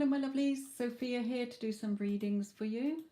Hello my lovelies, Sophia here to do some readings for you.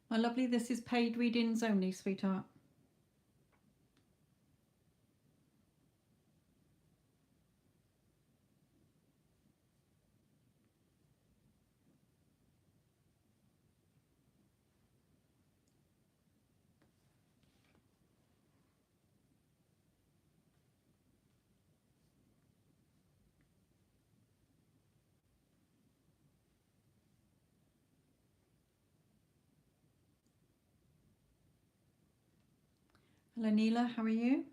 My lovely, this is paid readings only, sweetheart. Hello, Neela, how are you?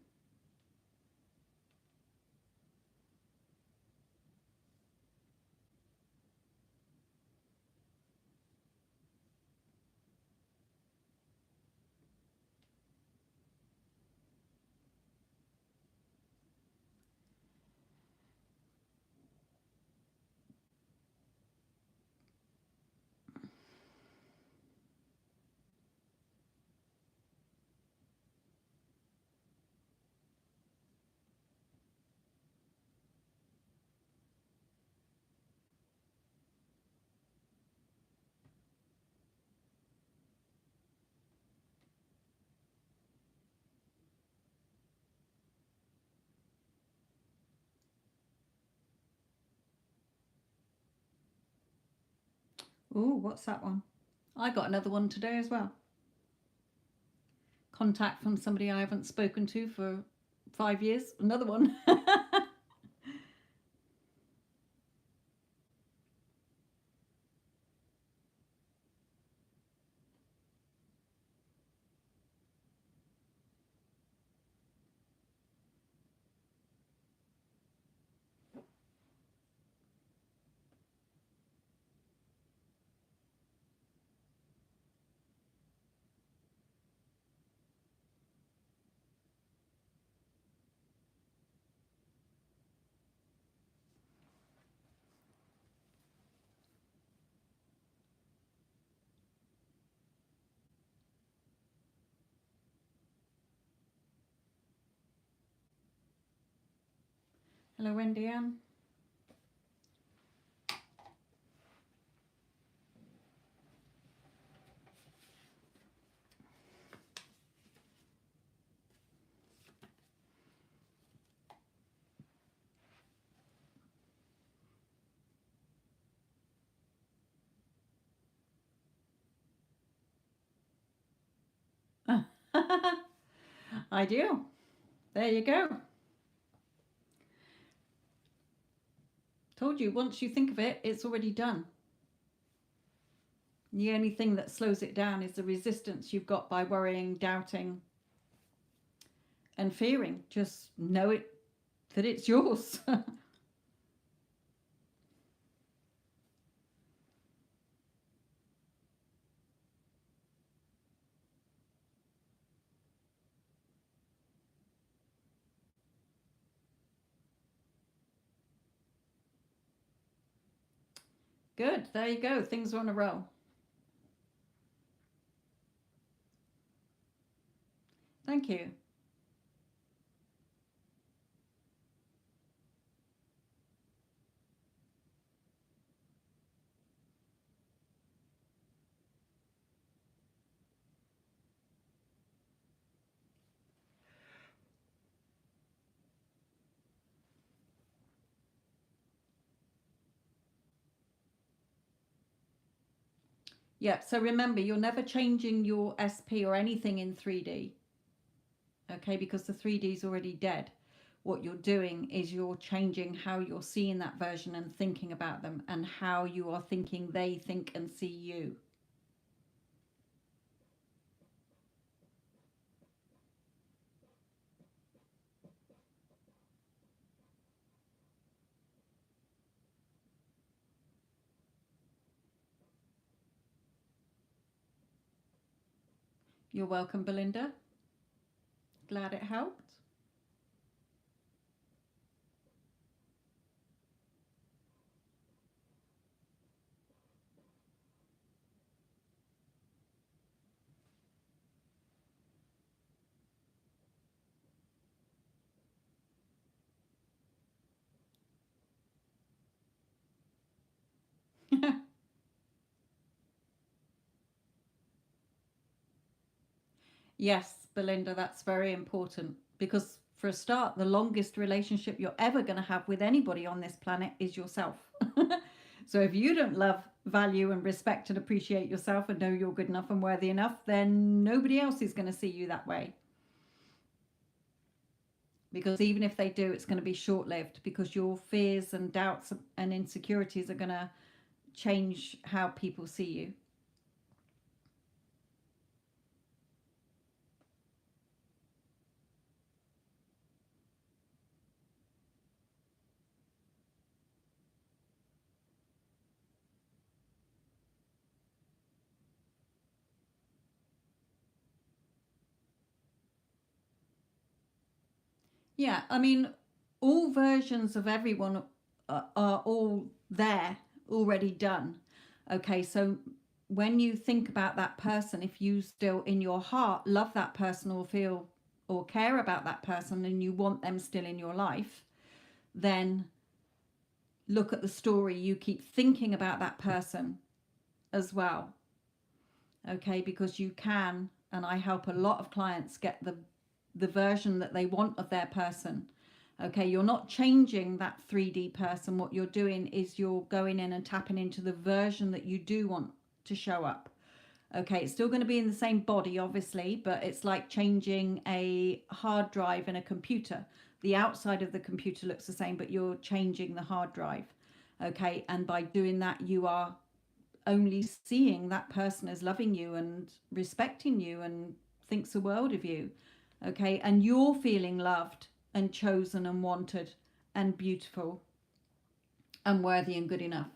Oh, what's that one? I got another one today as well. Contact from somebody I haven't spoken to for 5 years. Another one. Hello, Wendy Ann. I do. There you go. Told you, once you think of it, it's already done. The only thing that slows it down is the resistance you've got by worrying, doubting, and fearing. Just know it that it's yours. Good. There you go. Things are on a roll. Thank you. Yeah, so remember, you're never changing your SP or anything in 3D, okay, because the 3D is already dead. What you're doing is you're changing how you're seeing that version and thinking about them and how you are thinking they think and see you. You're welcome, Belinda. Glad it helped. Yes, Belinda, that's very important because for a start, the longest relationship you're ever going to have with anybody on this planet is yourself. So if you don't love, value, and respect and appreciate yourself and know you're good enough and worthy enough, then nobody else is going to see you that way. Because even if they do, it's going to be short lived because your fears and doubts and insecurities are going to change how people see you. Yeah, I mean, all versions of everyone are all there, already done. Okay, so when you think about that person, if you still in your heart love that person or feel or care about that person and you want them still in your life, then look at the story you keep thinking about that person as well. Okay, because you can, and I help a lot of clients get the version that they want of their person. Okay, you're not changing that 3D person. What you're doing is you're going in and tapping into the version that you do want to show up. Okay, it's still going to be in the same body, obviously, but it's like changing a hard drive in a computer. The outside of the computer looks the same, but you're changing the hard drive. Okay, and by doing that, you are only seeing that person as loving you and respecting you and thinks the world of you. Okay, and you're feeling loved and chosen and wanted and beautiful and worthy and good enough.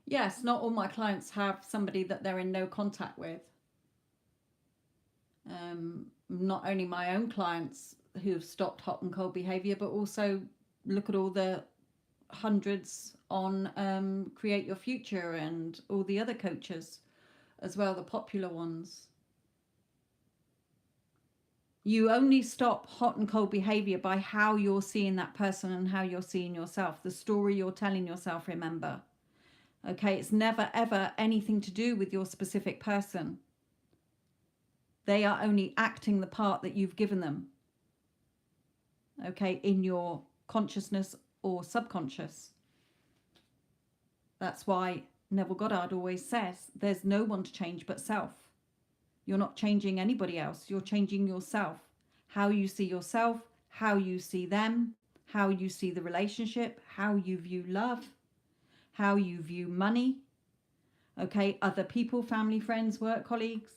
Yes, not all my clients have somebody that they're in no contact with. Not only my own clients who have stopped hot and cold behavior, but also look at all the hundreds on Create Your Future and all the other coaches as well, the popular ones. You only stop hot and cold behavior by how you're seeing that person and how you're seeing yourself, the story you're telling yourself, remember. Okay, it's never ever anything to do with your specific person. They are only acting the part that you've given them, okay, in your consciousness or subconscious. That's why Neville Goddard always says there's no one to change but self. You're not changing anybody else, you're changing yourself. How you see yourself, how you see them, how you see the relationship, how you view love, how you view money, okay, other people, family, friends, work colleagues.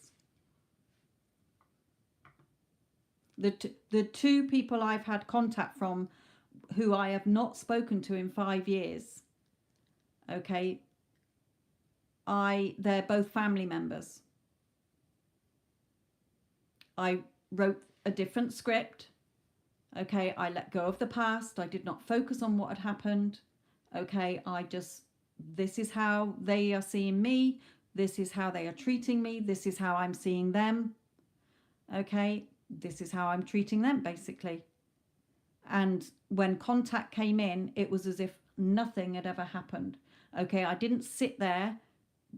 The two people I've had contact from who I have not spoken to in 5 years, okay, they're both family members. I wrote a different script. Okay, I let go of the past. I did not focus on what had happened. Okay, this is how they are seeing me. This is how they are treating me. This is how I'm seeing them. Okay, this is how I'm treating them, basically. And when contact came in, it was as if nothing had ever happened. Okay, I didn't sit there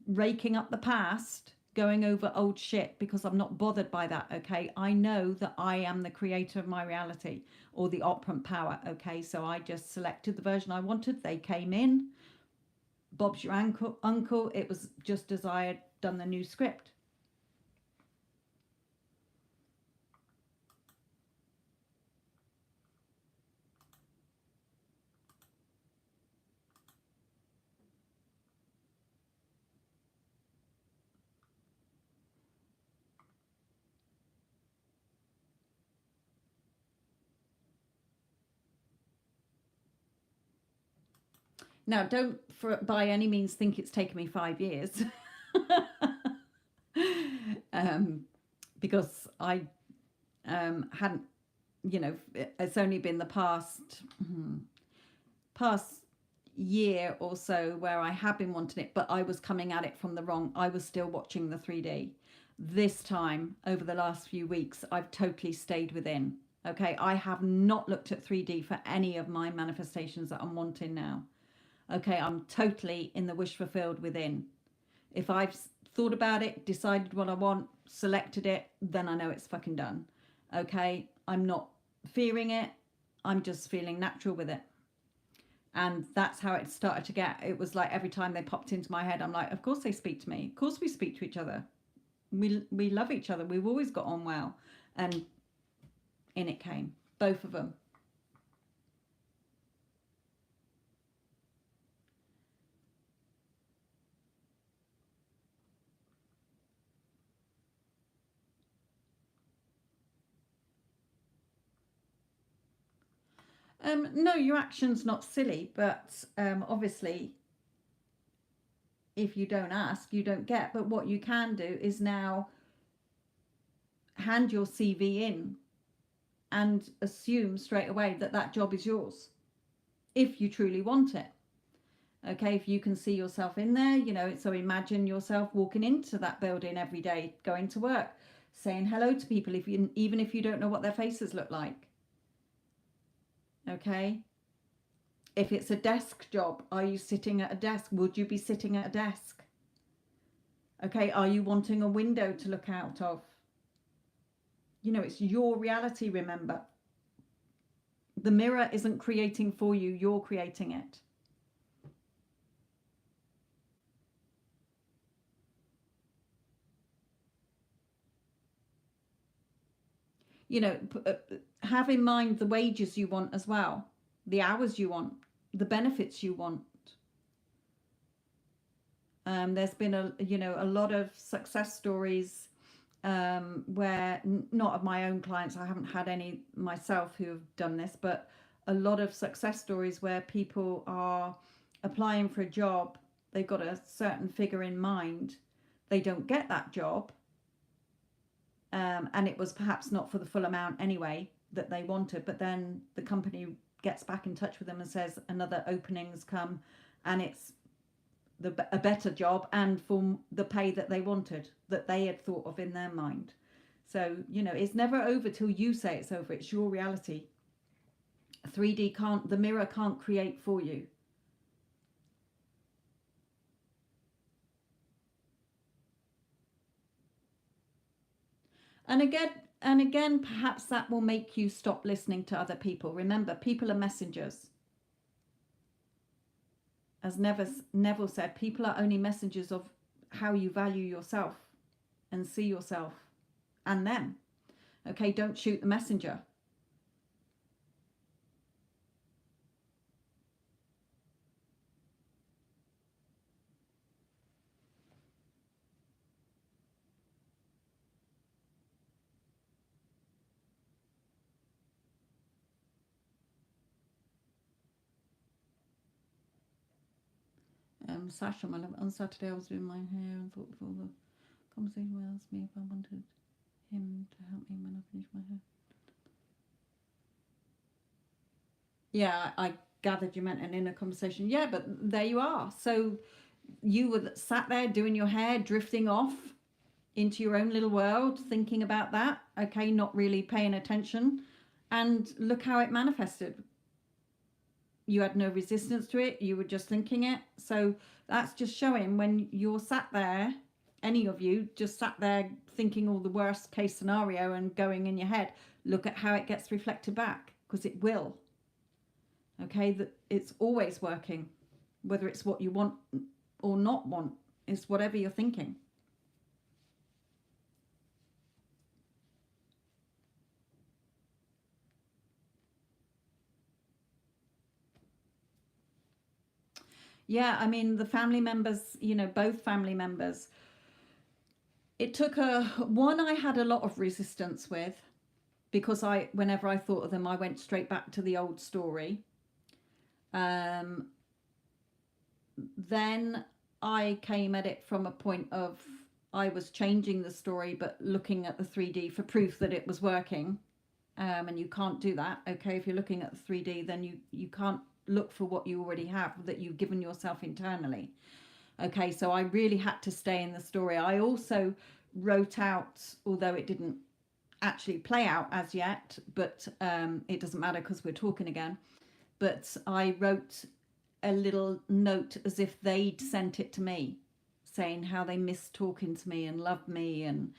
raking up the past going over old shit because I'm not bothered by that. Okay, I know that I am the creator of my reality, or the operant power. Okay, so I just selected the version I wanted. They came in. Bob's your uncle. It was just as I had done the new script. Now, don't by any means think it's taken me 5 years. Because I hadn't, it's only been the past year or so where I have been wanting it, but I was coming at it from the wrong. I was still watching the 3D. This time, over the last few weeks, I've totally stayed within. Okay, I have not looked at 3D for any of my manifestations that I'm wanting now. Okay, I'm totally in the wish fulfilled within. If I've thought about it, decided what I want, selected it, then I know it's fucking done. Okay, I'm not fearing it. I'm just feeling natural with it. And that's how it started to get. It was like every time they popped into my head, I'm like, of course they speak to me. Of course we speak to each other. We love each other. We've always got on well. And in it came, both of them. No, your action's not silly, but obviously, if you don't ask, you don't get. But what you can do is now hand your CV in and assume straight away that that job is yours, if you truly want it. Okay, if you can see yourself in there, so imagine yourself walking into that building every day, going to work, saying hello to people, even if you don't know what their faces look like. Okay, if it's a desk job, are you sitting at a desk? Would you be sitting at a desk? Okay, are you wanting a window to look out of? It's your reality, remember. The mirror isn't creating for you, you're creating it. Have in mind the wages you want as well, the hours you want, the benefits you want. There's been a lot of success stories where, not of my own clients, I haven't had any myself who have done this, but a lot of success stories where people are applying for a job, they've got a certain figure in mind, they don't get that job, and it was perhaps not for the full amount anyway that they wanted, but then the company gets back in touch with them and says another opening's come, and it's a better job and for the pay that they wanted, that they had thought of in their mind. So it's never over till you say it's over. It's your reality. 3D can't, the mirror can't create for you. And again, perhaps that will make you stop listening to other people. Remember, people are messengers. As Neville said, people are only messengers of how you value yourself and see yourself and them. Okay, don't shoot the messenger. Sasha, on Saturday I was doing my hair and thought before the conversation asked me if I wanted him to help me when I finish my hair. Yeah, I gathered you meant an inner conversation. Yeah, but there you are. So you were sat there doing your hair, drifting off into your own little world, thinking about that. Okay, not really paying attention. And look how it manifested. You had no resistance to it. You were just thinking it. So that's just showing when you're sat there any of you just sat there thinking all the worst case scenario and going in your head, look at how it gets reflected back, because it will. Okay, that it's always working, whether it's what you want or not want, it's whatever you're thinking. Yeah, I mean, the family members, both family members, it took one I had a lot of resistance with, because whenever I thought of them, I went straight back to the old story. Um, then I came at it from a point of, I was changing the story, but looking at the 3D for proof that it was working. And you can't do that. Okay, if you're looking at the 3D, then you can't look for what you already have that you've given yourself internally. Okay, so I really had to stay in the story. I also wrote out, although it didn't actually play out as yet, but it doesn't matter because we're talking again. But I wrote a little note as if they'd sent it to me, saying how they missed talking to me and loved me, and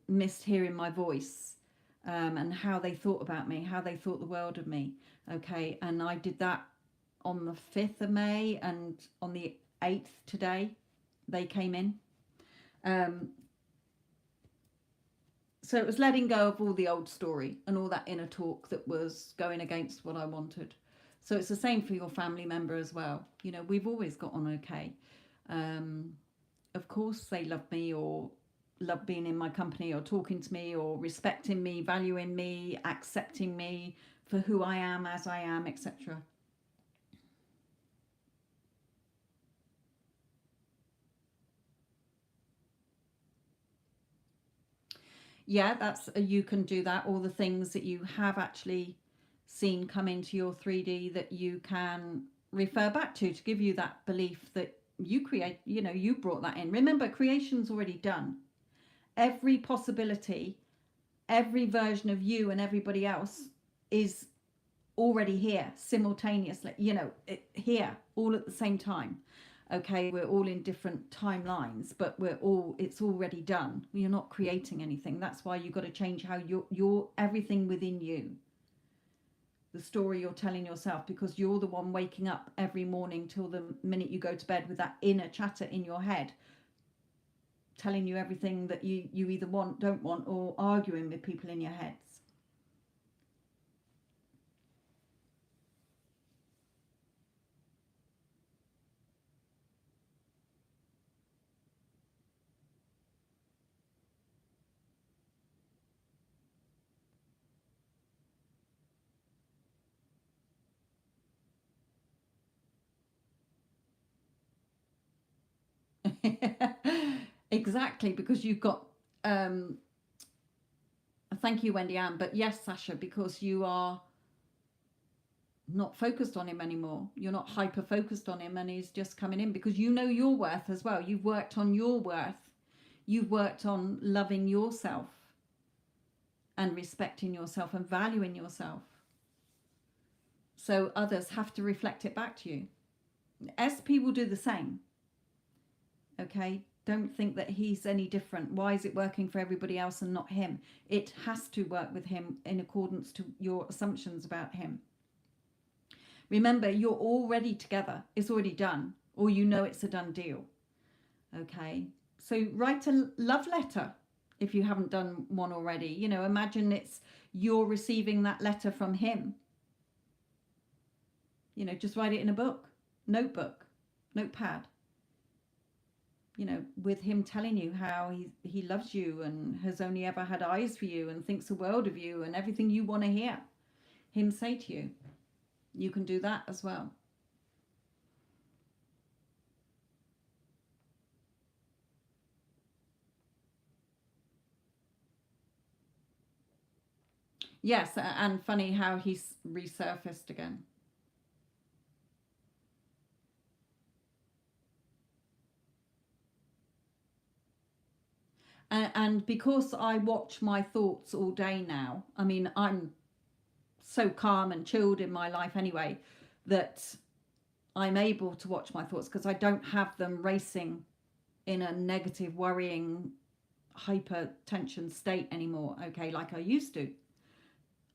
missed hearing my voice, and how they thought about me, how they thought the world of me. Okay, and I did that on the 5th of May, and on the 8th today, they came in. So it was letting go of all the old story and all that inner talk that was going against what I wanted. So it's the same for your family member as well. We've always got on okay. Of course, they love me, or love being in my company, or talking to me, or respecting me, valuing me, accepting me for who I am, as I am, etc. Yeah, you can do that. All the things that you have actually seen come into your 3D that you can refer back to give you that belief that you create, you brought that in. Remember, creation's already done. Every possibility, every version of you and everybody else is already here simultaneously, here all at the same time. Okay, we're all in different timelines, but it's already done. You're not creating anything. That's why you've got to change how you're everything within you, the story you're telling yourself, because you're the one waking up every morning till the minute you go to bed with that inner chatter in your head telling you everything that you either want, don't want, or arguing with people in your heads. Exactly, because you've got thank you, Wendy Ann, but yes, Sasha, because you are not focused on him anymore. You're not hyper focused on him, and he's just coming in because you know your worth as well. You've worked on your worth. You've worked on loving yourself and respecting yourself and valuing yourself. So others have to reflect it back to you. SP will do the same. Okay, don't think that he's any different. Why is it working for everybody else and not him? It has to work with him in accordance to your assumptions about him. Remember, you're already together. It's already done, or it's a done deal. Okay, so write a love letter if you haven't done one already. Imagine you're receiving that letter from him. Just write it in a book, notebook, notepad. With him telling you how he loves you and has only ever had eyes for you and thinks the world of you and everything you want to hear him say to you. You can do that as well. Yes, and funny how he's resurfaced again. And because I watch my thoughts all day now, I mean, I'm so calm and chilled in my life anyway, that I'm able to watch my thoughts because I don't have them racing in a negative, worrying, hypertension state anymore, okay, like I used to.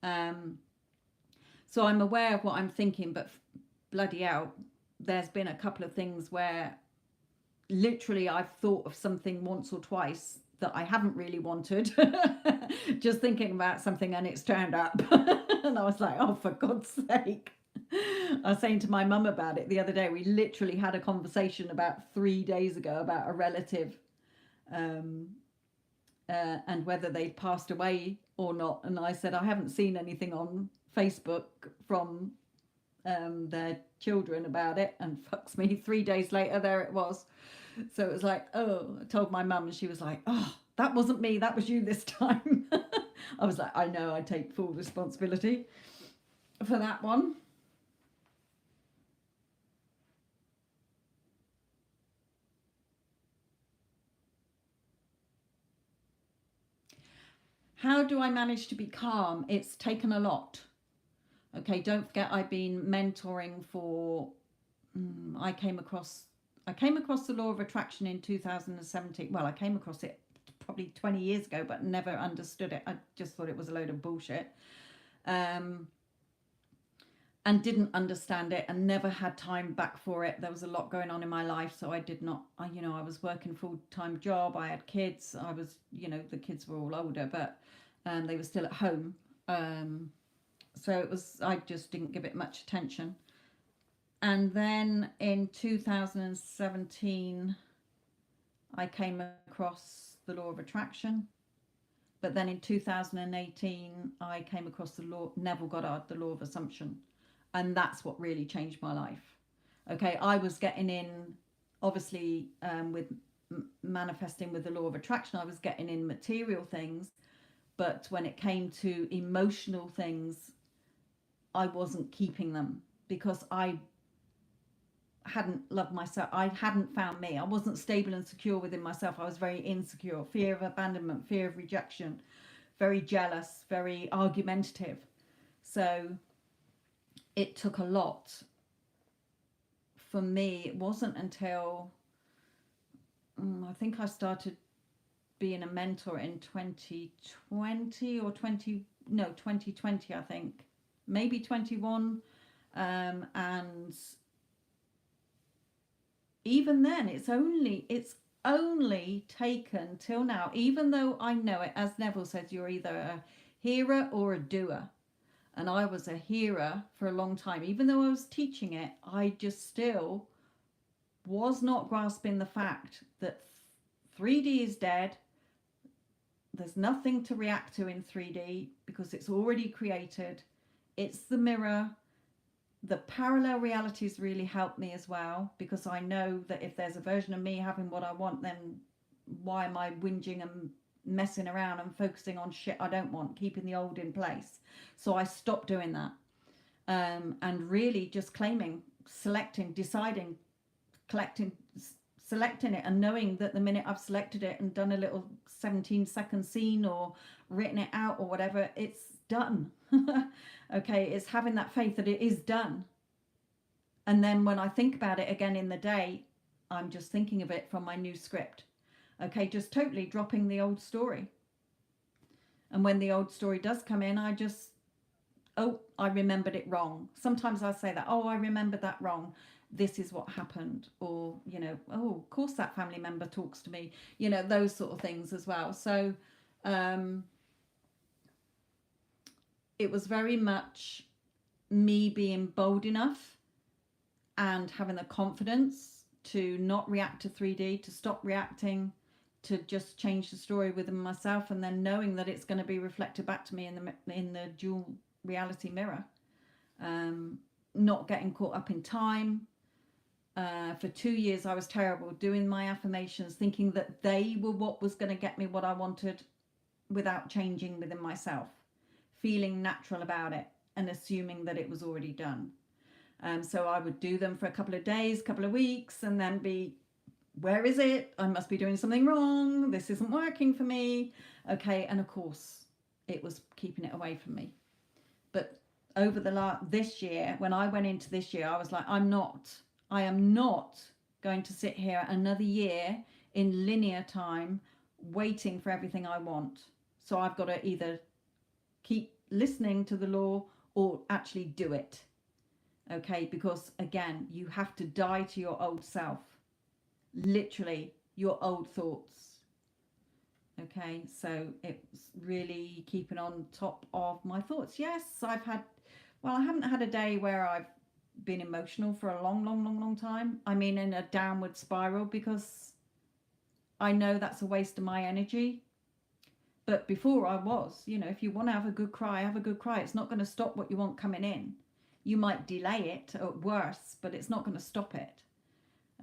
Um, so I'm aware of what I'm thinking, but bloody hell, there's been a couple of things where literally I've thought of something once or twice that I haven't really wanted, just thinking about something, and it's turned up. And I was like, oh, for God's sake. I was saying to my mum about it the other day. We literally had a conversation about 3 days ago about a relative, um, and whether they'd passed away or not. And I said, I haven't seen anything on Facebook from their children about it. And fucks me, 3 days later, there it was. So it was like, oh, I told my mum, and she was like, oh, that wasn't me, that was you this time. I was like, I know, I take full responsibility for that one. How do I manage to be calm? It's taken a lot. Okay, don't forget I've been mentoring for, I came across the law of attraction in 2017. Well, I came across it probably 20 years ago, but never understood it. I just thought it was a load of bullshit. And didn't understand it, and never had time back for it. There was a lot going on in my life, so I did not, I was working full-time job. I had kids. I was, the kids were all older, but they were still at home. So it was, I just didn't give it much attention. And then in 2017, I came across the law of attraction. But then in 2018, I came across Neville Goddard, the law of assumption. And that's what really changed my life. Okay, I was getting in, obviously, with manifesting with the law of attraction, I was getting in material things. But when it came to emotional things, I wasn't keeping them, because I hadn't loved myself. I hadn't found me. I wasn't stable and secure within myself. I was very insecure, fear of abandonment, fear of rejection, very jealous, very argumentative. So it took a lot for me. It wasn't until I think I started being a mentor in 2020 or 2020, I think, maybe 21. And even then, it's only taken till now, even though I know it, as Neville says, you're either a hearer or a doer. And I was a hearer for a long time. Even though I was teaching it, I just still was not grasping the fact that 3D is dead. There's nothing to react to in 3D because it's already created. It's the mirror. The parallel realities really help me as well, because I know that if there's a version of me having what I want, then why am I whinging and messing around and focusing on shit I don't want, keeping the old in place? So I stopped doing that, and really just claiming, selecting, deciding, selecting it, and knowing that the minute I've selected it and done a little 17-second scene or written it out or whatever, it's done. Okay, it's having that faith that it is done. And then when I think about it again in the day, I'm just thinking of it from my new script. Okay, just totally dropping the old story. And when the old story does come in, I just, oh, I remembered it wrong. Sometimes I say that, oh, I remembered that wrong. This is what happened. Or, oh, of course that family member talks to me. Those sort of things as well. So it was very much me being bold enough and having the confidence to not react to 3D, to stop reacting, to just change the story within myself, and then knowing that it's going to be reflected back to me in the dual reality mirror. Not getting caught up in time. For 2 years I was terrible, doing my affirmations, thinking that they were what was going to get me what I wanted without changing within myself, feeling natural about it and assuming that it was already done. So I would do them for a couple of days, couple of weeks, and then be, where is it? I must be doing something wrong. This isn't working for me. Okay, and of course it was keeping it away from me. But over this year, when I went into this year, I was like, I am not going to sit here another year in linear time waiting for everything I want. So I've got to either keep listening to the law or actually do it. Okay, because again, you have to die to your old self, literally your old thoughts. Okay, so it's really keeping on top of my thoughts. Yes, I've had, well, I haven't had a day where I've been emotional for a long time. I mean, in a downward spiral, because I know that's a waste of my energy. But before I was, you know, if you want to have a good cry, have a good cry. It's not going to stop what you want coming in. You might delay it at worse, but it's not going to stop it.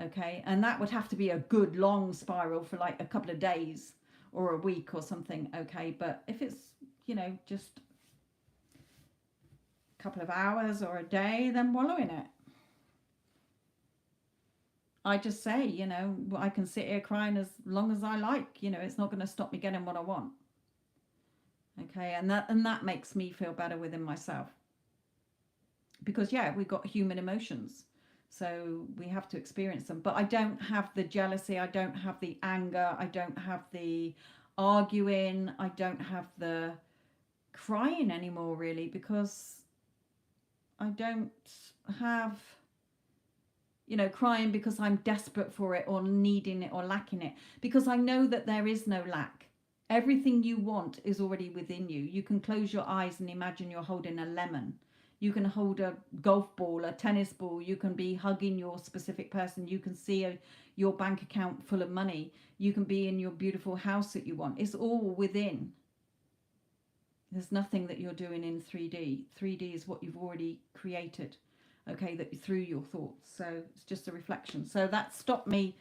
Okay, and that would have to be a good long spiral for like a couple of days or a week or something. Okay, but if it's, you know, just a couple of hours or a day, then wallow in it. I just say, you know, I can sit here crying as long as I like. You know, it's not going to stop me getting what I want. Okay, and that makes me feel better within myself, because yeah, we've got human emotions, so we have to experience them. But I don't have the jealousy, I don't have the anger, I don't have the arguing, I don't have the crying anymore, really, because I don't have, you know, crying because I'm desperate for it or needing it or lacking it, because I know that there is no lack. Everything you want is already within you. You can close your eyes and imagine you're holding a lemon. You can hold a golf ball, a tennis ball. You can be hugging your specific person. You can see your bank account full of money. You can be in your beautiful house that you want. It's all within. There's nothing that you're doing in 3D. 3D is what you've already created, okay, that through your thoughts. So it's just a reflection. So that stopped me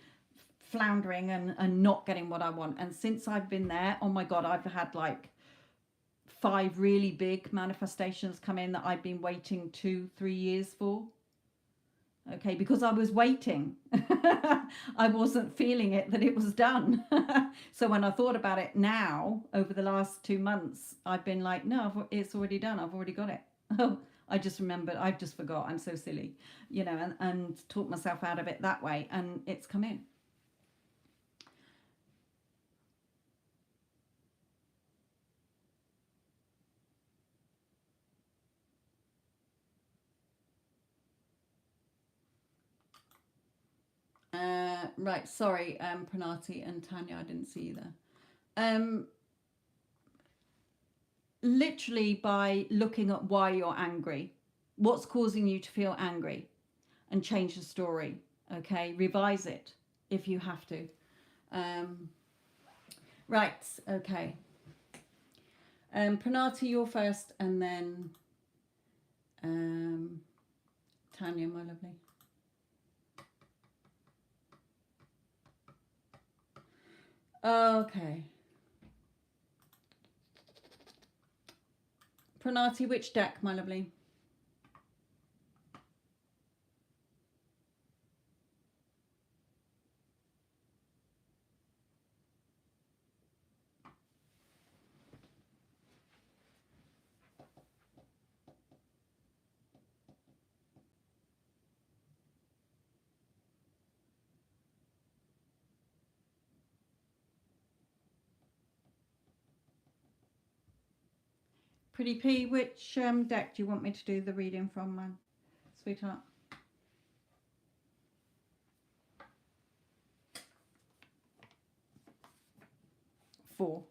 floundering and not getting what I want. And since I've been there, oh my God, I've had like 5 really big manifestations come in that I've been waiting 2-3 years for. Okay, because I was waiting. I wasn't feeling it that it was done. So when I thought about it now, over the last 2 months, I've been like, no, it's already done. I've already got it. I just remembered. I just forgot. I'm so silly, you know, and talked myself out of it that way. And it's come in. Right, sorry, Pranati and Tanya, I didn't see you there. Literally by looking at why you're angry, what's causing you to feel angry, and change the story. Okay, revise it if you have to. Right, okay. Pranati, you're first, and then Tanya, my lovely. Okay. Pranati, which deck, my lovely? Pretty P, which deck do you want me to do the reading from, man? Sweetheart. 4.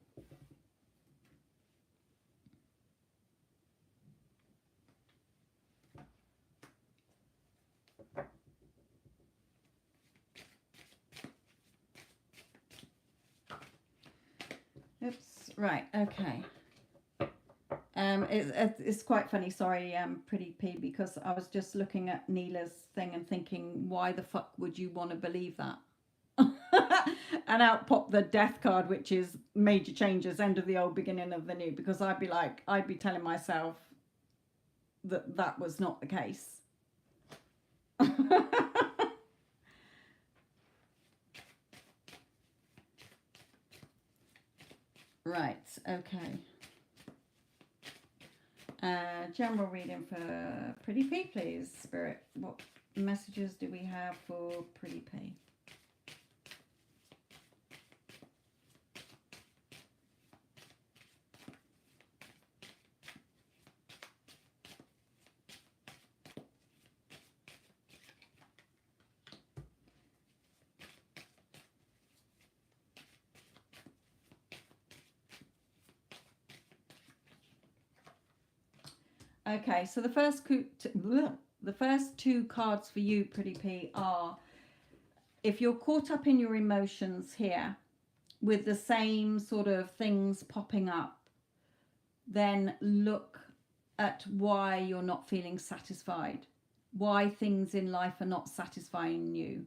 Oops. Right. Okay. It's quite funny. Sorry, Pretty P, because I was just looking at Neela's thing and thinking, why the fuck would you want to believe that? And out popped the death card, which is major changes, end of the old, beginning of the new. Because I'd be telling myself that that was not the case. Right. Okay. General reading for Pretty P, please. Spirit, what messages do we have for Pretty P? Okay, so the first two cards for you, Pretty P, are if you're caught up in your emotions here with the same sort of things popping up, then look at why you're not feeling satisfied, why things in life are not satisfying you.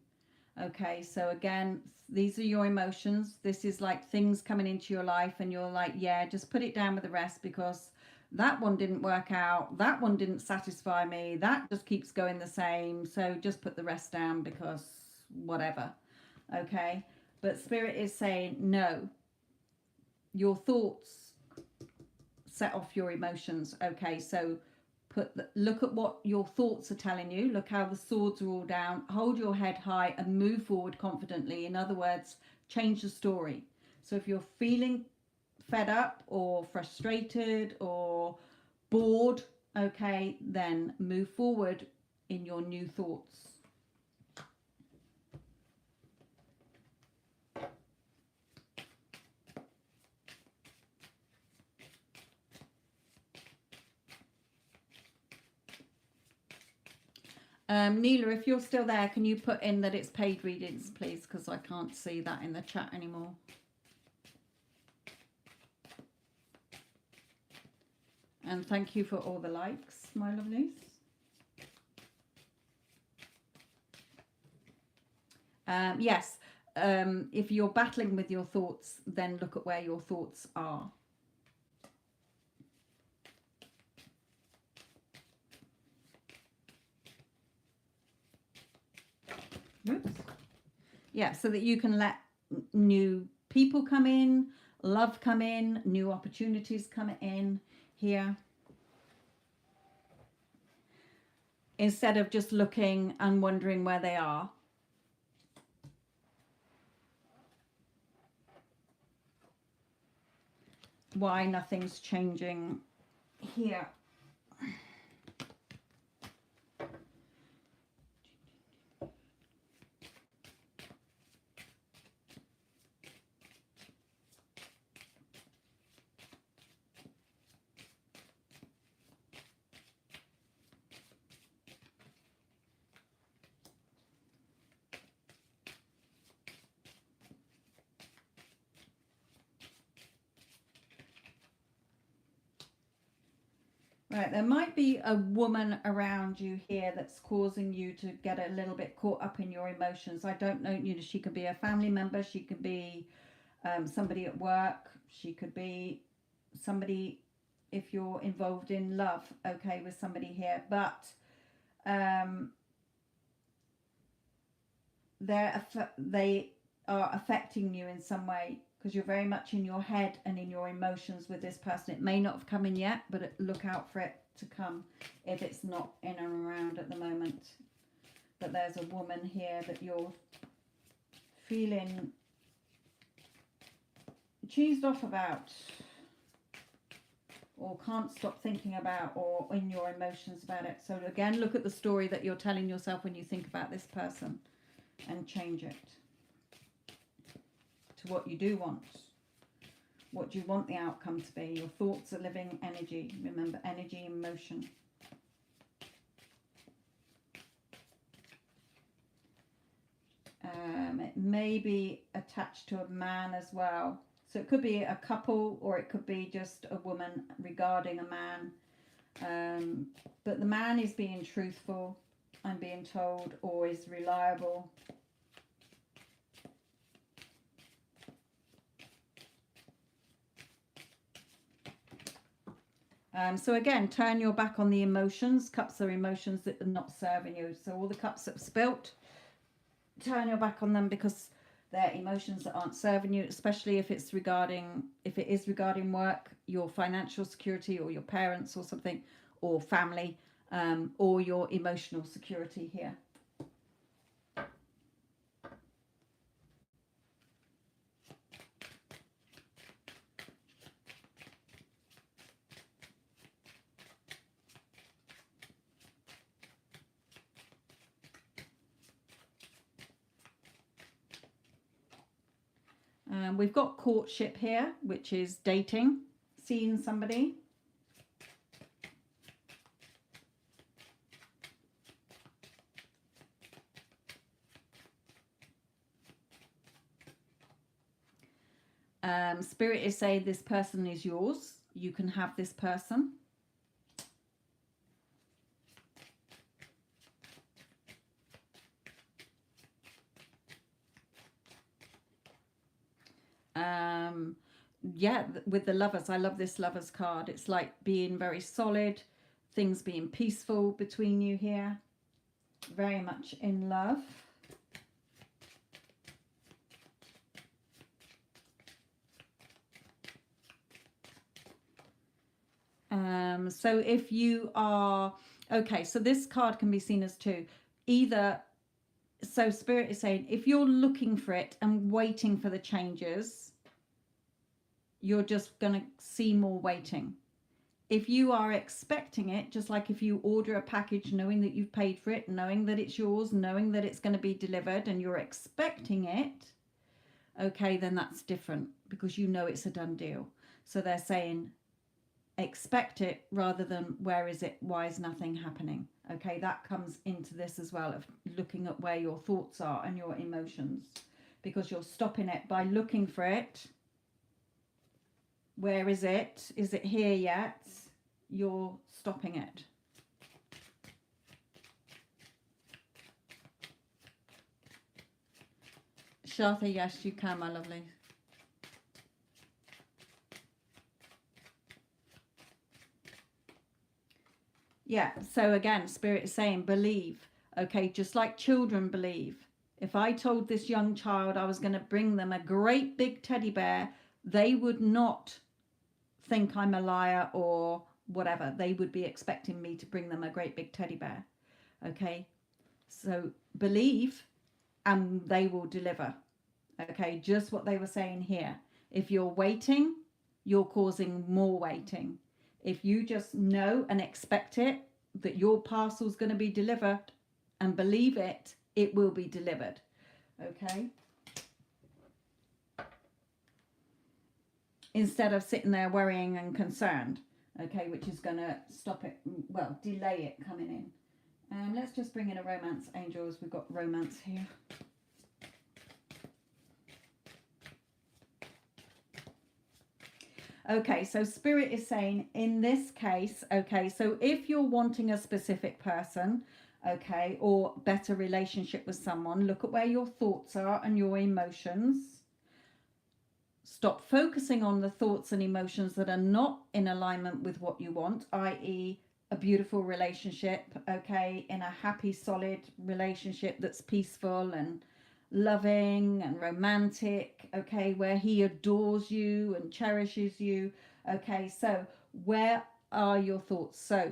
Okay, so again, these are your emotions. This is like things coming into your life and you're like, yeah, just put it down with the rest because that one didn't work out, that one didn't satisfy me, that just keeps going the same, so just put the rest down because whatever. Okay, but Spirit is saying no, your thoughts set off your emotions. Okay, so look at what your thoughts are telling you. Look how the swords are all down. Hold your head high and move forward confidently. In other words, change the story. So if you're feeling fed up or frustrated or bored, okay, then move forward in your new thoughts. Neela, if you're still there, can you put in that it's paid readings, please? Because I can't see that in the chat anymore. And thank you for all the likes, my lovelies. Yes, if you're battling with your thoughts, then look at where your thoughts are. Oops. Yeah, so that you can let new people come in, love come in, new opportunities come in here. Instead of just looking and wondering where they are. Why nothing's changing here. Right, there might be a woman around you here that's causing you to get a little bit caught up in your emotions. I don't know, you know, she could be a family member, she could be somebody at work, she could be somebody if you're involved in love, okay, with somebody here, but they are affecting you in some way because you're very much in your head and in your emotions with this person. It may not have come in yet, but look out for it to come if it's not in and around at the moment. But there's a woman here that you're feeling cheesed off about or can't stop thinking about or in your emotions about it. So again, look at the story that you're telling yourself when you think about this person and change it to what you do want. What do you want the outcome to be? Your thoughts are living energy. Remember, energy and motion. It may be attached to a man as well. So it could be a couple or it could be just a woman regarding a man. But the man is being truthful, I'm being told, or is reliable. So again, turn your back on the emotions. Cups are emotions that are not serving you. So all the cups that are spilt, turn your back on them because they're emotions that aren't serving you, especially if it is regarding work, your financial security or your parents or something, or family, or your emotional security here. We've got courtship here, which is dating, seeing somebody. Spirit is saying this person is yours. You can have this person. Yeah, with the lovers, I love this lovers card. It's like being very solid, things being peaceful between you here, very much in love. So if you are, okay, so this card can be seen as two. Either, so Spirit is saying, if you're looking for it and waiting for the changes, you're just going to see more waiting. If you are expecting it, just like if you order a package knowing that you've paid for it, knowing that it's yours, knowing that it's going to be delivered, and you're expecting it, okay, then that's different because you know it's a done deal. So they're saying expect it rather than where is it, why is nothing happening. Okay, that comes into this as well, of looking at where your thoughts are and your emotions, because you're stopping it by looking for it. Where is it? Is it here yet? You're stopping it. Shartha, yes, you can, my lovely. Yeah, so again, Spirit is saying believe. Okay, just like children believe. If I told this young child I was going to bring them a great big teddy bear, they would not think I'm a liar or whatever. They would be expecting me to bring them a great big teddy bear. Okay, so believe and they will deliver. Okay, just what they were saying here. If you're waiting, you're causing more waiting. If you just know and expect it, that your parcel's going to be delivered, and believe it, it will be delivered. Okay? Instead of sitting there worrying and concerned, okay, which is going to stop it, well, delay it coming in. Let's just bring in a romance angel, as we've got romance here. Okay, so Spirit is saying in this case, okay, so if you're wanting a specific person, okay, or better relationship with someone, look at where your thoughts are and your emotions. Stop focusing on the thoughts and emotions that are not in alignment with what you want, i.e., a beautiful relationship, okay, in a happy, solid relationship that's peaceful and loving and romantic, okay, where he adores you and cherishes you. Okay, so where are your thoughts? So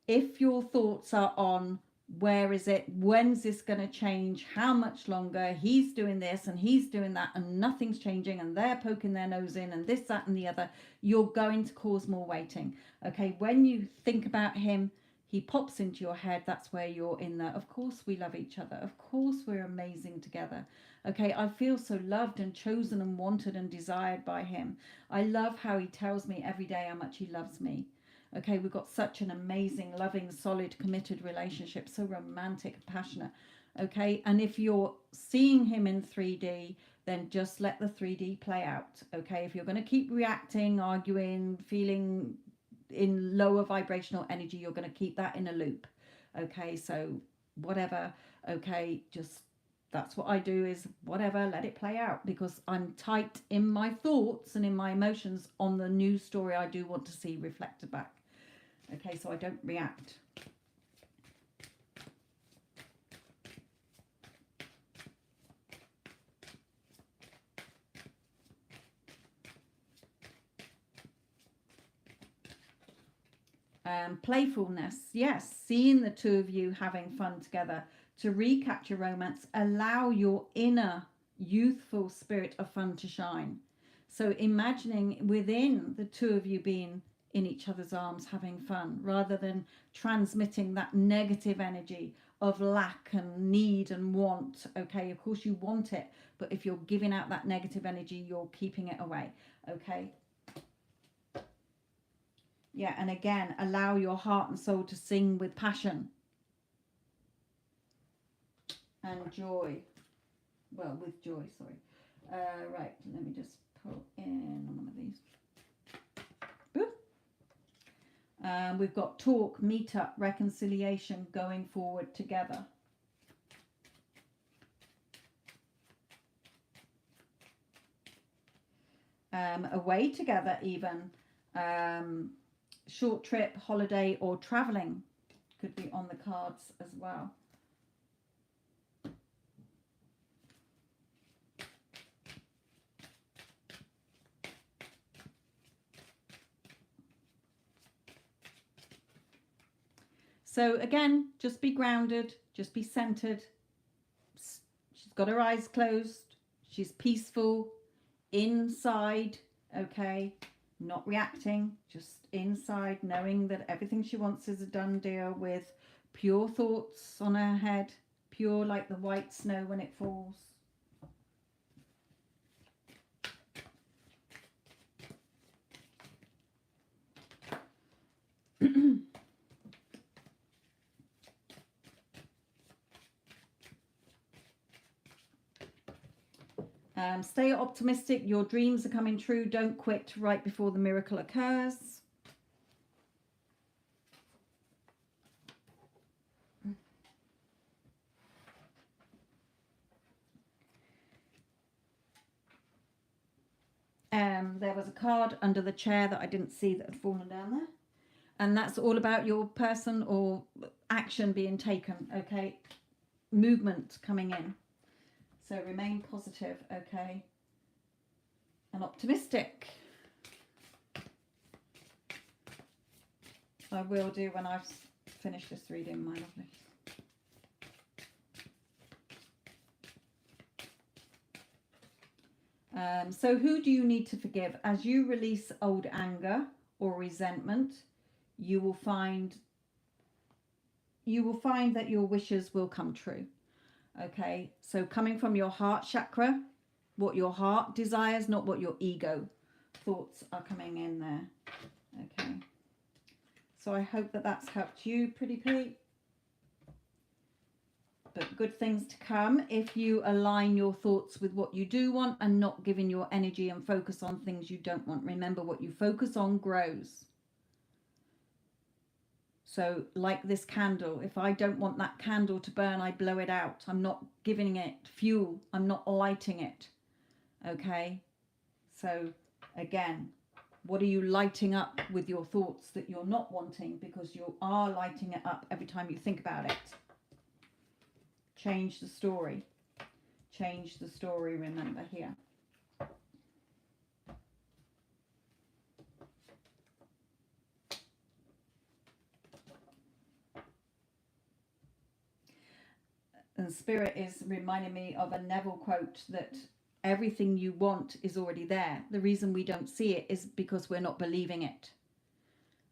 if your thoughts are on where is it, when's this going to change, how much longer, he's doing this and he's doing that and nothing's changing and they're poking their nose in and this, that and the other, you're going to cause more waiting. Okay, when you think about him, he pops into your head, that's where you're in there. Of course we love each other, of course we're amazing together. Okay, I feel so loved and chosen and wanted and desired by him. I love how he tells me every day how much he loves me. Okay, we've got such an amazing, loving, solid, committed relationship, so romantic and passionate. Okay, and if you're seeing him in 3D, then just let the 3D play out. Okay, if you're going to keep reacting, arguing, feeling in lower vibrational energy, you're going to keep that in a loop. Okay, so whatever. Okay, just that's what I do, is whatever, let it play out, because I'm tight in my thoughts and in my emotions on the new story I do want to see reflected back. Okay, so I don't react. Playfulness, yes, seeing the two of you having fun together. To recapture romance, allow your inner youthful spirit of fun to shine. So imagining within the two of you being in each other's arms having fun, rather than transmitting that negative energy of lack and need and want. Okay, of course you want it, but if you're giving out that negative energy, you're keeping it away. Okay. Yeah, and again, allow your heart and soul to sing with passion and joy. Well, with joy, sorry. Right, let me just pull in one of these. Boop. We've got talk, meet up, reconciliation, going forward together. Away together even. Short trip, holiday, or traveling could be on the cards as well. So again, just be grounded, just be centered. She's got her eyes closed. She's peaceful inside, okay? Not reacting, just inside, knowing that everything she wants is a done deal, with pure thoughts on her head, pure like the white snow when it falls. Stay optimistic. Your dreams are coming true. Don't quit right before the miracle occurs. There was a card under the chair that I didn't see that had fallen down there. And that's all about your person or action being taken, okay? Movement coming in. So remain positive, okay? And optimistic. I will do when I've finished this reading, my lovely. So who do you need to forgive? As you release old anger or resentment, you will find that your wishes will come true. Okay, so coming from your heart chakra, what your heart desires, not what your ego thoughts are coming in there. Okay, so I hope that that's helped you, pretty Pete. But good things to come if you align your thoughts with what you do want and not giving your energy and focus on things you don't want. Remember, what you focus on grows. So like this candle, if I don't want that candle to burn, I blow it out. I'm not giving it fuel. I'm not lighting it. Okay. So again, what are you lighting up with your thoughts that you're not wanting, because you are lighting it up every time you think about it. Change the story. Change the story, remember here. And Spirit is reminding me of a Neville quote that everything you want is already there. The reason we don't see it is because we're not believing it.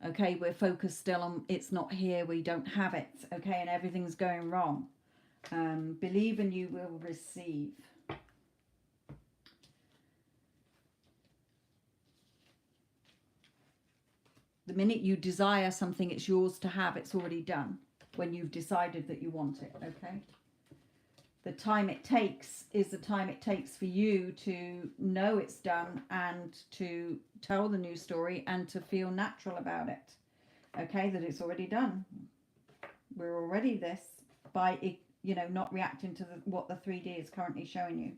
Okay, we're focused still on it's not here, we don't have it. Okay, and everything's going wrong. Believe and you will receive. The minute you desire something, it's yours to have. It's already done when you've decided that you want it. Okay. The time it takes is the time it takes for you to know it's done and to tell the new story and to feel natural about it. Okay, that it's already done. We're already this by, you know, not reacting to what the 3D is currently showing you.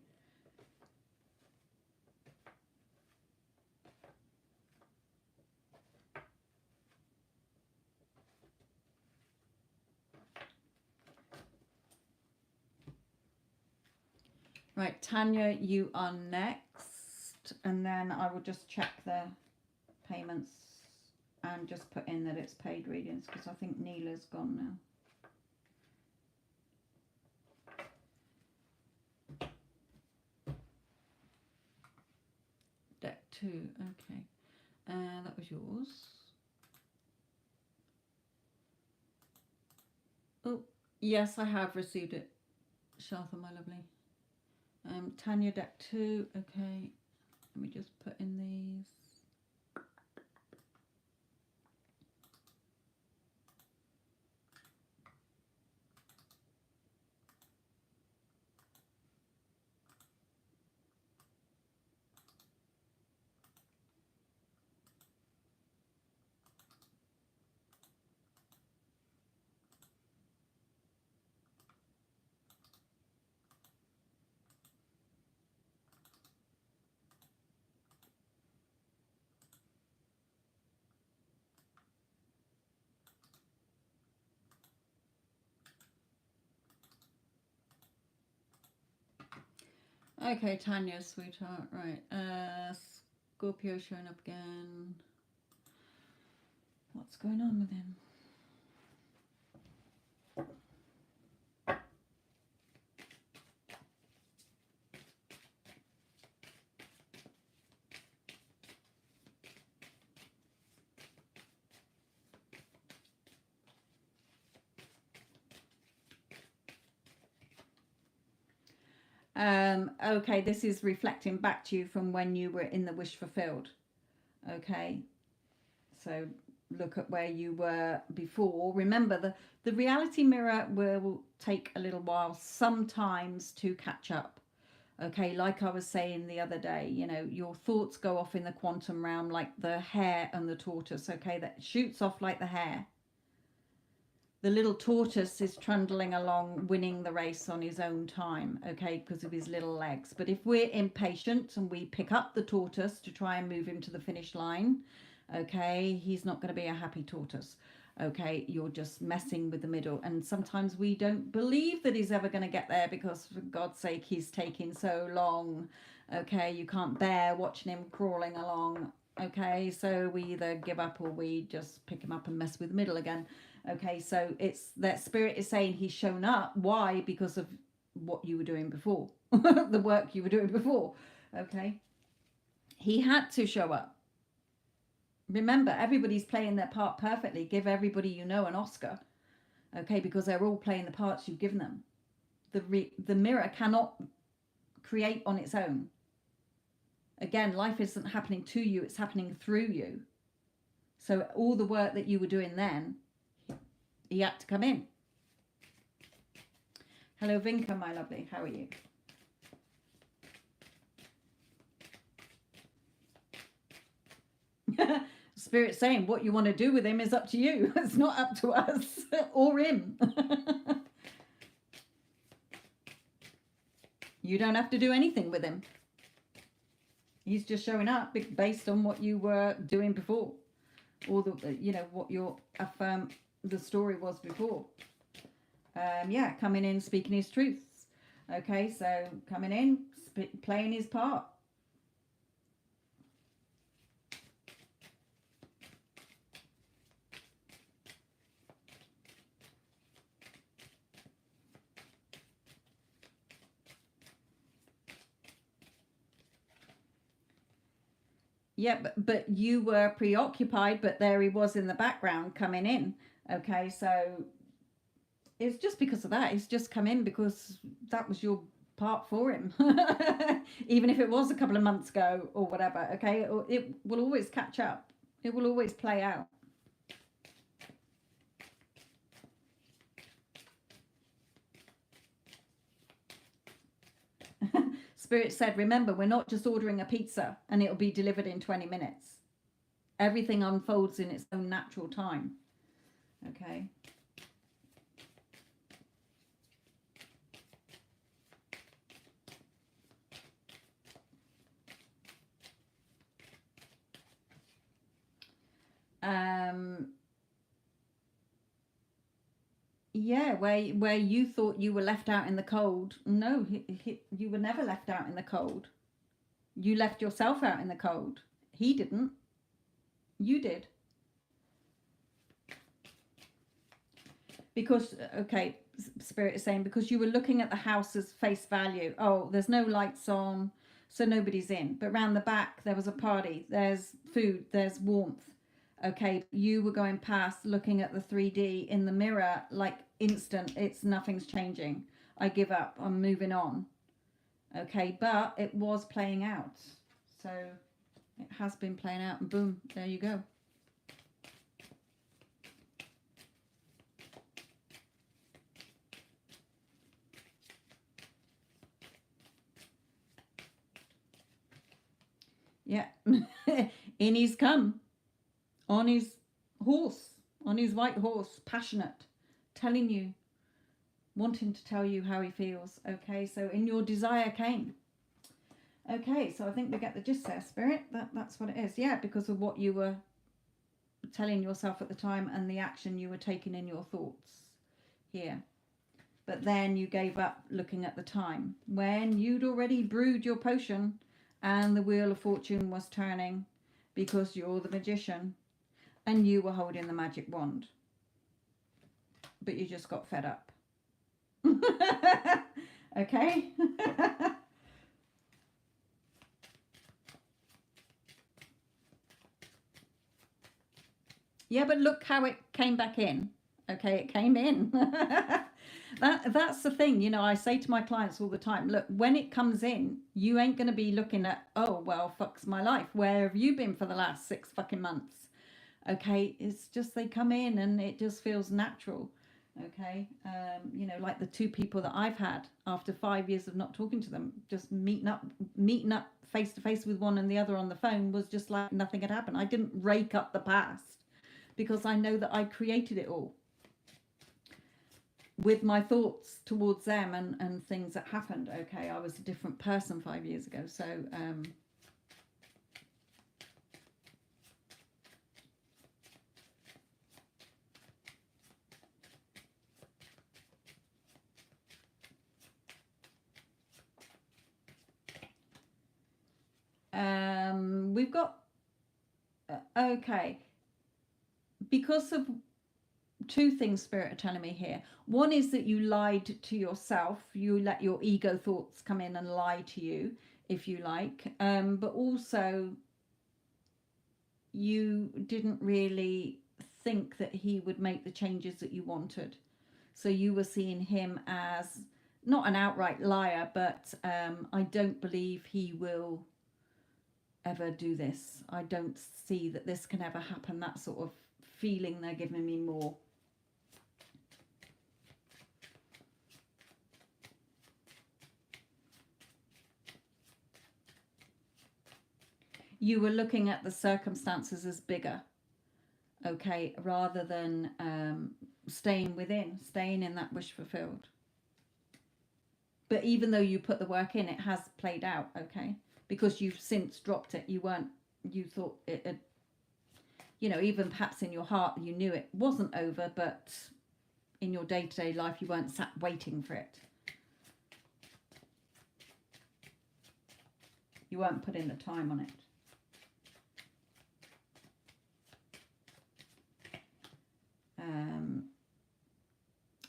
Right, Tanya, you are next, and then I will just check the payments and just put in that it's paid readings, because I think Neela's gone now. Deck 2, okay. That was yours. Oh, yes, I have received it. Shartha, my lovely. Tanya, deck 2, okay. Let me just put in these. Okay, Tanya, sweetheart. Right. Scorpio showing up again. What's going on with him? Okay, this is reflecting back to you from when you were in the wish fulfilled. Okay, so look at where you were before. Remember, the reality mirror will take a little while sometimes to catch up. Okay, like I was saying the other day, you know, your thoughts go off in the quantum realm like the hare and the tortoise. Okay, that shoots off like the hare. The little tortoise is trundling along, winning the race on his own time, okay, because of his little legs. But if we're impatient and we pick up the tortoise to try and move him to the finish line, okay, he's not going to be a happy tortoise. Okay, you're just messing with the middle. And sometimes we don't believe that he's ever going to get there because, for God's sake, he's taking so long. Okay, you can't bear watching him crawling along. Okay, so we either give up or we just pick him up and mess with the middle again. Okay, so it's that spirit is saying he's shown up. Why? Because of what you were doing before, the work you were doing before. Okay, he had to show up. Remember, everybody's playing their part perfectly. Give everybody you know an Oscar, okay, because they're all playing the parts you've given them. The mirror cannot create on its own. Again, life isn't happening to you, it's happening through you. So all the work that you were doing then, he had to come in. Hello, Vinka, my lovely. How are you? Spirit saying what you want to do with him is up to you. It's not up to us or him. You don't have to do anything with him. He's just showing up based on what you were doing before, or the what your the story was before. Yeah, coming in, speaking his truths. Okay, so coming in, playing his part. Yeah, but you were preoccupied, but there he was in the background coming in. Okay, so it's just because of that. He's just come in because that was your part for him. Even if it was a couple of months ago or whatever, okay, it will always catch up. It will always play out. Spirit said, remember, we're not just ordering a pizza and it'll be delivered in 20 minutes. Everything unfolds in its own natural time. Okay. Yeah, where you thought you were left out in the cold. No, you were never left out in the cold. You left yourself out in the cold. He didn't. You did. Because, okay, Spirit is saying, because you were looking at the house as face value. Oh, there's no lights on, so nobody's in. But round the back, there was a party. There's food. There's warmth. Okay, you were going past looking at the 3D in the mirror like instant. It's nothing's changing. I give up. I'm moving on. Okay, but it was playing out. So it has been playing out, and boom, there you go. Yeah. In he's come. On his horse. On his white horse. Passionate. Telling you. Wanting to tell you how he feels. Okay, so in your desire came. Okay, so I think we get the gist there, Spirit. That's what it is. Yeah, because of what you were telling yourself at the time and the action you were taking in your thoughts here. but then you gave up looking at the time when you'd already brewed your potion and the wheel of fortune was turning because you're the magician and you were holding the magic wand, but you just got fed up. Okay. Yeah, but look how it came back in. Okay, it came in. That's the thing, you know, I say to my clients all the time, look, when it comes in, you ain't going to be looking at, oh, well, fuck's my life. Where have you been for the last 6 fucking months? Okay, it's just they come in and it just feels natural. Okay, you know, like the 2 people that I've had after 5 years of not talking to them, just meeting up face to face with one and the other on the phone was just like nothing had happened. I didn't rake up the past because I know that I created it all with my thoughts towards them and things that happened. Okay, I was a different person 5 years ago. So we've got okay, because of 2 things Spirit are telling me here. One is that you lied to yourself. You let your ego thoughts come in and lie to you, if you like. But also you didn't really think that he would make the changes that you wanted. So you were seeing him as not an outright liar, but I don't believe he will ever do this. I don't see that this can ever happen. That sort of feeling they're giving me more. You were looking at the circumstances as bigger, okay, rather than staying in that wish fulfilled. But even though you put the work in, it has played out, okay, because you've since dropped it. You thought it, you know, even perhaps in your heart you knew it wasn't over, but in your day-to-day life you weren't sat waiting for it. You weren't putting the time on it.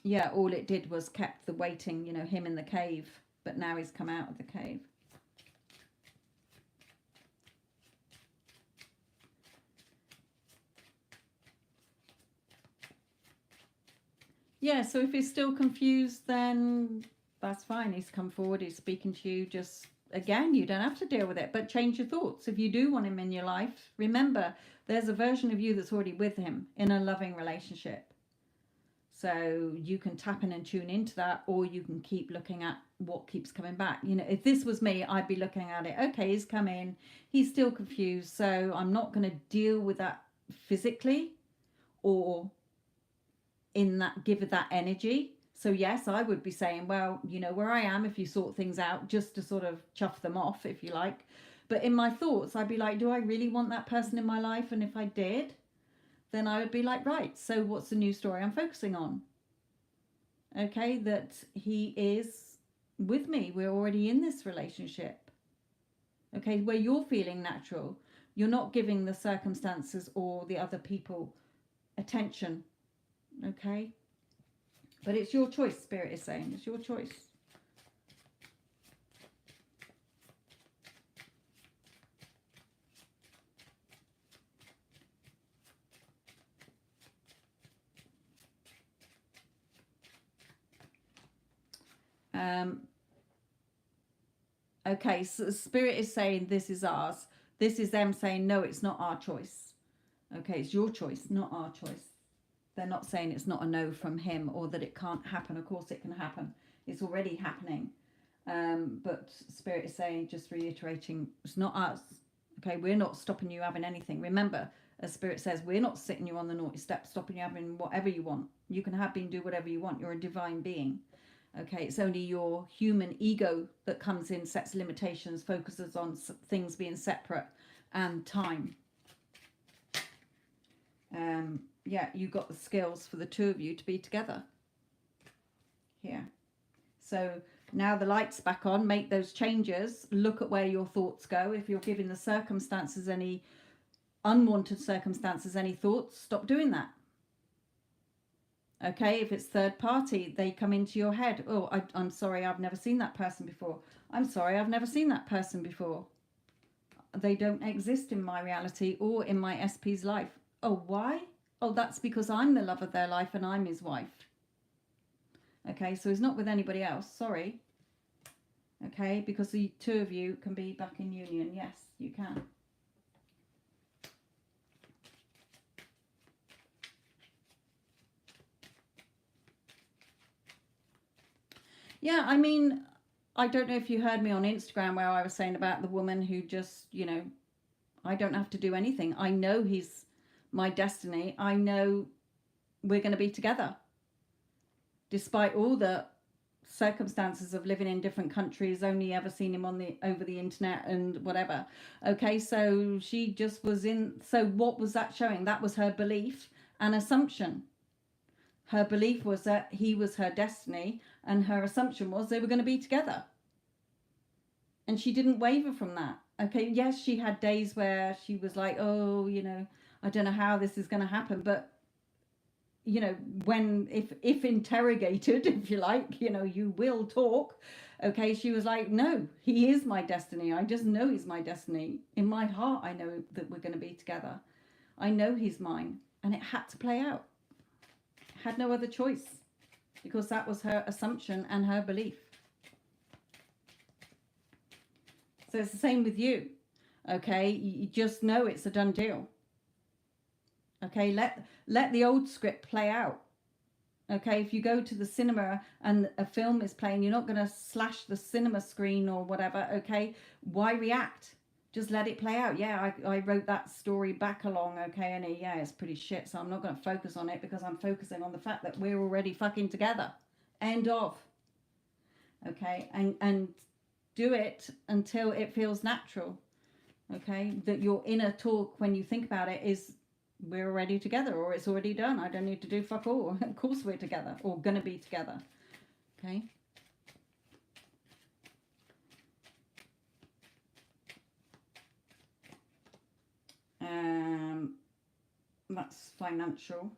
Yeah, all it did was kept the waiting, you know, him in the cave, but now he's come out of the cave. Yeah, so if he's still confused, then that's fine. He's come forward, he's speaking to you. Just, again, you don't have to deal with it, but change your thoughts. If you do want him in your life, remember, there's a version of you that's already with him in a loving relationship. So you can tap in and tune into that, or you can keep looking at what keeps coming back. You know, if this was me, I'd be looking at it. Okay, he's come in, he's still confused, so I'm not going to deal with that physically or in that, give it that energy. So yes, I would be saying, well, you know where I am if you sort things out, just to sort of chuff them off, if you like. But in my thoughts, I'd be like, do I really want that person in my life? And if I did, then I would be like, right, so what's the new story I'm focusing on? Okay, that he is with me. We're already in this relationship. Okay, where you're feeling natural. You're not giving the circumstances or the other people attention. Okay, but it's your choice, Spirit is saying. It's your choice. Okay, so Spirit is saying this is ours. This is them saying, no, it's not our choice. Okay, it's your choice, not our choice. They're not saying it's not a no from him or that it can't happen. Of course it can happen. It's already happening. But Spirit is saying, just reiterating, it's not us. Okay, we're not stopping you having anything. Remember, as Spirit says, we're not sitting you on the naughty step, stopping you having whatever you want. You can have been, do whatever you want. You're a divine being. Okay, it's only your human ego that comes in, sets limitations, focuses on things being separate and time. Yeah, you got the skills for the 2 of you to be together here. So now the light's back on, make those changes, look at where your thoughts go. If you're giving the circumstances any unwanted circumstances any thoughts, stop doing that. Okay, if it's third party, they come into your head. Oh, I'm sorry, I've never seen that person before. I'm sorry, I've never seen that person before. They don't exist in my reality or in my SP's life. Oh, why? Oh, that's because I'm the love of their life and I'm his wife. Okay, so he's not with anybody else. Sorry. Okay, because the two of you can be back in union. Yes, you can. Yeah, I mean, I don't know if you heard me on Instagram where I was saying about the woman who just, you know, I don't have to do anything. I know he's my destiny. I know we're going to be together. Despite all the circumstances of living in different countries, only ever seen him on the over the internet and whatever. Okay, so she just was in. So what was that showing? That was her belief and assumption. Her belief was that he was her destiny, and her assumption was they were going to be together. And she didn't waver from that. Okay, yes, she had days where she was like, oh, you know, I don't know how this is going to happen. But, you know, when, if interrogated, if you like, you know, you will talk. Okay, she was like, no, he is my destiny. I just know he's my destiny. In my heart, I know that we're going to be together. I know he's mine. And it had to play out. Had no other choice, because that was her assumption and her belief. So it's the same with you. Okay, you just know it's a done deal. Okay, let the old script play out. Okay, if you go to the cinema and a film is playing, you're not going to slash the cinema screen or whatever. Okay, why react? Just let it play out. Yeah, I wrote that story back along, okay, and yeah, it's pretty shit, so I'm not going to focus on it because I'm focusing on the fact that we're already fucking together. End of. Okay, and do it until it feels natural. Okay, that your inner talk when you think about it is we're already together, or it's already done. I don't need to do fuck all. Of course we're together, or gonna be together. Okay. That's financial.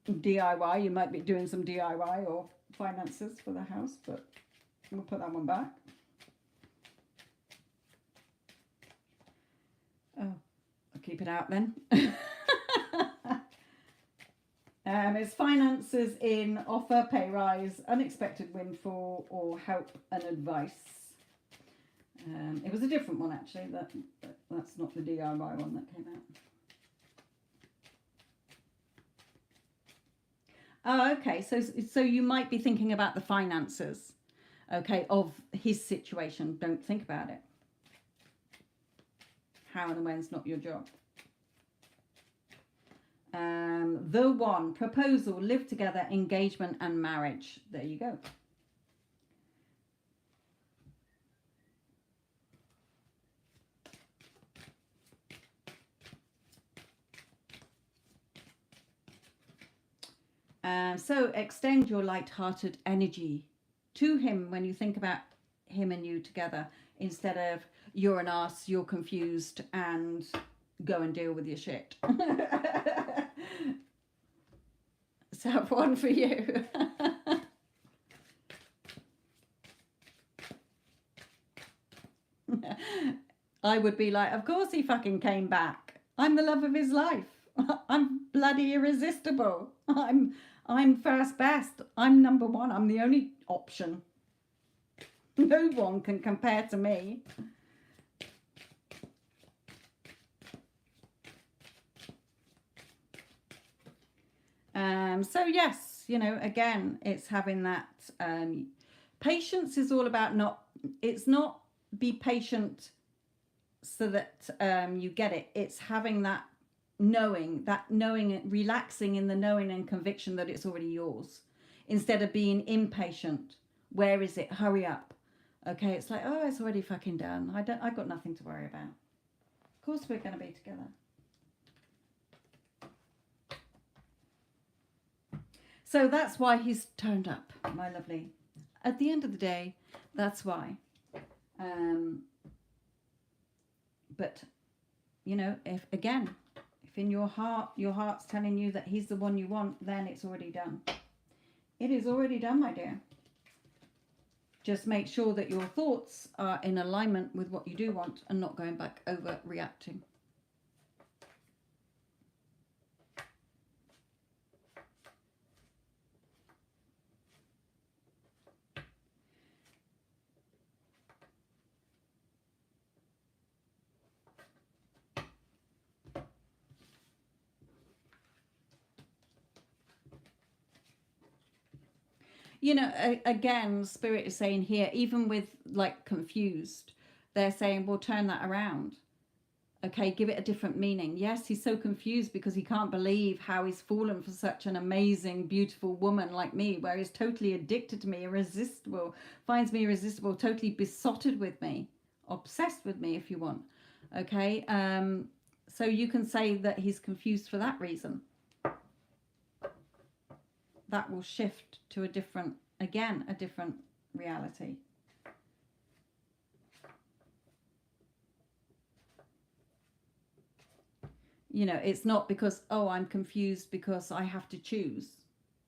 DIY, you might be doing some DIY or finances for the house, but we'll put that one back. Oh, I'll keep it out then. It's finances in offer, pay rise, unexpected windfall, or help and advice. It was a different one actually. That's not the DIY one that came out. Oh, okay. So you might be thinking about the finances, okay, of his situation. Don't think about it. How and when's not your job. The one, proposal, live together, engagement, and marriage. There you go. So extend your light-hearted energy to him when you think about him and you together, instead of you're an ass, you're confused, and go and deal with your shit. So have one for you. I would be like, of course he fucking came back. I'm the love of his life. I'm bloody irresistible. I'm first best. I'm number one. I'm the only option. No one can compare to me. So yes, you know, again, it's having that patience is all about it's not be patient so that you get it. It's having that knowing, relaxing in the knowing and conviction that it's already yours, instead of being impatient. Where is it? Hurry up. Okay, it's like, oh, it's already fucking done. I've got nothing to worry about. Of course we're going to be together. So that's why he's turned up, my lovely. At the end of the day, that's why. But, you know, if in your heart's telling you that he's the one you want, then it's already done. It is already done, my dear. Just make sure that your thoughts are in alignment with what you do want and not going back overreacting. You know, again, Spirit is saying here, even with like confused, they're saying, well, turn that around. Okay, give it a different meaning. Yes, he's so confused because he can't believe how he's fallen for such an amazing, beautiful woman like me, where he's totally addicted to me, irresistible, finds me irresistible, totally besotted with me, obsessed with me, if you want. Okay, so you can say that he's confused for that reason. That will shift to a different reality. You know, it's not because, oh, I'm confused because I have to choose.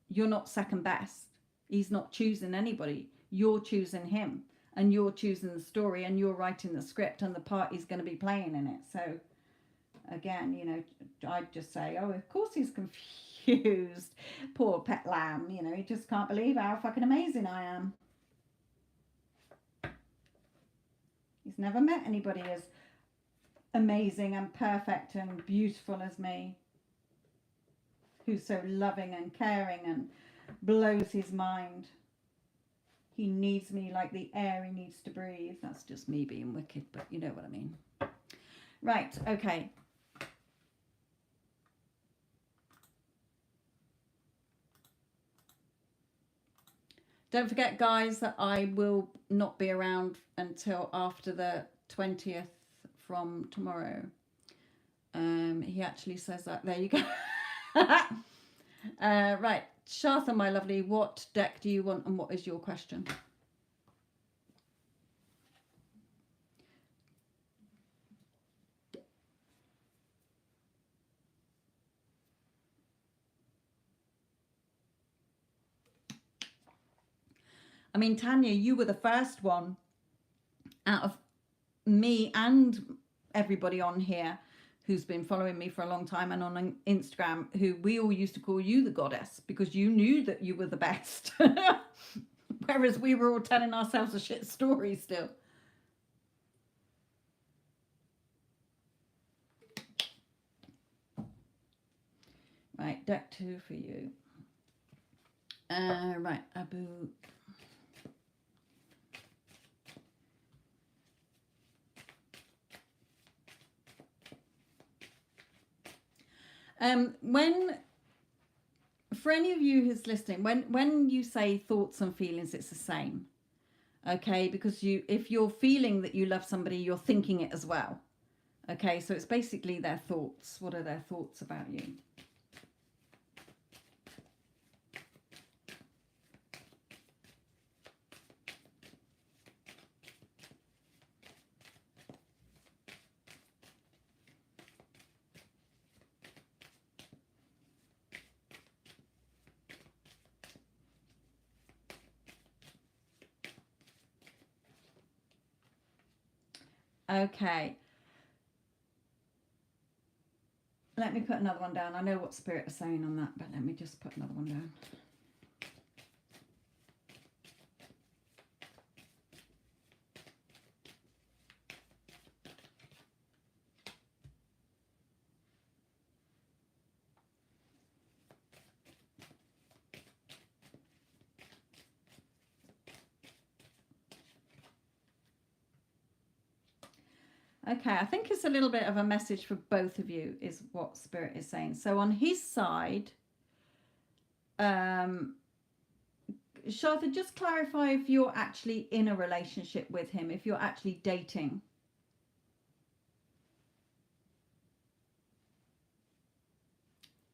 You're not second best. He's not choosing anybody. You're choosing him, and you're choosing the story, and you're writing the script, and the part he's going to be playing in it. So again, you know, I'd just say, oh, of course he's confused. Poor pet lamb, you know, he just can't believe how fucking amazing I am. He's never met anybody as amazing and perfect and beautiful as me, who's so loving and caring and blows his mind. He needs me like the air he needs to breathe. That's just me being wicked, but you know what I mean. Right, okay. Don't forget, guys, that I will not be around until after the 20th from tomorrow. He actually says that. There you go. Right. Shartha, my lovely, what deck do you want and what is your question? I mean, Tanya, you were the first one out of me and everybody on here who's been following me for a long time and on Instagram, who we all used to call you the goddess because you knew that you were the best. Whereas we were all telling ourselves a shit story still. Right, deck 2 for you. Right, Abu. When, for any of you who's listening, when you say thoughts and feelings, it's the same. Okay, because if you're feeling that you love somebody, you're thinking it as well. Okay, so it's basically their thoughts. What are their thoughts about you? Okay. Let me put another one down. I know what Spirit is saying on that, but let me just put another one down. Okay, I think it's a little bit of a message for both of you is what Spirit is saying. So on his side, Shartha, just clarify if you're actually in a relationship with him, if you're actually dating.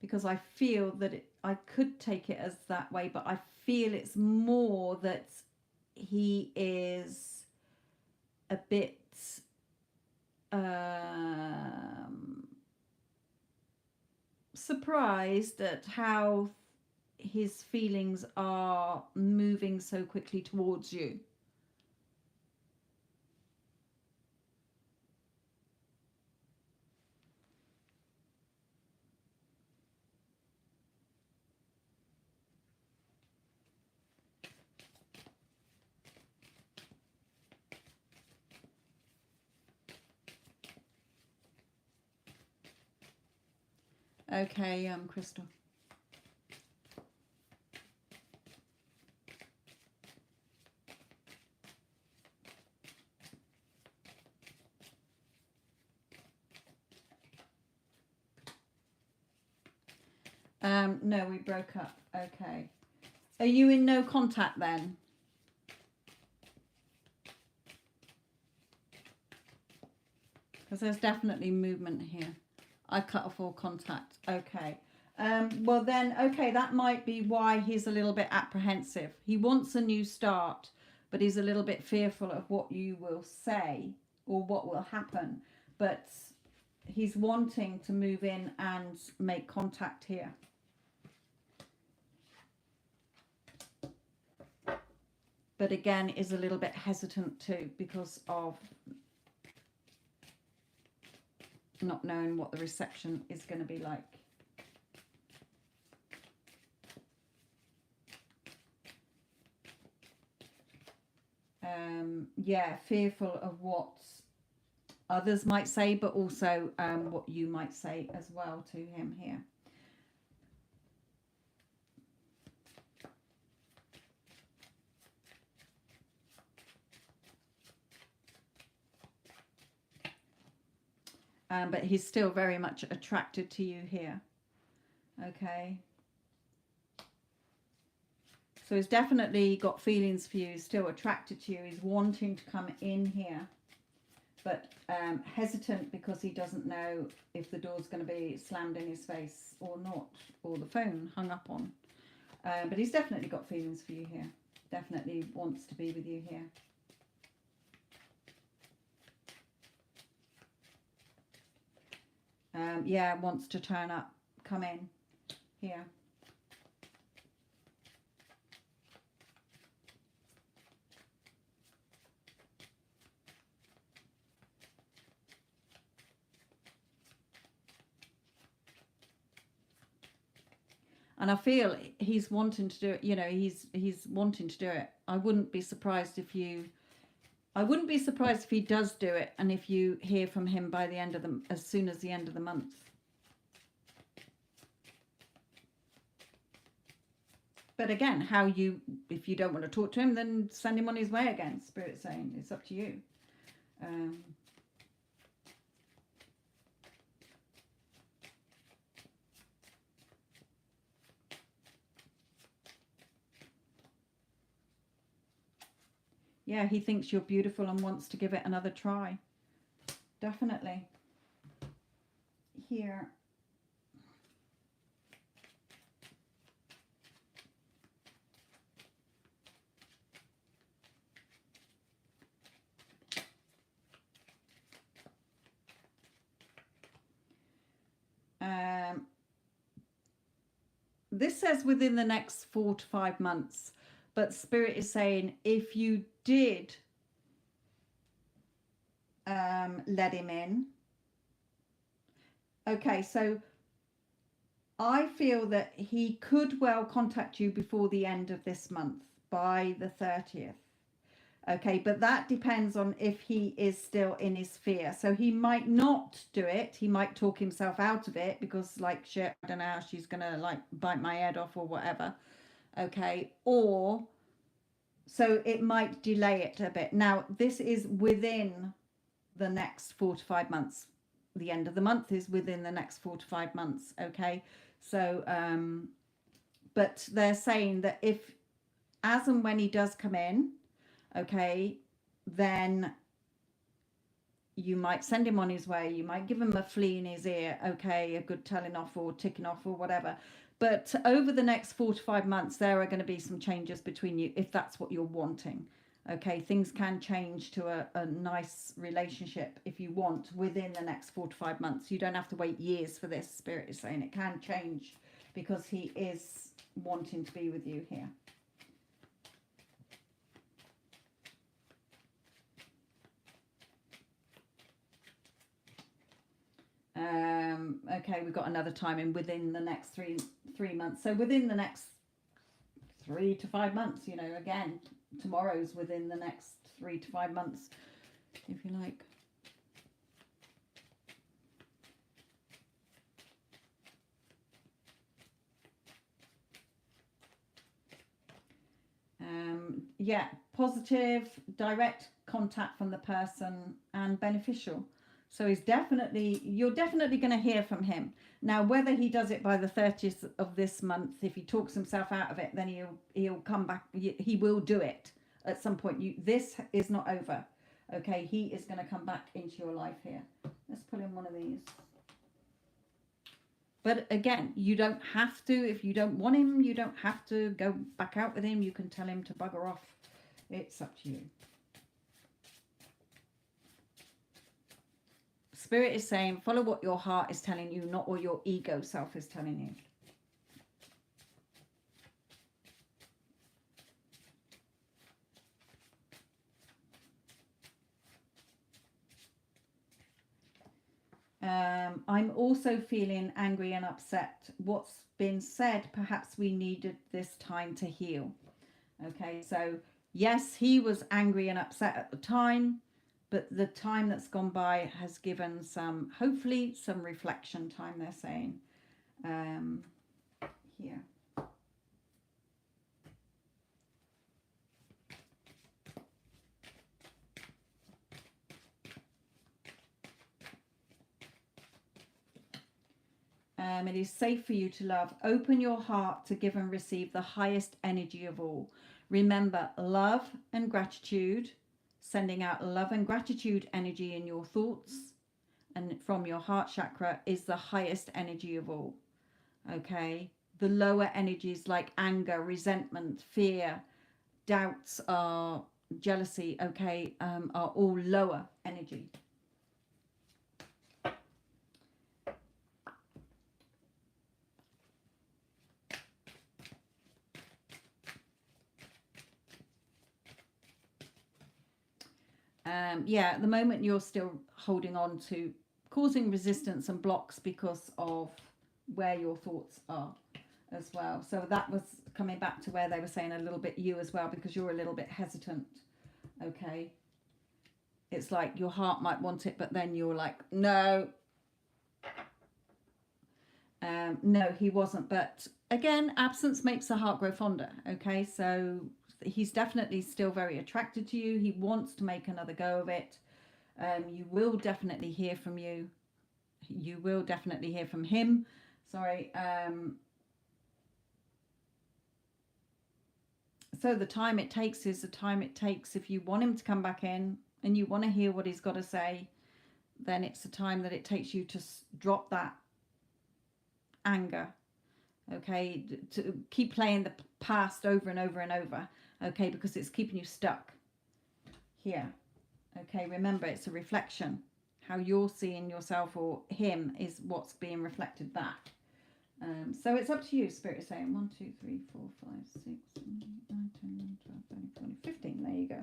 because I feel that I could take it as that way, but I feel it's more that he is a bit surprised at how his feelings are moving so quickly towards you. Okay, Crystal. No, we broke up. Okay. Are you in no contact then? Because there's definitely movement here. I cut off all contact. Okay. Well then, okay, that might be why he's a little bit apprehensive. He wants a new start, but he's a little bit fearful of what you will say or what will happen. But he's wanting to move in and make contact here. But again, is a little bit hesitant too because of not knowing what the reception is going to be like. Yeah, fearful of what others might say, but also what you might say as well to him here. But he's still very much attracted to you here. Okay. So he's definitely got feelings for you. He's still attracted to you. He's wanting to come in here, but hesitant because he doesn't know if the door's going to be slammed in his face or not, or the phone hung up on. But he's definitely got feelings for you here. Definitely wants to be with you here. Yeah, wants to turn up, come in here. And I feel he's wanting to do it, you know, he's wanting to do it. I wouldn't be surprised if he does do it and if you hear from him by the end of the, as soon as the end of the month. But again, if you don't want to talk to him, then send him on his way again, Spirit's saying. It's up to you. Yeah, he thinks you're beautiful and wants to give it another try. Definitely. Here. This says within the next 4 to 5 months, but Spirit is saying if you did let him in. Okay, so I feel that he could well contact you before the end of this month, by the 30th. Okay, but that depends on if he is still in his fear. So he might not do it. He might talk himself out of it because, like, shit, I don't know how she's going to, like, bite my head off or whatever. Okay, or so it might delay it a bit. Now, this is within the next 4 to 5 months. The end of the month is within the next 4 to 5 months. Okay, so, but they're saying that if, as and when he does come in, okay, then you might send him on his way, you might give him a flea in his ear, okay, a good telling off or ticking off or whatever. But over the next 4 to 5 months, there are going to be some changes between you if that's what you're wanting. Okay, things can change to a nice relationship if you want within the next 4 to 5 months. You don't have to wait years for this. Spirit is saying it can change because he is wanting to be with you here. Okay, we've got another timing within the next three months. So within the next 3 to 5 months, you know, again, tomorrow's within the next 3 to 5 months, if you like. Yeah, positive, direct contact from the person and beneficial. So he's definitely, you're definitely going to hear from him. Now, whether he does it by the 30th of this month, if he talks himself out of it, then he'll come back. He will do it at some point. This is not over. Okay, he is going to come back into your life here. Let's put in one of these. But again, you don't have to, if you don't want him, you don't have to go back out with him. You can tell him to bugger off. It's up to you. Spirit is saying, follow what your heart is telling you, not what your ego self is telling you. I'm also feeling angry and upset. What's been said, perhaps we needed this time to heal. Okay, so yes, he was angry and upset at the time, but the time that's gone by has given some, hopefully, some reflection time, they're saying. Here. It is safe for you to love. Open your heart to give and receive the highest energy of all. Remember, love and gratitude, sending out love and gratitude energy in your thoughts and from your heart chakra is the highest energy of all. Okay? The lower energies like anger, resentment, fear, doubts, are jealousy, okay, are all lower energy. Yeah, at the moment you're still holding on to causing resistance and blocks because of where your thoughts are as well. So that was coming back to where they were saying a little bit you as well, because you're a little bit hesitant. Okay, it's like your heart might want it, but then you're like, no. No, he wasn't. But again, absence makes the heart grow fonder. Okay, so he's definitely still very attracted to you. He wants to make another go of it. You will definitely hear from you. You will definitely hear from him. Sorry. So the time it takes is the time it takes. If you want him to come back in and you want to hear what he's got to say, then it's the time that it takes you to drop that anger. Okay, to keep playing the past over and over and over. Okay, because it's keeping you stuck here. Okay, remember, it's a reflection. How you're seeing yourself or him is what's being reflected back. So it's up to you. Spirit is saying 1, 2, 3, 4, 5, 6, 7, 8, 9, 10, 11, 12, 13, 14, 15. There you go.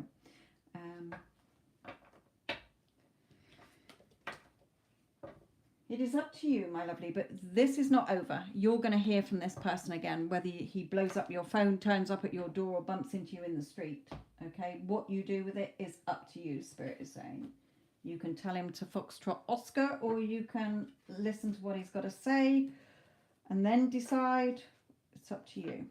It is up to you, my lovely, but this is not over. You're going to hear from this person again, whether he blows up your phone, turns up at your door, or bumps into you in the street. Okay, what you do with it is up to you, Spirit is saying. You can tell him to foxtrot Oscar, or you can listen to what he's got to say and then decide. It's up to you.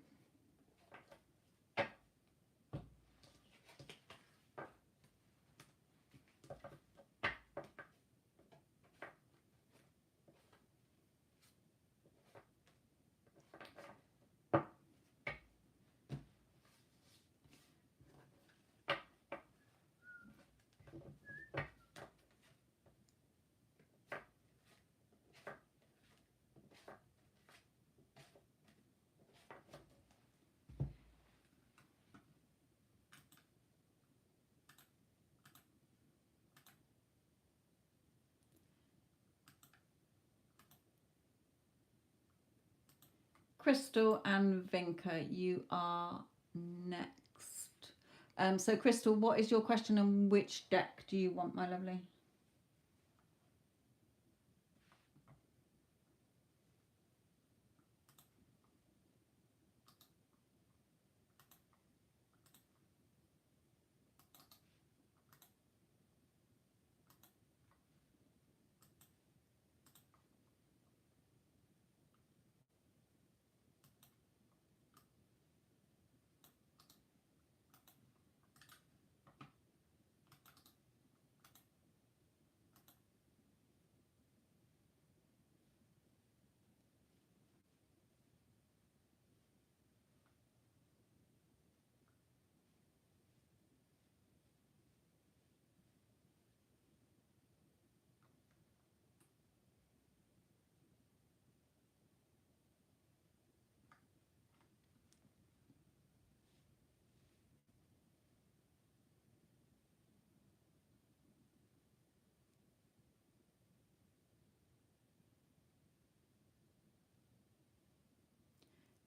Crystal and Vinka, you are next. So Crystal, what is your question and which deck do you want, my lovely?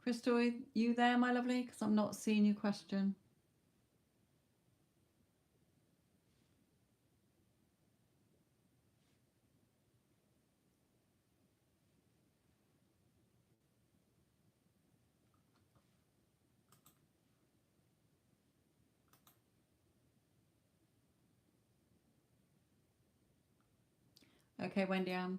Crystal, you there, my lovely? Because I'm not seeing your question. Okay, Wendy Ann.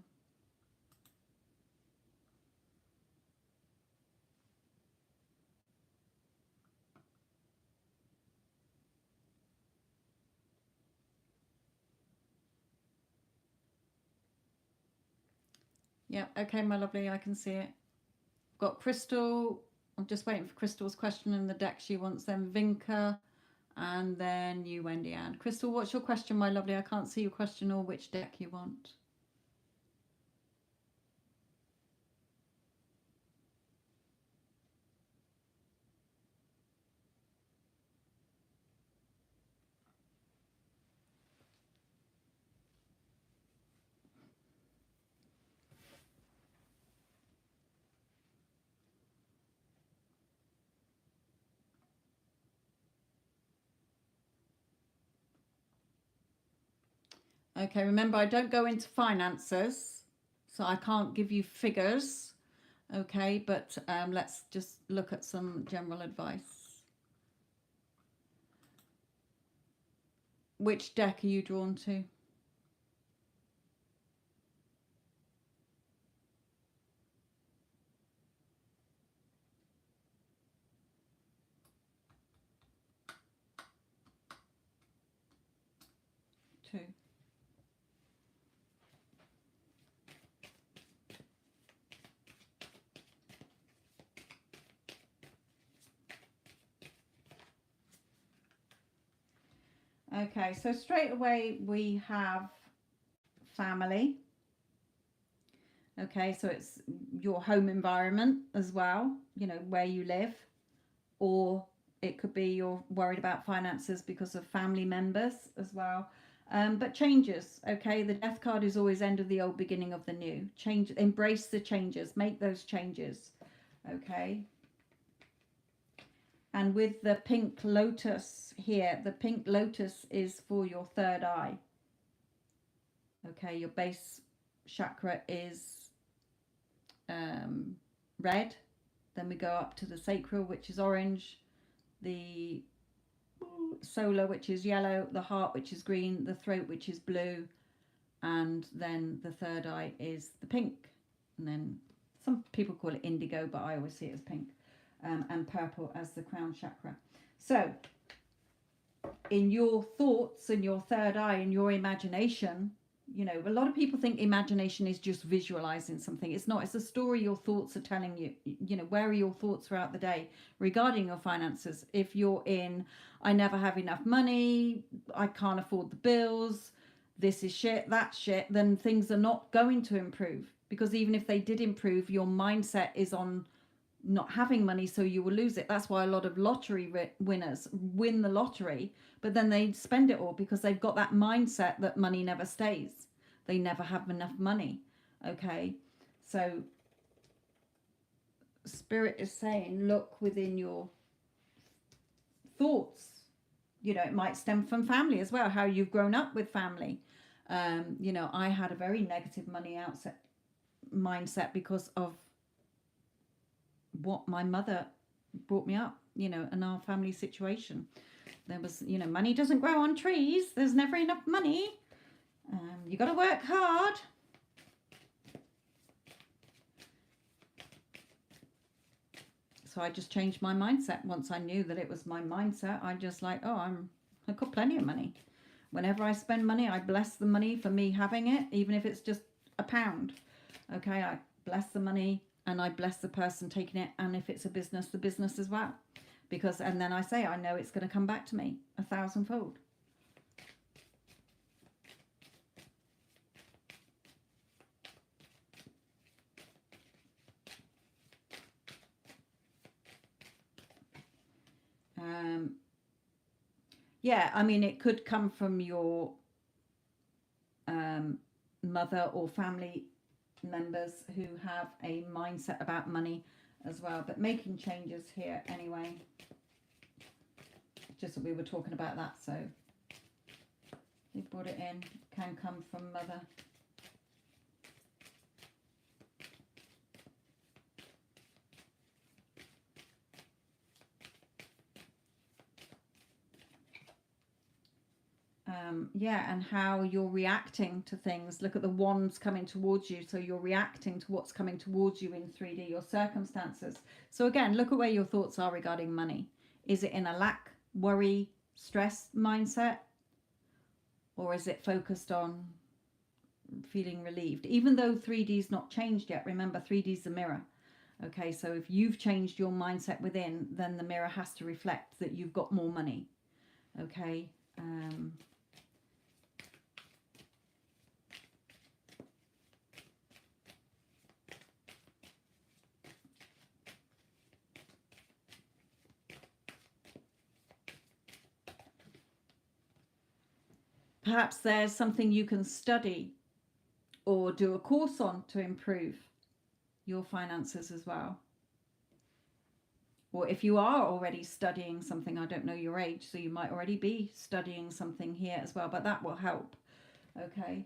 Yeah, okay, my lovely, I can see it. Got Crystal. I'm just waiting for Crystal's question in the deck she wants, then Vinka, and then you, Wendy Ann. Crystal, what's your question, my lovely? I can't see your question or which deck you want. Okay, remember, I don't go into finances, so I can't give you figures. Okay, but let's just look at some general advice. Which deck are you drawn to? Two. Okay, so straight away we have family. Okay, so it's your home environment as well, you know, where you live, or it could be you're worried about finances because of family members as well. But changes, okay, the death card is always end of the old, beginning of the new. Change, embrace the changes, make those changes, okay. And with the pink lotus here, the pink lotus is for your third eye. Okay, your base chakra is red. Then we go up to the sacral, which is orange, the solar, which is yellow, the heart, which is green, the throat, which is blue, and then the third eye is the pink. And then some people call it indigo, but I always see it as pink, and purple as the crown chakra. So in your thoughts and your third eye and your imagination, you know, a lot of people think imagination is just visualizing something. It's not. It's a story your thoughts are telling you. You know, where are your thoughts throughout the day regarding your finances? If you're in, I never have enough money, I can't afford the bills, this is shit, that's shit, then things are not going to improve, because even if they did improve, your mindset is on not having money, so you will lose it. That's why a lot of lottery winners win the lottery, but then they spend it all because they've got that mindset that money never stays. They never have enough money. Okay, so Spirit is saying, look within your thoughts. You know, it might stem from family as well, how you've grown up with family. You know, I had a very negative money mindset because of what my mother brought me up, you know, and our family situation. There was, you know, money doesn't grow on trees. There's never enough money. You got to work hard. So I just changed my mindset. Once I knew that it was my mindset, I just like, oh, I've got plenty of money. Whenever I spend money, I bless the money for me having it, even if it's just £1. Okay, I bless the money and I bless the person taking it. And if it's a business, the business as well. Because, and then I say, I know it's going to come back to me 1,000-fold. Yeah, I mean, it could come from your mother or family members who have a mindset about money as well, but making changes here anyway. Just that we were talking about that, so they brought it in. Can come from mother. Yeah, and how you're reacting to things. Look at the wands coming towards you. So you're reacting to what's coming towards you in 3D, your circumstances. So again, look at where your thoughts are regarding money. Is it in a lack, worry, stress mindset? Or is it focused on feeling relieved? Even though 3D's not changed yet, remember 3D's the mirror. Okay, so if you've changed your mindset within, then the mirror has to reflect that you've got more money. Okay. Perhaps there's something you can study or do a course on to improve your finances as well. Or if you are already studying something, I don't know your age, so you might already be studying something here as well, but that will help, okay,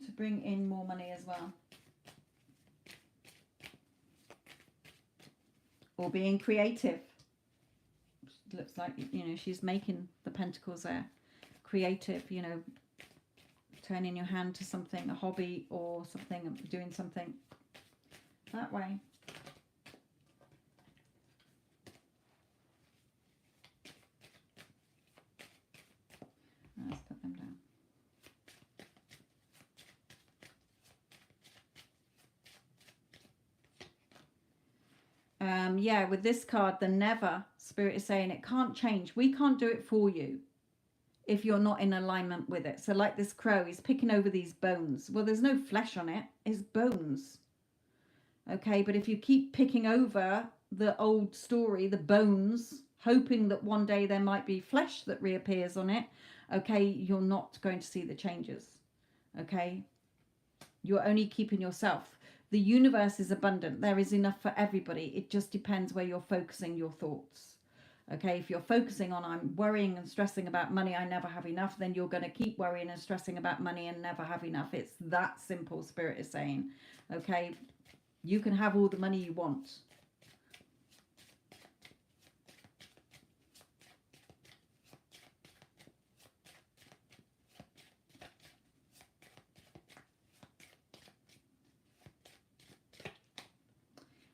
to bring in more money as well. Or being creative. Looks like, you know, she's making the pentacles there. Creative, you know, turning your hand to something, a hobby or something, doing something that way. Let's put them down. Yeah, with this card, the never, Spirit is saying it can't change. We can't do it for you if you're not in alignment with it. So like this crow, he's picking over these bones. Well, there's no flesh on it. It's bones. Okay, but if you keep picking over the old story, the bones, hoping that one day there might be flesh that reappears on it, okay, you're not going to see the changes. Okay, you're only keeping yourself. The universe is abundant. There is enough for everybody. It just depends where you're focusing your thoughts. Okay, if you're focusing on I'm worrying and stressing about money, I never have enough, then you're going to keep worrying and stressing about money and never have enough. It's that simple, Spirit is saying. Okay, you can have all the money you want.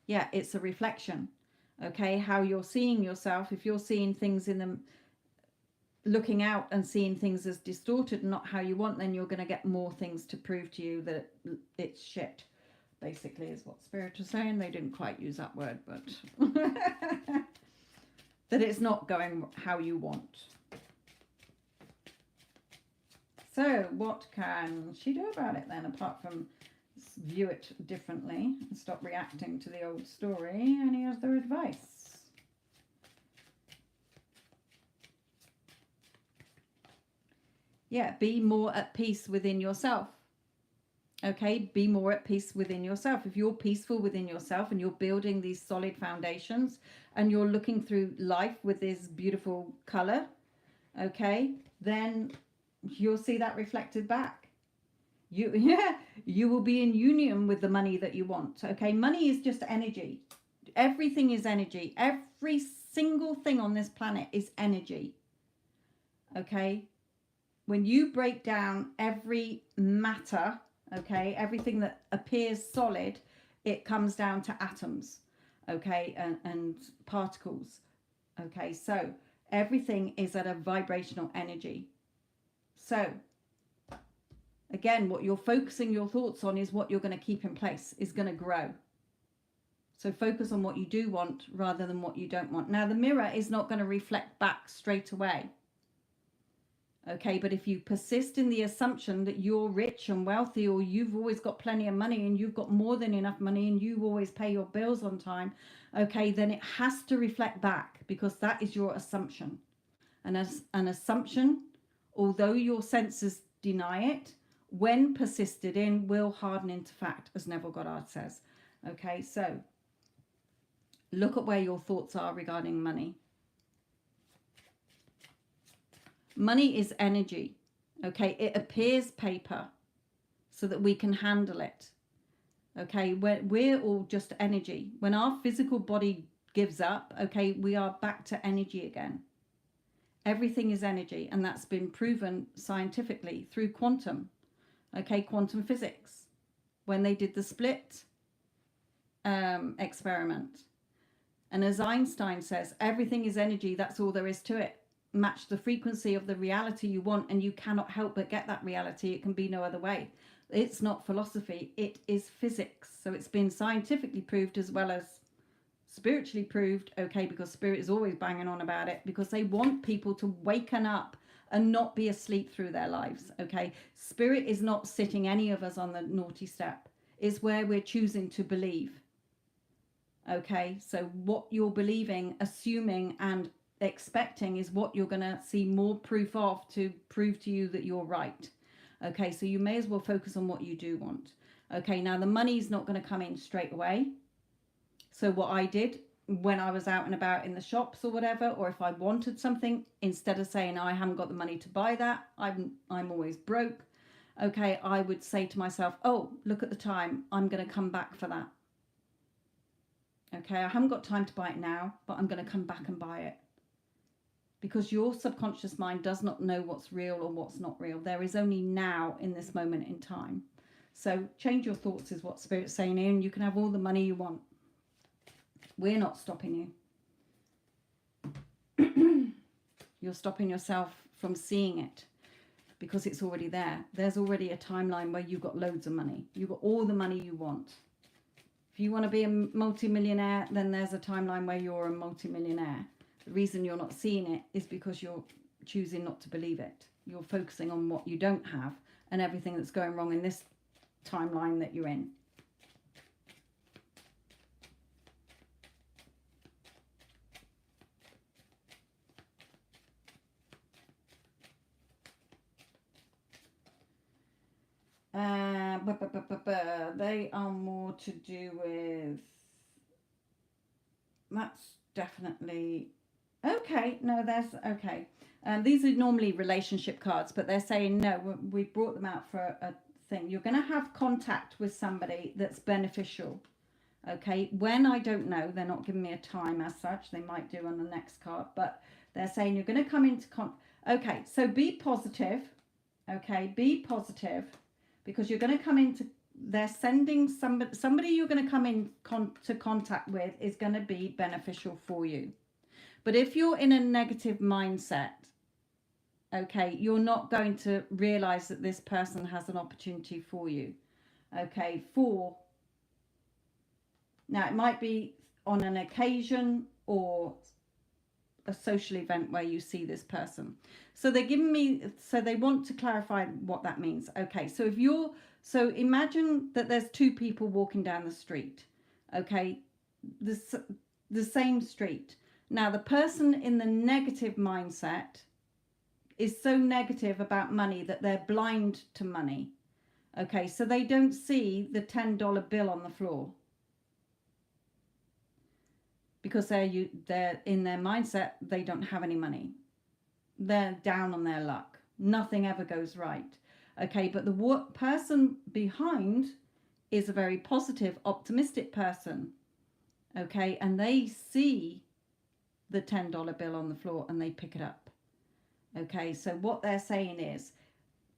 Yeah, it's a reflection. Okay, how you're seeing yourself. If you're seeing things in them, looking out and seeing things as distorted and not how you want, then you're going to get more things to prove to you that it's shit, basically, is what Spirit is saying. They didn't quite use that word, but that it's not going how you want. So what can she do about it then, apart from view it differently and stop reacting to the old story? Any other advice? Yeah, be more at peace within yourself. Okay, be more at peace within yourself. If you're peaceful within yourself and you're building these solid foundations and you're looking through life with this beautiful color, okay, then you'll see that reflected back. Yeah, you will be in union with the money that you want. Okay, money is just energy. Everything is energy. Every single thing on this planet is energy. Okay, when you break down every matter, okay, everything that appears solid, it comes down to atoms, okay, and particles. Okay, so everything is at a vibrational energy. So again, what you're focusing your thoughts on is what you're going to keep in place, is going to grow. So focus on what you do want rather than what you don't want. Now, the mirror is not going to reflect back straight away. Okay, but if you persist in the assumption that you're rich and wealthy, or you've always got plenty of money and you've got more than enough money and you always pay your bills on time, okay, then it has to reflect back, because that is your assumption. And as an assumption, although your senses deny it, when persisted in, will harden into fact, as Neville Goddard says. Okay, so look at where your thoughts are regarding money. Money is energy. Okay, it appears paper so that we can handle it. Okay, we're all just energy. When our physical body gives up, okay, we are back to energy again. Everything is energy, and that's been proven scientifically through quantum. Okay, quantum physics, when they did the split experiment. And as Einstein says, everything is energy. That's all there is to it. Match the frequency of the reality you want, and you cannot help but get that reality. It can be no other way. It's not philosophy, it is physics. So it's been scientifically proved as well as spiritually proved, okay, because spirit is always banging on about it, because they want people to waken up and not be asleep through their lives. Okay, spirit is not sitting any of us on the naughty step. It's where we're choosing to believe. Okay, so what you're believing, assuming, and expecting is what you're going to see more proof of, to prove to you that you're right. Okay, so you may as well focus on what you do want. Okay, now the money's not going to come in straight away. So what I did when I was out and about in the shops or whatever, or if I wanted something, instead of saying, oh, I haven't got the money to buy that, I'm always broke, okay, I would say to myself, oh, look at the time, I'm going to come back for that. Okay, I haven't got time to buy it now, but I'm going to come back and buy it. Because your subconscious mind does not know what's real or what's not real. There is only now in this moment in time. So change your thoughts is what Spirit's saying here, and you can have all the money you want. We're not stopping you. You're stopping yourself from seeing it, because it's already there. There's already a timeline where you've got loads of money. You've got all the money you want. If you want to be a multimillionaire, then there's a timeline where you're a multimillionaire. The reason you're not seeing it is because you're choosing not to believe it. You're focusing on what you don't have and everything that's going wrong in this timeline that you're in. They are more to do with, that's definitely okay. No, there's okay. These are normally relationship cards, but they're saying no, we brought them out for a thing. You're going to have contact with somebody that's beneficial. Okay, when, I don't know, they're not giving me a time as such. They might do on the next card, but they're saying you're going to come into okay, so be positive. Okay, be positive, because you're going to come into, they're sending somebody you're going to come in to contact with is going to be beneficial for you. But if you're in a negative mindset, okay, you're not going to realize that this person has an opportunity for you. Okay, now it might be on an occasion or a social event where you see this person. So they're giving me, so they want to clarify what that means. Okay, so if you're, so imagine that there's two people walking down the street. Okay, the same street. Now the person in the negative mindset is so negative about money that they're blind to money. Okay, so they don't see the $10 bill on the floor because they're in their mindset, they don't have any money. They're down on their luck. Nothing ever goes right. Okay, but the person behind is a very positive, optimistic person. Okay, and they see the $10 bill on the floor and they pick it up. Okay, so what they're saying is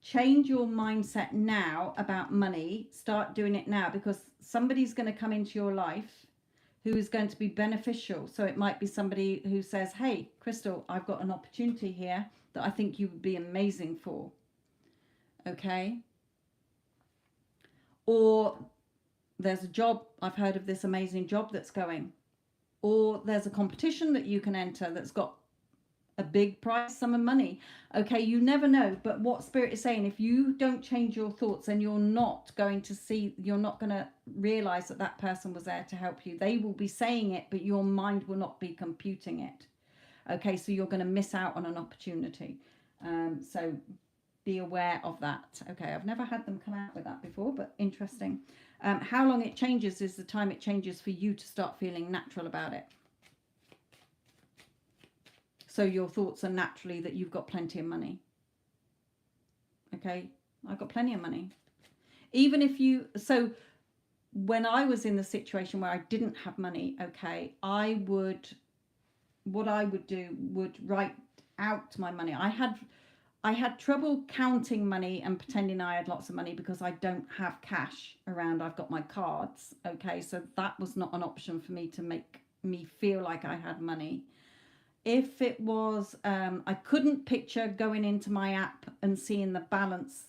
change your mindset now about money. Start doing it now, because somebody's going to come into your life who is going to be beneficial. So it might be somebody who says, hey, Crystal, I've got an opportunity here that I think you would be amazing for. Okay. Or there's a job, I've heard of this amazing job that's going. Or there's a competition that you can enter that's got a big prize sum of money. Okay, you never know. But what Spirit is saying, if you don't change your thoughts, then you're not going to realize that that person was there to help you. They will be saying it, but your mind will not be computing it. Okay, so you're going to miss out on an opportunity. So be aware of that. Okay, I've never had them come out with that before, but interesting. How long it changes is the time it changes for you to start feeling natural about it. So your thoughts are naturally that you've got plenty of money. Okay, I've got plenty of money. Even if so when I was in the situation where I didn't have money, okay, what I would do would write out my money. I had trouble counting money and pretending I had lots of money because I don't have cash around. I've got my cards. Okay, so that was not an option for me to make me feel like I had money. If it was, I couldn't picture going into my app and seeing the balance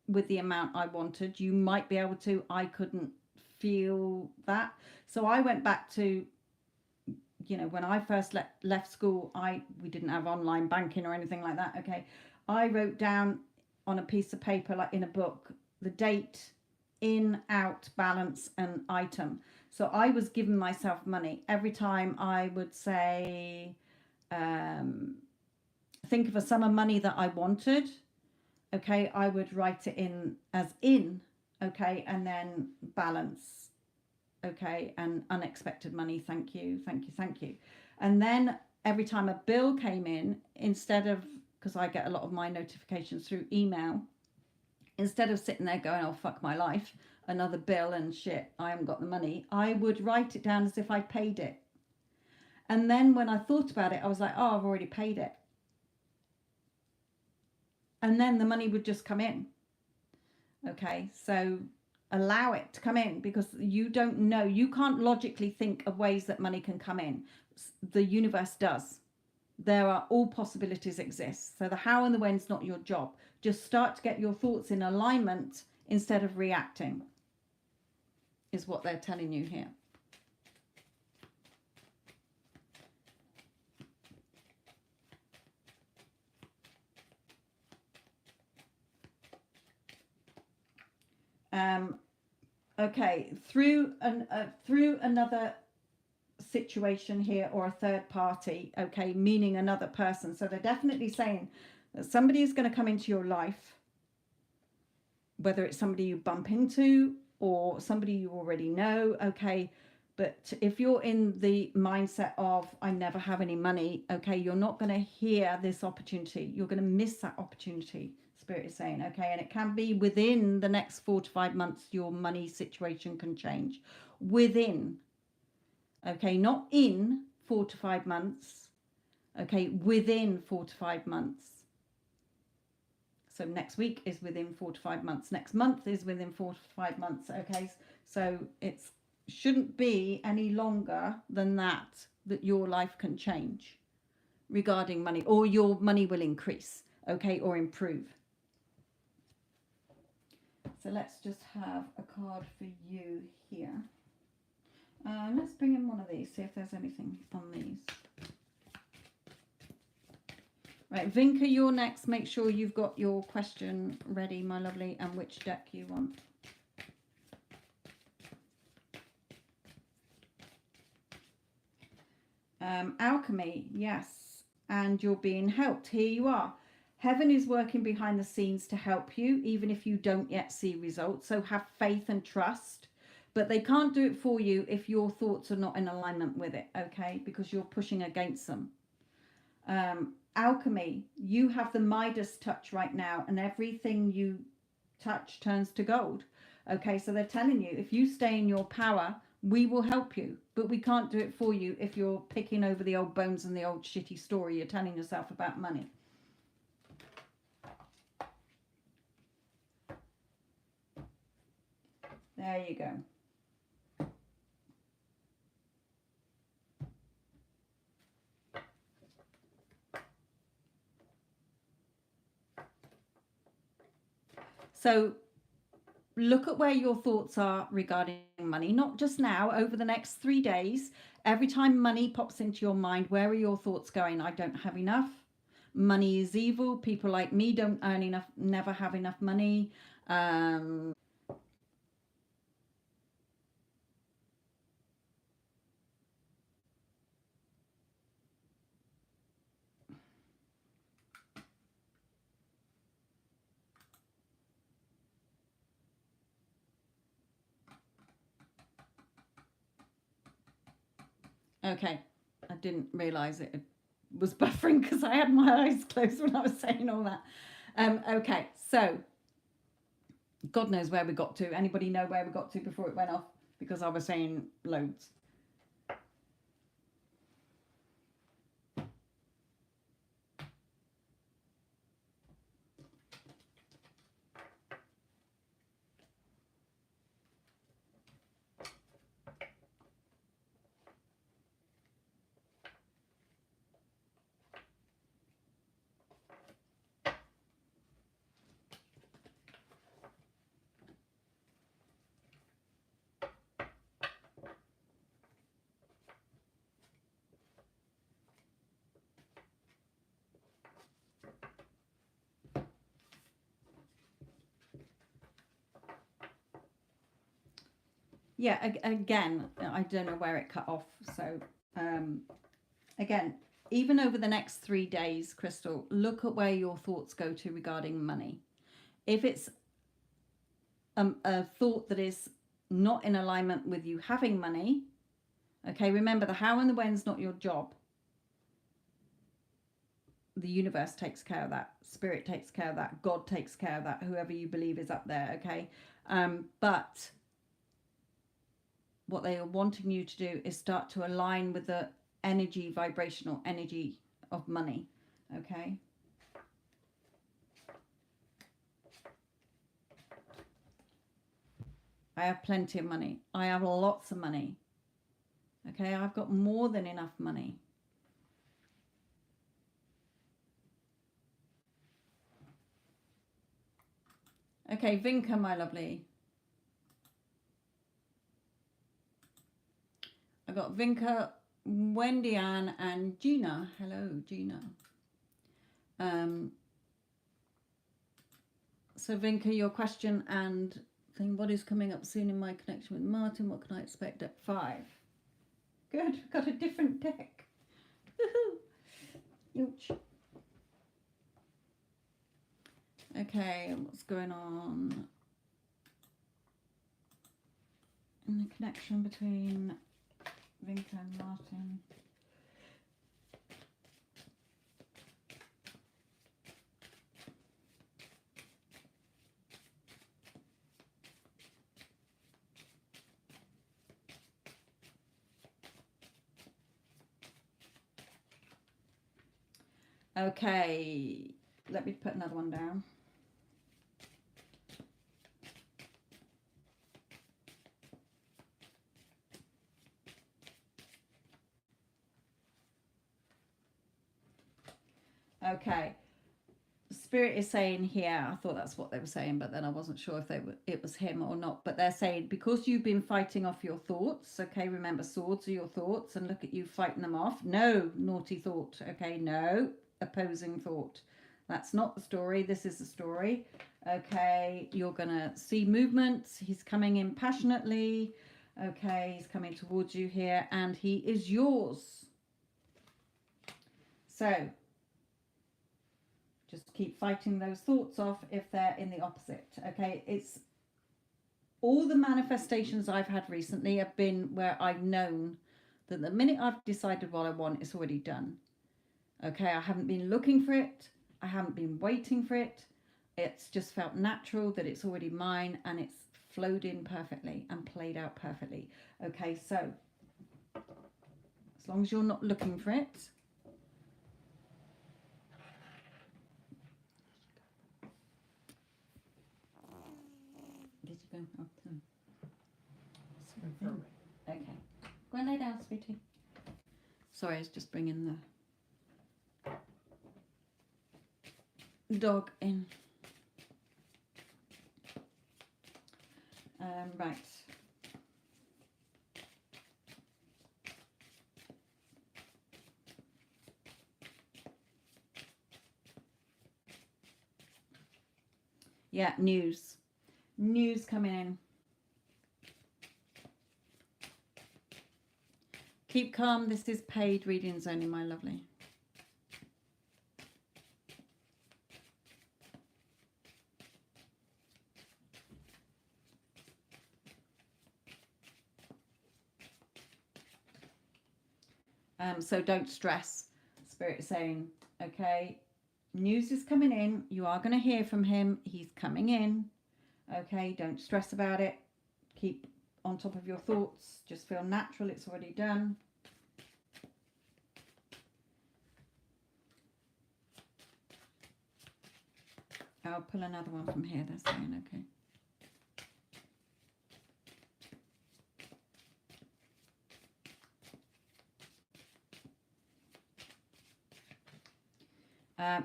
with the amount I wanted. You might be able to. I couldn't feel that. So I went back to, when I first left school, we didn't have online banking or anything like that. Okay. I wrote down on a piece of paper, like in a book, the date, in, out, balance, and item. So I was giving myself money every time I would say, think of a sum of money that I wanted. Okay, I would write it in as in. Okay, and then balance. Okay, and unexpected money. Thank you, thank you, thank you. And then every time a bill came in, instead of, because I get a lot of my notifications through email, instead of sitting there going, oh, fuck my life, another bill and shit, I haven't got the money, I would write it down as if I paid it. And then when I thought about it, I was like, oh, I've already paid it. And then the money would just come in. Okay, so allow it to come in, because you don't know. You can't logically think of ways that money can come in. The universe does. There are all possibilities exist. So the how and the when's not your job. Just start to get your thoughts in alignment instead of reacting, is what they're telling you here. Okay, through another situation here, or a third party, okay, meaning another person. So they're definitely saying that somebody is going to come into your life, whether it's somebody you bump into or somebody you already know, okay. But if you're in the mindset of I never have any money, okay, you're not going to hear this opportunity. You're going to miss that opportunity, Spirit is saying, okay. And it can be within the next 4 to 5 months, your money situation can change. Within, okay, not in 4 to 5 months, okay, within 4 to 5 months. So next week is within 4 to 5 months. Next month is within 4 to 5 months, okay. So it shouldn't be any longer than that your life can change regarding money, or your money will increase, okay, or improve. So let's just have a card for you here. Let's bring in one of these, see if there's anything on these. Right, Vinka, you're next. Make sure you've got your question ready, my lovely, and which deck you want. Alchemy, yes. And you're being helped. Here you are. Heaven is working behind the scenes to help you, even if you don't yet see results. So have faith and trust. But they can't do it for you if your thoughts are not in alignment with it, okay? Because you're pushing against them. Alchemy, you have the Midas touch right now, and everything you touch turns to gold. Okay, so they're telling you, if you stay in your power, we will help you, but we can't do it for you if you're picking over the old bones and the old shitty story you're telling yourself about money. There you go. So look at where your thoughts are regarding money, not just now, over the next 3 days. Every time money pops into your mind, where are your thoughts going? I don't have enough. Money is evil. People like me don't earn enough, never have enough money. Okay, I didn't realize it was buffering because I had my eyes closed when I was saying all that. Okay, so God knows where we got to. Anybody know where we got to before it went off? Because I was saying loads. Yeah, again, I don't know where it cut off. So, again, even over the next 3 days, Crystal, look at where your thoughts go to regarding money. If it's a thought that is not in alignment with you having money, okay, remember the how and the when's not your job. The universe takes care of that. Spirit takes care of that. God takes care of that. Whoever you believe is up there, okay? But what they are wanting you to do is start to align with the energy, vibrational energy of money, okay? I have plenty of money. I have lots of money. Okay, I've got more than enough money. Okay, Vinka, my lovely. I've got Vinka, Wendy Ann, and Gina. Hello, Gina. So Vinka, your question and thing, what is coming up soon in my connection with Martin? What can I expect at 5? Good, got a different deck. Woohoo! Okay, what's going on in the connection between Vinka and Martin? Okay, let me put another one down. Okay, Spirit is saying here, I thought that's what they were saying, but then I wasn't sure if it was him or not. But they're saying, because you've been fighting off your thoughts, okay, remember swords are your thoughts, and look at you fighting them off. No naughty thought, okay, no opposing thought. That's not the story. This is the story. Okay, you're going to see movements. He's coming in passionately. Okay, he's coming towards you here, and he is yours. So, Just keep fighting those thoughts off if they're in the opposite. Okay, it's all the manifestations I've had recently have been where I've known that the minute I've decided what I want, it's already done. Okay, I haven't been looking for it. I haven't been waiting for it. It's just felt natural that it's already mine, and it's flowed in perfectly and played out perfectly. Okay, so as long as you're not looking for it. Did you go? Oh, okay. Go and lay down, sweetie. Sorry, I was just bringing the dog in. Right. Yeah, news. News coming in. Keep calm. This is paid readings only, my lovely. So don't stress. Spirit is saying, okay, news is coming in. You are going to hear from him. He's coming in. Okay, don't stress about it. Keep on top of your thoughts. Just feel natural. It's already done. I'll pull another one from here. They're saying, okay.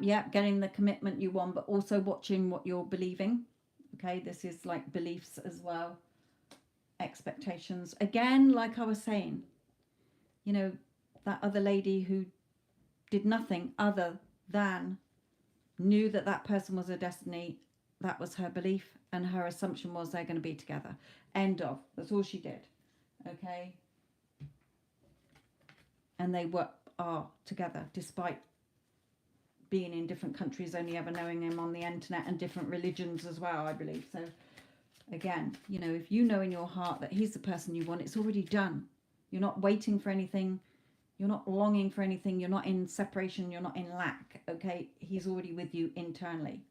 Yeah, getting the commitment you want, but also watching what you're believing. Okay, this is like beliefs as well. Expectations. Again, like I was saying, you know, that other lady who did nothing other than knew that that person was her destiny. That was her belief, and her assumption was they're going to be together. End of. That's all she did. Okay. And they are together despite being in different countries, only ever knowing him on the internet, and different religions as well, I believe. So again, you know, if you know in your heart that he's the person you want, it's already done. You're not waiting for anything. You're not longing for anything. You're not in separation. You're not in lack. Okay, he's already with you internally.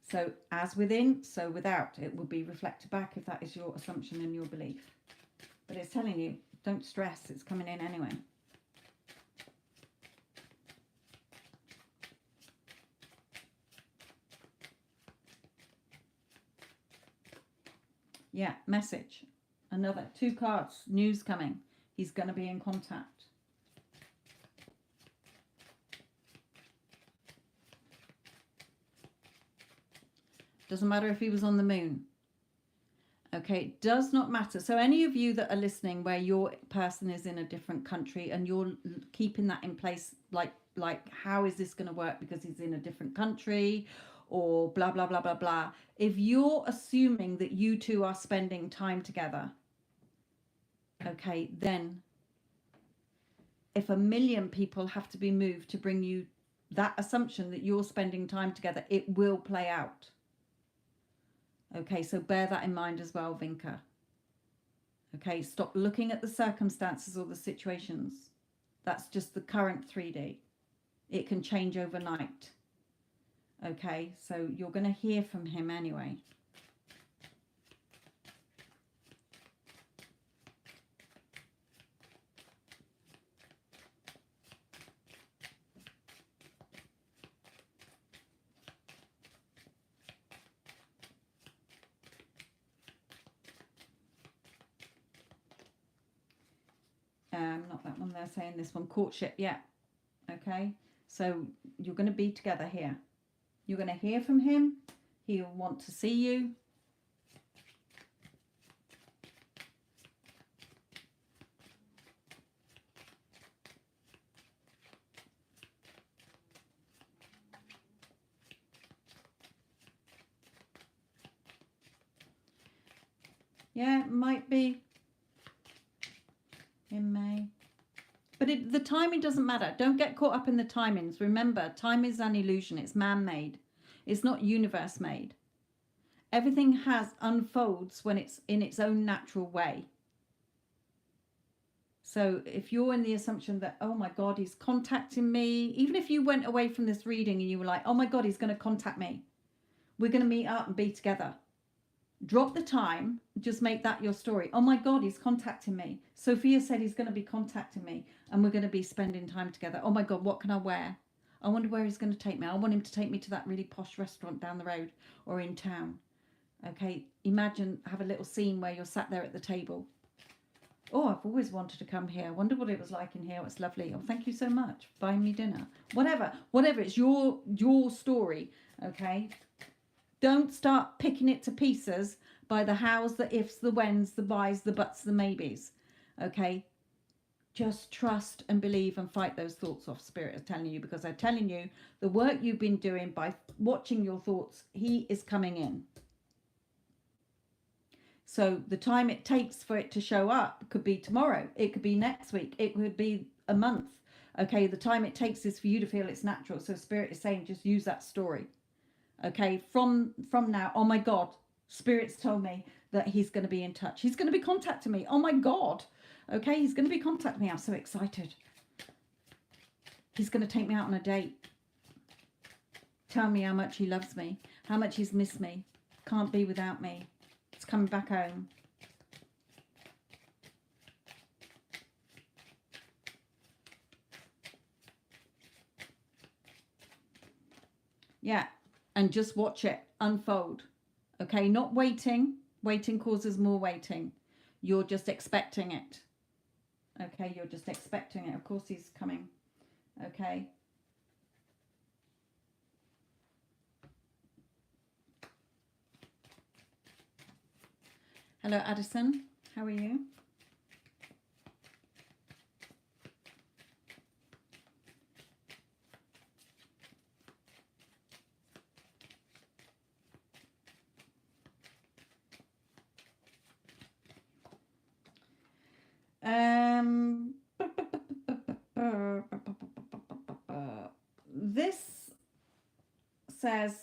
So as within, so without. It will be reflected back if that is your assumption and your belief. But it's telling you, don't stress. It's coming in anyway. Yeah, message. Another 2 cards. News coming. He's going to be in contact. Doesn't matter if he was on the moon. Okay, does not matter. So any of you that are listening where your person is in a different country and you're keeping that in place, like how is this going to work because he's in a different country, or blah, blah, blah, blah, blah. If you're assuming that you two are spending time together, okay, then if 1,000,000 people have to be moved to bring you that assumption that you're spending time together, it will play out. Okay, so bear that in mind as well, Vinka. Okay, stop looking at the circumstances or the situations. That's just the current 3D. It can change overnight. Okay, so you're going to hear from him anyway. Not that one, they're saying this one, courtship, yeah. Okay, so you're going to be together here. You're going to hear from him. He'll want to see you. Yeah, it might be in May. But But the timing doesn't matter. Don't get caught up in the timings. Remember, time is an illusion. It's man-made. It's not universe-made. Everything unfolds when it's in its own natural way. So if you're in the assumption that, oh my God, he's contacting me, even if you went away from this reading and you were like, oh my God, he's going to contact me, we're going to meet up and be together. Drop the time, just make that your story. Oh my God, he's contacting me. Sophia said he's going to be contacting me and we're going to be spending time together. Oh my God, what can I wear? I wonder where he's going to take me. I want him to take me to that really posh restaurant down the road or in town. Okay, imagine, have a little scene where you're sat there at the table. Oh, I've always wanted to come here. I wonder what it was like in here. It's lovely. Oh, thank you so much for buying me dinner. Whatever, it's your story, okay? Don't start picking it to pieces by the hows, the ifs, the whens, the whys, the buts, the maybes, okay? Just trust and believe and fight those thoughts off. Spirit is telling you, because I'm telling you, the work you've been doing by watching your thoughts, he is coming in. So the time it takes for it to show up could be tomorrow. It could be next week. It could be a month. Okay, the time it takes is for you to feel it's natural. So Spirit is saying just use that story. Okay, from now, oh my God, Spirit's told me that he's going to be in touch. He's going to be contacting me. Oh my God. Okay, he's going to be contacting me. I'm so excited. He's going to take me out on a date. Tell me how much he loves me, how much he's missed me, can't be without me. It's coming back home. Yeah, and just watch it unfold. Okay, not waiting. Waiting causes more waiting. You're just expecting it. Okay, you're just expecting it. Of course he's coming. Okay. Hello, Addison. How are you? This says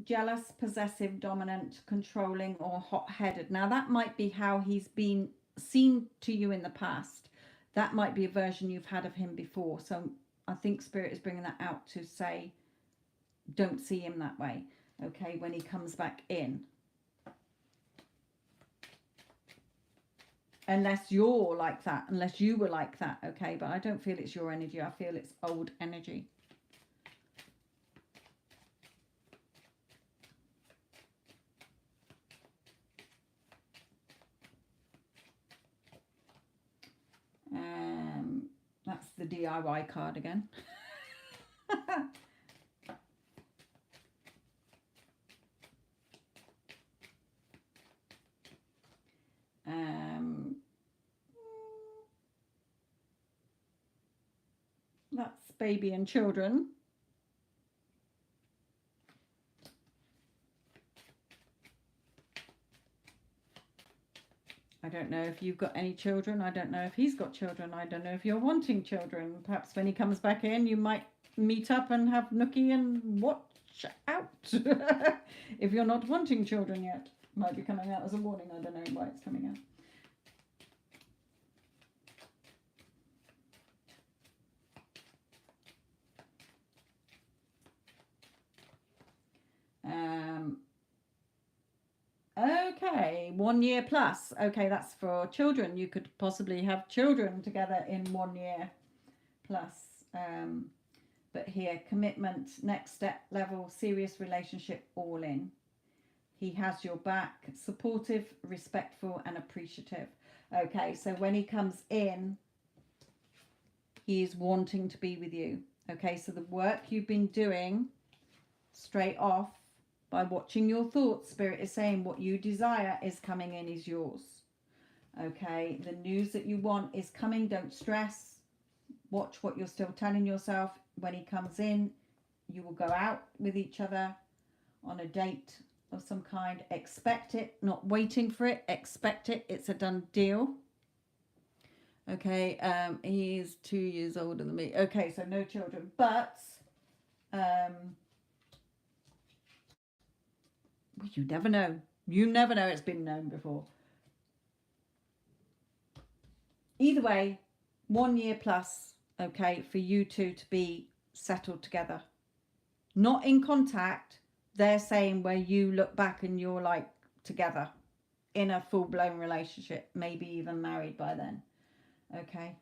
jealous, possessive, dominant, controlling, or hot-headed. Now that might be how he's been seen to you in the past. That might be a version you've had of him before. So I think Spirit is bringing that out to say, don't see him that way. Okay, when he comes back in. Unless you're like that, unless you were like that, okay? But I don't feel it's your energy. I feel it's old energy. That's the DIY card again. That's baby and children. I don't know if you've got any children. I don't know if he's got children. I don't know if you're wanting children. Perhaps when he comes back in, you might meet up and have nookie and watch out. If you're not wanting children yet. Might be coming out as a warning. I don't know why it's coming out. Okay, 1 year plus. Okay, that's for children. You could possibly have children together in 1 year plus. But here, commitment, next step level, serious relationship, all in. He has your back, supportive, respectful, and appreciative. Okay, so when he comes in, he is wanting to be with you. Okay, so the work you've been doing straight off by watching your thoughts, Spirit is saying what you desire is coming in, is yours. Okay, the news that you want is coming. Don't stress. Watch what you're still telling yourself. When he comes in, you will go out with each other on a date of some kind. Expect it, not waiting for it. Expect it. It's a done deal. Okay, he's 2 years older than me. Okay, so no children, but well, you never know. You never know. It's been known before. Either way, 1 year plus. Okay, for you two to be settled together, not in contact. They're saying where you look back and you're like together in a full-blown relationship, maybe even married by then. Okay.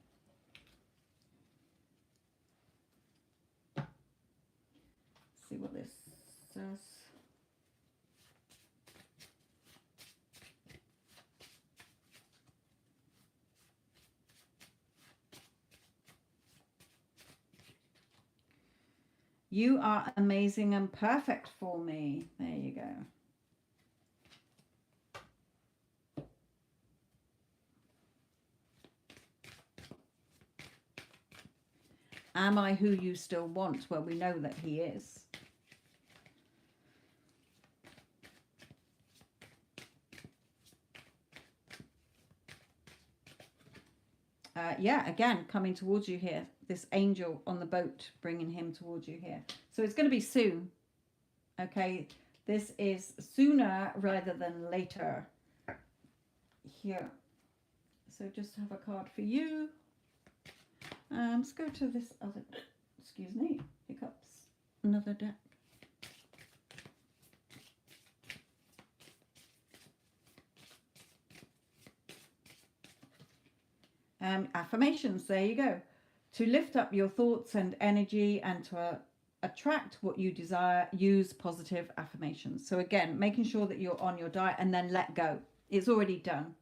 Let's see what this says. You are amazing and perfect for me. There you go. Am I who you still want? Well, we know that he is. Yeah, again, coming towards you here. This angel on the boat bringing him towards you here. So it's going to be soon. Okay, this is sooner rather than later. Here. So just have a card for you. Let's go to this other, excuse me, hiccups, another deck. Affirmations, there you go. To lift up your thoughts and energy and to attract what you desire, use positive affirmations. So again, making sure that you're on your diet and then let go. It's already done.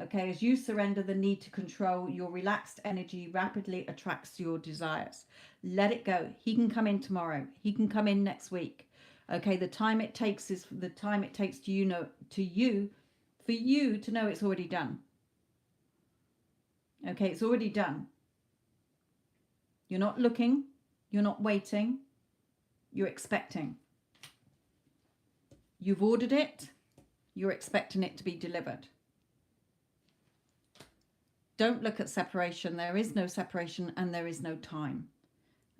Okay, as you surrender the need to control, your relaxed energy rapidly attracts your desires. Let it go. He can come in tomorrow. He can come in next week. Okay, the time it takes is the time it takes for you to know it's already done. Okay, it's already done. You're not looking, you're not waiting, you're expecting. You've ordered it, you're expecting it to be delivered. Don't look at separation. There is no separation and there is no time.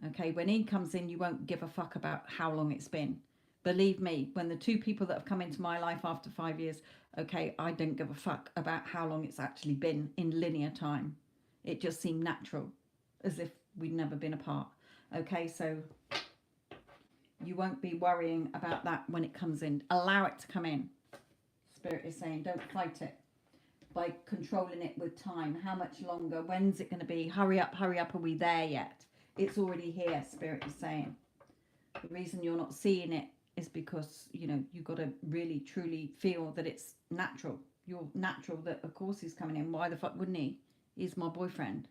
Okay, when he comes in, you won't give a fuck about how long it's been. Believe me, when the two people that have come into my life after 5 years, okay, I don't give a fuck about how long it's actually been in linear time. It just seemed natural, as if we'd never been apart. Okay, so you won't be worrying about that when it comes in. Allow it to come in. Spirit is saying, don't fight it by controlling it with time. How much longer? When's it going to be? Hurry up, are we there yet? It's already here, Spirit is saying. The reason you're not seeing it is because, you know, you've got to really, truly feel that it's natural. You're natural that, of course, he's coming in. Why the fuck wouldn't he? He's my boyfriend.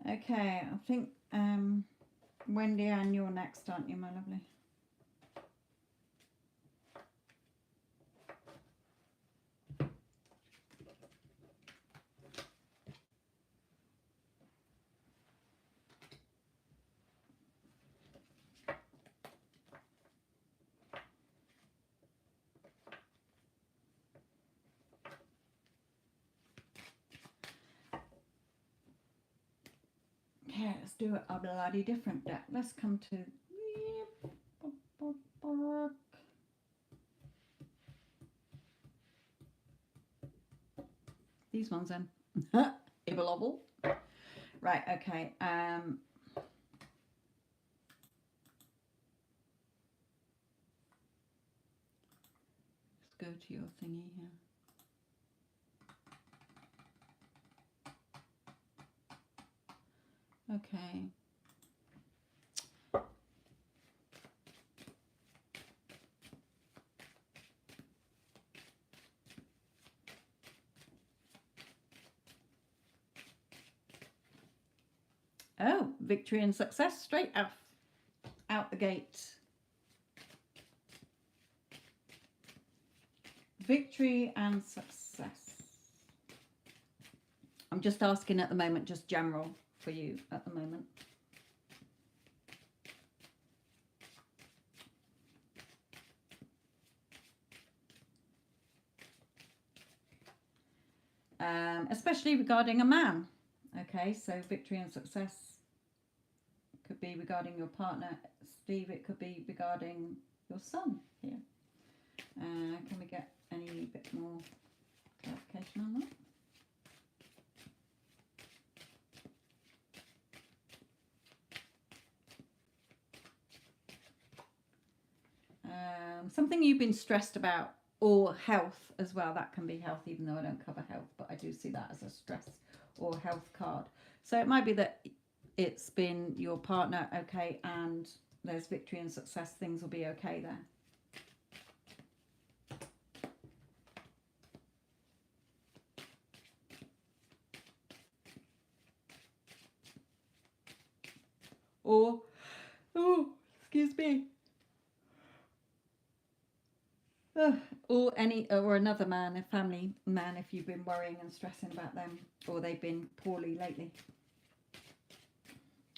Okay, I think, Wendy Ann, you're next, aren't you, my lovely? Okay, let's do a bloody different deck. Let's come to these ones then. Ibble. Right, okay. Let's go to your thingy here. Okay. Oh, victory and success straight out the gate. Victory and success. I'm just asking at the moment, just general for you at the moment. Especially regarding a man. Okay, so victory and success could be regarding your partner. Steve, it could be regarding your son here. Can we get any bit more clarification on that? Something you've been stressed about, or health as well. That can be health, even though I don't cover health, but I do see that as a stress or health card. So it might be that it's been your partner, okay, and there's victory and success. Things will be okay there. Or, oh, excuse me. Or another man, a family man, if you've been worrying and stressing about them, or they've been poorly lately,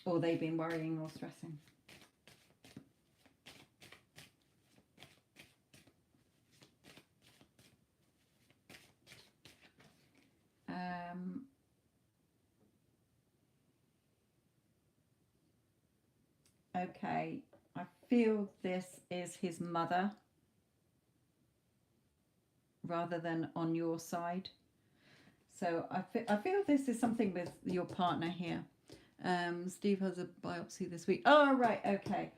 or they've been worrying or stressing. Okay, I feel this is his mother rather than on your side. So I feel this is something with your partner here. Steve has a biopsy this week. Oh, right, okay.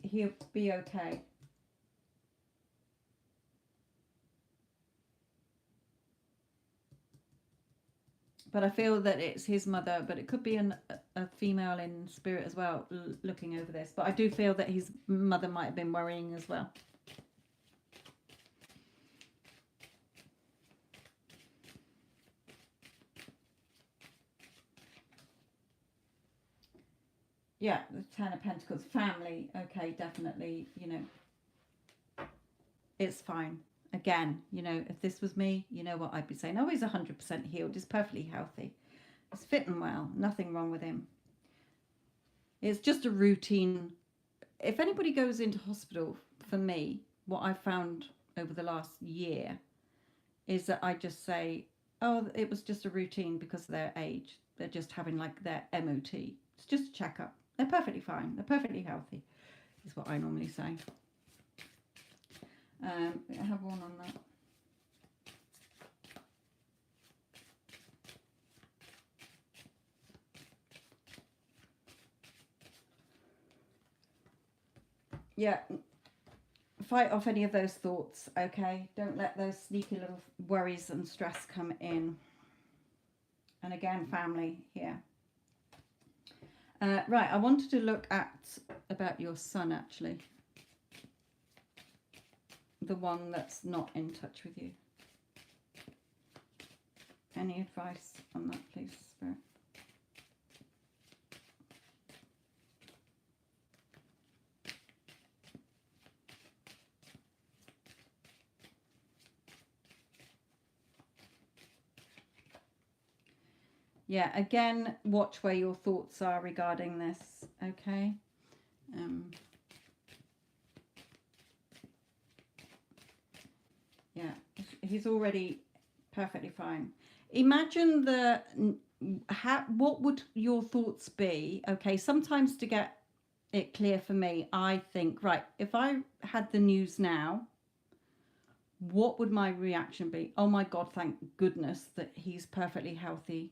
He'll be okay. But I feel that it's his mother, but it could be a female in spirit as well, looking over this. But I do feel that his mother might have been worrying as well. Yeah, the Ten of Pentacles, family. Okay, definitely, it's fine. Again, if this was me, you know what I'd be saying. Oh, he's 100% healed. He's perfectly healthy. He's fitting well. Nothing wrong with him. It's just a routine. If anybody goes into hospital, for me, what I've found over the last year is that I just say, oh, it was just a routine because of their age. They're just having like their MOT. It's just a checkup. They're perfectly fine. They're perfectly healthy, is what I normally say. I have one on that. Yeah, fight off any of those thoughts, okay? Don't let those sneaky little worries and stress come in. And again, family here. Right, I wanted to look at about your son, actually. The one that's not in touch with you. Any advice on that, please, Spirit? Yeah, again, watch where your thoughts are regarding this, okay? Yeah, he's already perfectly fine. Imagine what would your thoughts be? Okay, sometimes to get it clear for me, I think, right, if I had the news now, what would my reaction be? Oh my God, thank goodness that he's perfectly healthy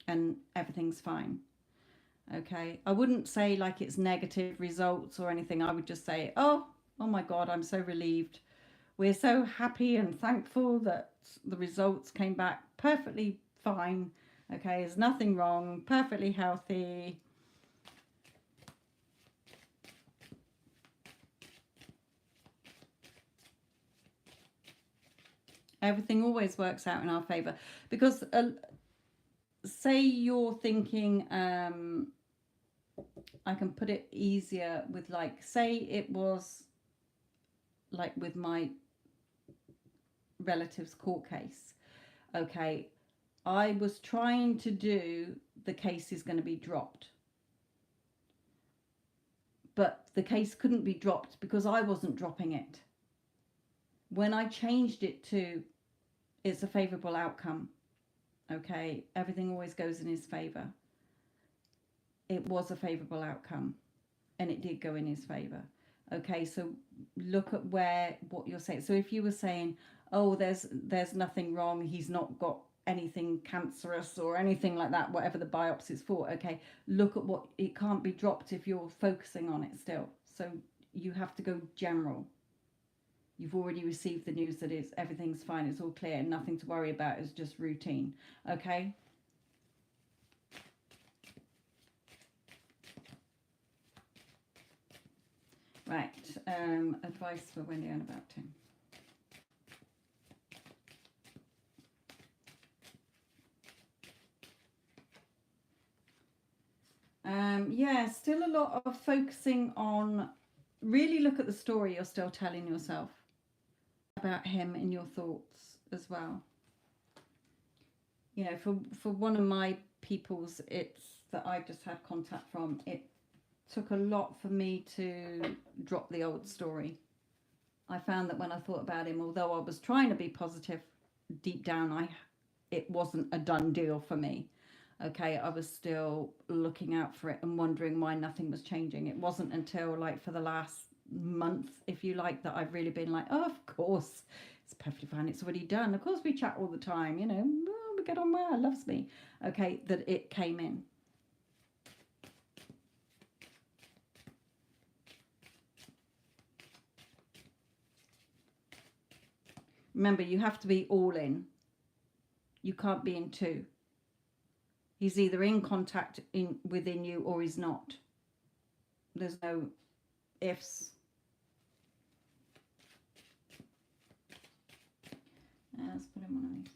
and everything's fine. Okay, I wouldn't say like it's negative results or anything. I would just say, oh my God, I'm so relieved. We're so happy and thankful that the results came back perfectly fine Okay, there's nothing wrong, perfectly healthy. Everything always works out in our favor, because say you're thinking, I can put it easier with, like, say it was like with my relative's court case. Okay, I was trying to do, the case is going to be dropped, but the case couldn't be dropped because I wasn't dropping it. When I changed it to, it's a favorable outcome, okay, everything always goes in his favor. It was a favorable outcome, and it did go in his favor. Okay, so look at what you're saying. So if you were saying, oh, there's nothing wrong, he's not got anything cancerous or anything like that, whatever the biopsy's for, okay, look at what, it can't be dropped if you're focusing on it still. So you have to go general. You've already received the news that everything's fine, it's all clear, nothing to worry about, it's just routine. Okay. Right, advice for Wendy and about Tim. Yeah, still a lot of focusing on, really look at the story you're still telling yourself about him in your thoughts as well. You know, for one of my peoples, it's that I just had contact from, it took a lot for me to drop the old story. I found that when I thought about him, although I was trying to be positive, deep down it wasn't a done deal for me. Okay, I was still looking out for it and wondering why nothing was changing. It wasn't until, like, for the last month, if you like, that I've really been like, oh, of course, it's perfectly fine, it's already done. Of course we chat all the time, you know, oh, we get on well, loves me. Okay, that it came in. Remember, you have to be all in. You can't be in two. He's either in contact within you or he's not. There's no ifs. Let's put him on of these.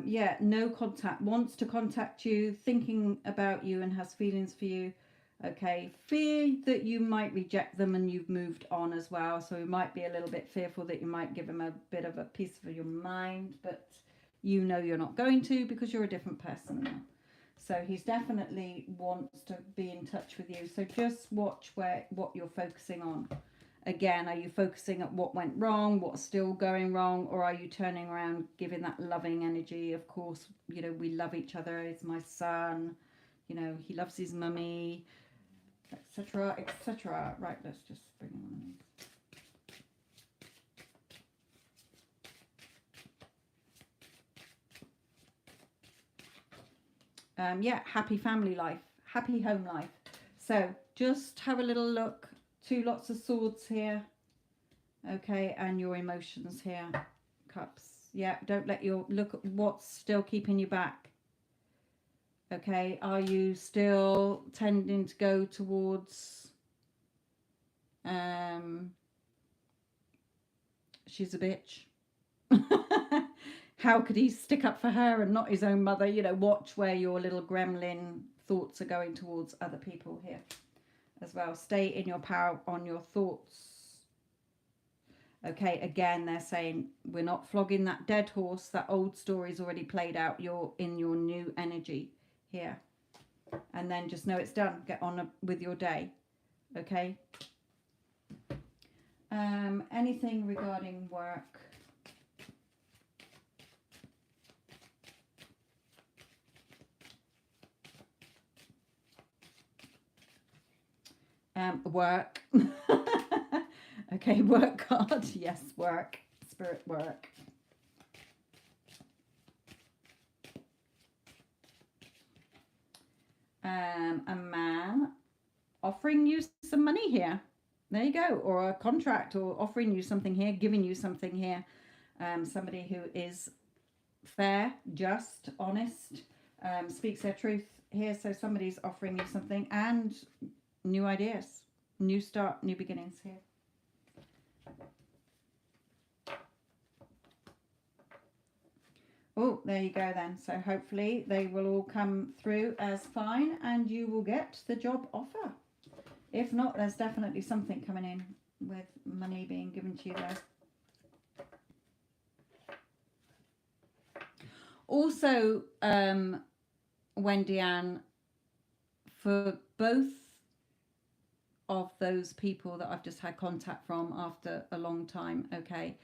Yeah, no contact. Wants to contact you, thinking about you and has feelings for you. Okay, fear that you might reject them and you've moved on as well. So he might be a little bit fearful that you might give him a bit of a piece of your mind, but you know you're not going to, because you're a different person now. So he's definitely wants to be in touch with you. So just watch what you're focusing on. Again, are you focusing at what went wrong, what's still going wrong, or are you turning around, giving that loving energy? Of course, you know, we love each other. It's my son, you know, he loves his mummy, etc., etc. Right, let's just bring him on these. Yeah, happy family life, happy home life. So just have a little look. Two lots of swords here. Okay, and your emotions here. Cups. Yeah, don't let your, look at what's still keeping you back. Okay, are you still tending to go towards she's a bitch? How could he stick up for her and not his own mother? You know, watch where your little gremlin thoughts are going towards other people here as well. Stay in your power on your thoughts. Okay, again, they're saying we're not flogging that dead horse. That old story's already played out. You're in your new energy here. And then just know it's done. Get on with your day. Okay. Anything regarding work? Work. Okay, work hard. Yes, work. Spirit work. offering you some money here. There you go. Or a contract, or offering you something here, giving you something here. Somebody who is fair, just, honest, speaks their truth here. So somebody's offering you something, and new ideas, new start, new beginnings here. Oh, there you go then. So hopefully they will all come through as fine and you will get the job offer. If not, there's definitely something coming in with money being given to you there. Also, Wendy Ann, for both of those people that I've just had contact from after a long time, okay,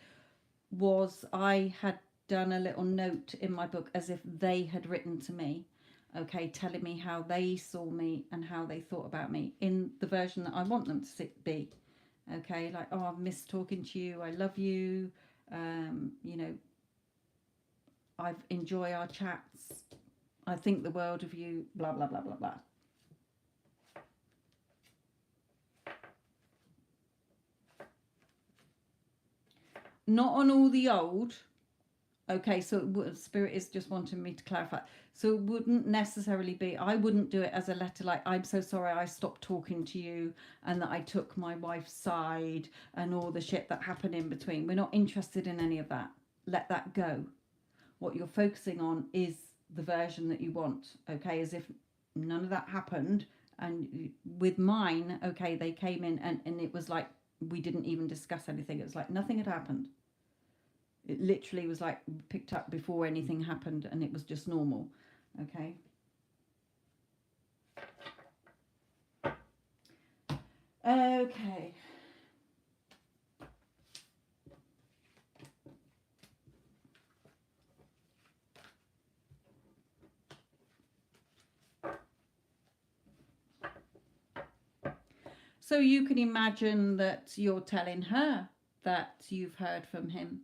was I had done a little note in my book as if they had written to me, okay, telling me how they saw me and how they thought about me in the version that I want them to be, okay, like, oh, I've missed talking to you, I love you, you know, I've enjoy our chats, I think the world of you, blah blah blah blah blah. Not on all the old. Okay, so Spirit is just wanting me to clarify. So it wouldn't necessarily be, I wouldn't do it as a letter like, I'm so sorry I stopped talking to you and that I took my wife's side and all the shit that happened in between. We're not interested in any of that. Let that go. What you're focusing on is the version that you want, okay, as if none of that happened. And with mine, okay, they came in and it was like we didn't even discuss anything. It was like nothing had happened. It literally was like picked up before anything happened and it was just normal. Okay. Okay. So you can imagine that you're telling her that you've heard from him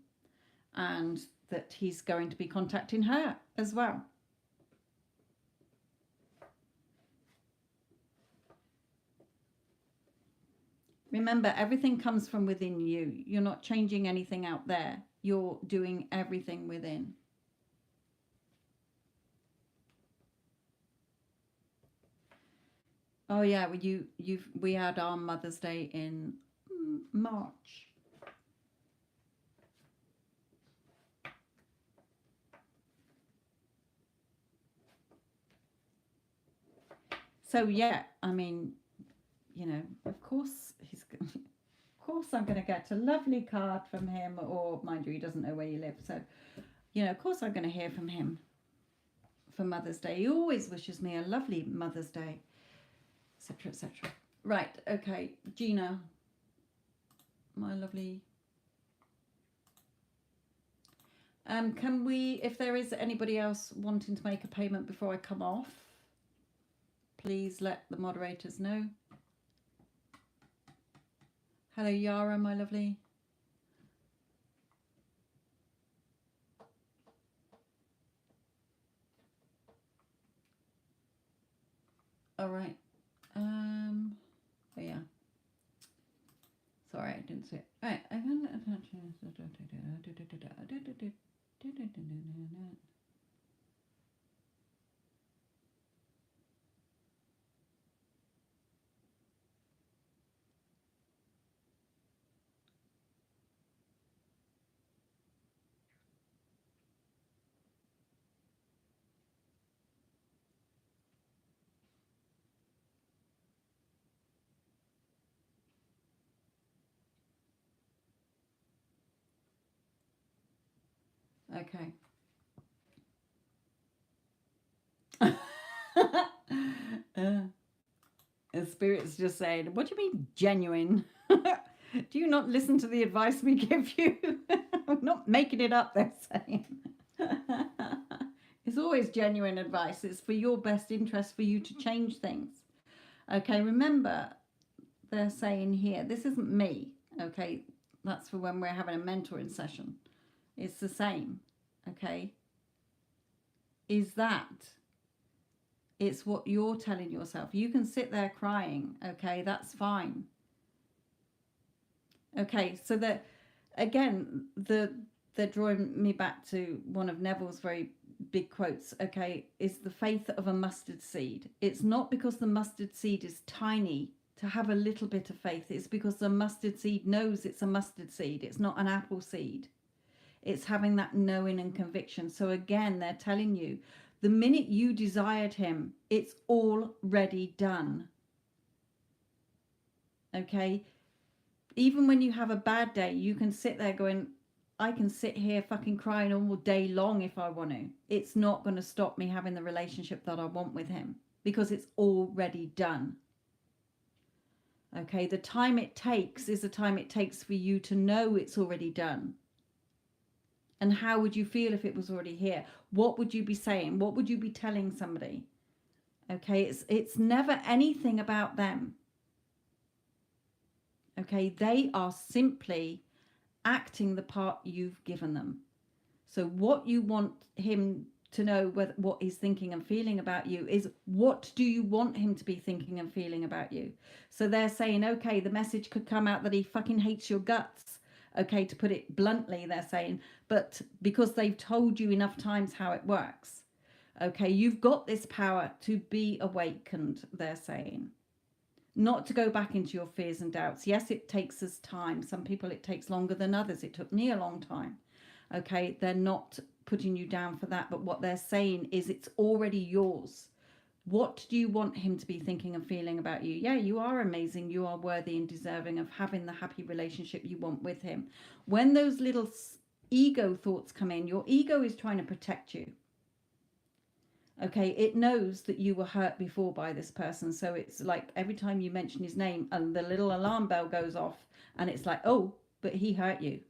and that he's going to be contacting her as well. Remember, everything comes from within you. You're not changing anything out there. You're doing everything within. Oh yeah, well, we had our Mother's Day in March. So yeah, I mean, you know, of course of course I'm going to get a lovely card from him, or mind you, he doesn't know where you live, so you know, of course I'm going to hear from him for Mother's Day. He always wishes me a lovely Mother's Day, etc., etc. Right, okay, Gina, my lovely. Can we, if there is anybody else wanting to make a payment before I come off, please let the moderators know. Hello, Yara, my lovely. All right. Oh yeah. Sorry, I didn't see it. All right. Okay. The spirit's just saying, what do you mean genuine? Do you not listen to the advice we give you? I'm not making it up, they're saying. It's always genuine advice. It's for your best interest for you to change things. Okay, remember, they're saying here, this isn't me, okay? That's for when we're having a mentoring session. It's the same, okay? Is that It's what you're telling yourself. You can sit there crying, okay? That's fine. Okay, so that again, they're drawing me back to one of Neville's very big quotes, okay, is the faith of a mustard seed. It's not because the mustard seed is tiny to have a little bit of faith. It's because the mustard seed knows it's a mustard seed. It's not an apple seed. It's having that knowing and conviction. So again, they're telling you, the minute you desired him, it's already done. Okay? Even when you have a bad day, you can sit there going, I can sit here fucking crying all day long if I want to. It's not going to stop me having the relationship that I want with him because it's already done. Okay, the time it takes is the time it takes for you to know it's already done. And how would you feel if it was already here? What would you be saying? What would you be telling somebody? Okay, it's never anything about them. Okay, they are simply acting the part you've given them. So what you want him to know, what he's thinking and feeling about you, is what do you want him to be thinking and feeling about you? So they're saying, okay, the message could come out that he fucking hates your guts. Okay, to put it bluntly, they're saying, but because they've told you enough times how it works, okay, you've got this power to be awakened, they're saying. Not to go back into your fears and doubts. Yes, it takes us time. Some people it takes longer than others. It took me a long time. Okay, they're not putting you down for that, but what they're saying is it's already yours. What do you want him to be thinking and feeling about you? Yeah, you are amazing. You are worthy and deserving of having the happy relationship you want with him. When those little ego thoughts come in, your ego is trying to protect you. Okay, it knows that you were hurt before by this person. So it's like every time you mention his name and the little alarm bell goes off and it's like, oh, but he hurt you.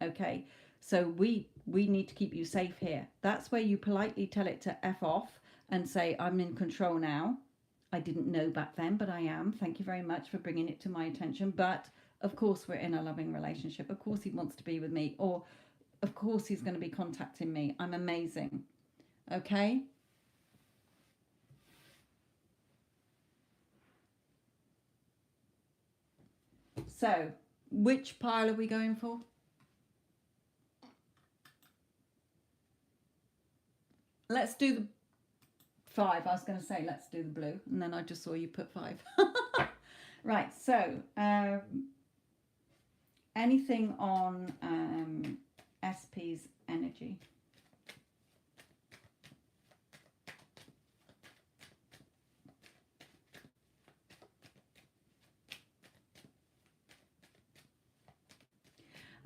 Okay, so we need to keep you safe here. That's where you politely tell it to F off and say, I'm in control now. I didn't know back then, but I am. Thank you very much for bringing it to my attention. But of course, we're in a loving relationship. Of course, he wants to be with me. Or of course, he's going to be contacting me. I'm amazing. Okay. So, which pile are we going for? Let's do the 5. I was going to say let's do the blue, and then I just saw you put 5. Right, so anything on SP's energy?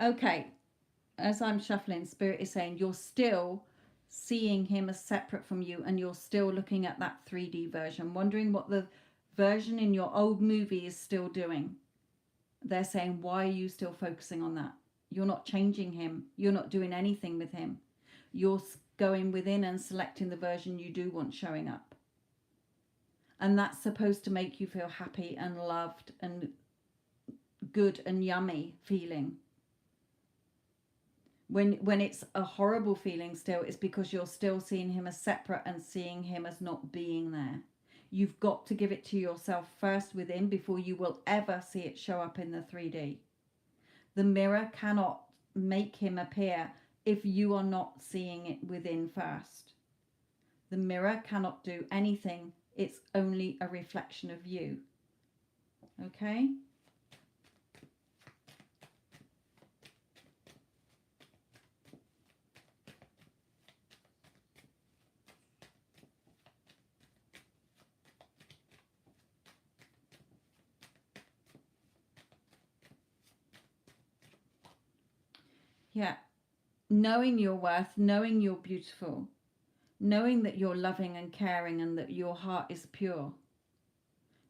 Okay, as I'm shuffling, Spirit is saying you're still seeing him as separate from you, and you're still looking at that 3D version, wondering what the version in your old movie is still doing. They're saying, why are you still focusing on that? You're not changing him. You're not doing anything with him. You're going within and selecting the version you do want showing up. And that's supposed to make you feel happy and loved and good and yummy feeling. When it's a horrible feeling still, it's because you're still seeing him as separate and seeing him as not being there. You've got to give it to yourself first within before you will ever see it show up in the 3D. The mirror cannot make him appear if you are not seeing it within first. The mirror cannot do anything. It's only a reflection of you. Okay? Yeah, knowing your worth, knowing you're beautiful, knowing that you're loving and caring and that your heart is pure,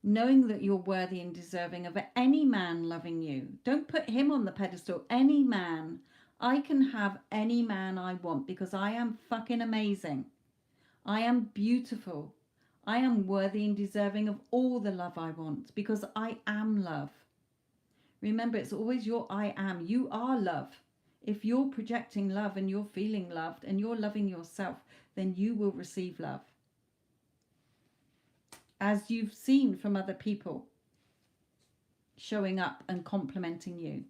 knowing that you're worthy and deserving of any man loving you. Don't put him on the pedestal. Any man. I can have any man I want because I am fucking amazing. I am beautiful. I am worthy and deserving of all the love I want because I am love. Remember, it's always your I am. You are love. If you're projecting love and you're feeling loved and you're loving yourself, then you will receive love. as you've seen from other people showing up and complimenting you.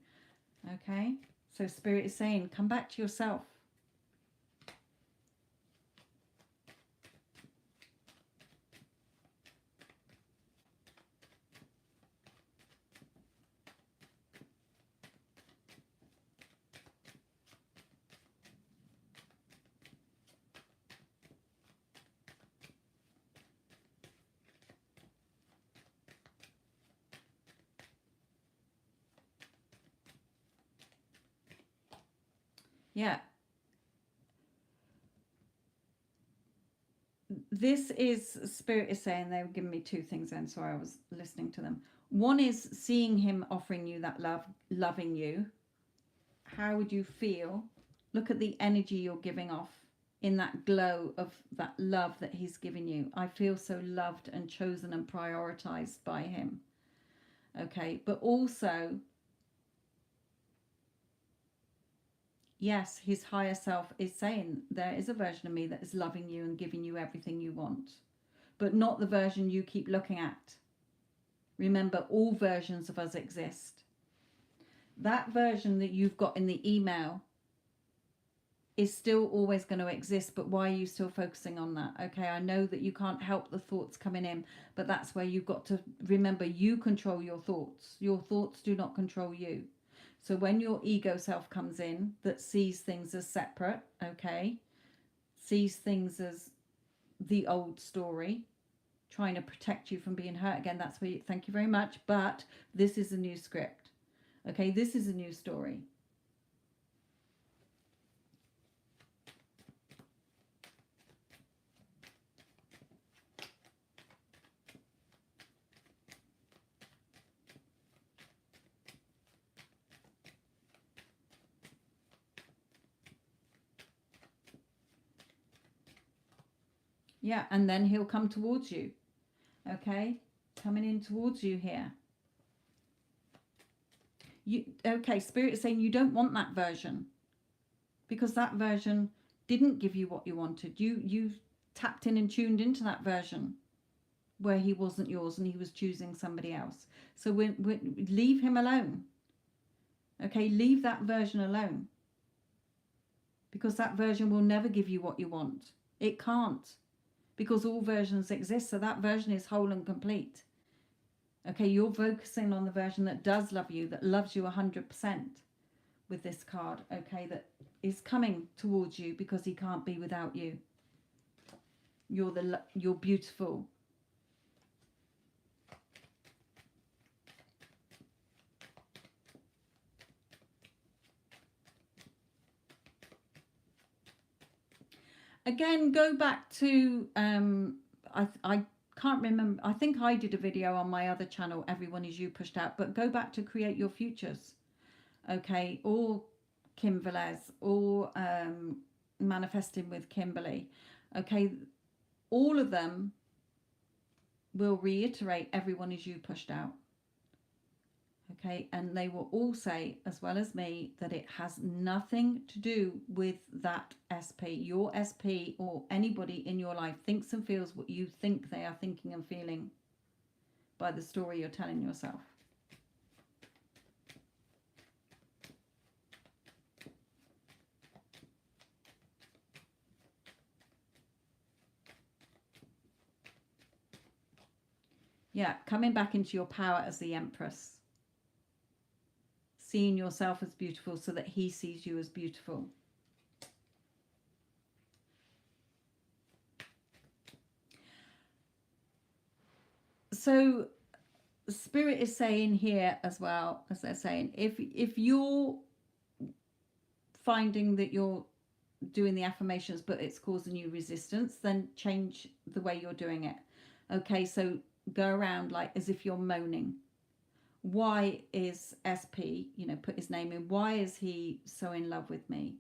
Okay, so Spirit is saying, come back to yourself. Yeah, this is, Spirit is saying, they were giving me two things then, sorry, I was listening to them. One is seeing him offering you that love, loving you. How would you feel? Look at the energy you're giving off in that glow of that love that he's given you. I feel so loved and chosen and prioritized by him. Okay, but also, yes, his higher self is saying, there is a version of me that is loving you and giving you everything you want, but not the version you keep looking at. Remember, all versions of us exist. That version that you've got in the email is still always going to exist, but why are you still focusing on that? Okay, I know that you can't help the thoughts coming in, but that's where you've got to remember, you control your thoughts. Your thoughts do not control you. So when your ego self comes in that sees things as separate, okay, sees things as the old story, trying to protect you from being hurt again, that's where you, thank you very much, but this is a new script. Okay, this is a new story. Yeah, and then he'll come towards you. Okay, coming in towards you here. You, okay, Spirit is saying you don't want that version, because that version didn't give you what you wanted. You tapped in and tuned into that version where he wasn't yours and he was choosing somebody else. So we leave him alone. Okay, leave that version alone, because that version will never give you what you want. It can't, because all versions exist. So that version is whole and complete. Okay, you're focusing on the version that does love you, that loves you 100% with this card, okay, that is coming towards you because he can't be without you. You're beautiful. Again, go back to I can't remember. I think I did a video on my other channel, Everyone Is You Pushed Out, but go back to Create Your Futures, okay, or Kim Velez, or Manifesting with Kimberly, okay, all of them will reiterate Everyone Is You Pushed Out. Okay, and they will all say, as well as me, that it has nothing to do with that SP. Your SP or anybody in your life thinks and feels what you think they are thinking and feeling by the story you're telling yourself. Yeah, coming back into your power as the Empress. Seeing yourself as beautiful so that he sees you as beautiful. So Spirit is saying here as well, as they're saying, if you're finding that you're doing the affirmations but it's causing you resistance, then change the way you're doing it. Okay, so go around like as if you're moaning. Why is SP, put his name in, why is he so in love with me?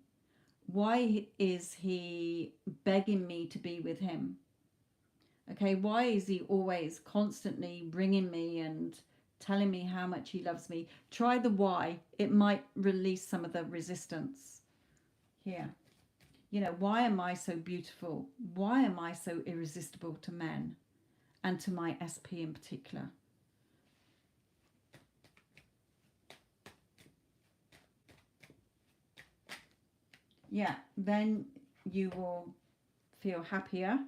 Why is he begging me to be with him? Okay, why is he always constantly ringing me and telling me how much he loves me? Try the why. It might release some of the resistance here. Why am I so beautiful? Why am I so irresistible to men? and to my SP in particular. Yeah, then you will feel happier.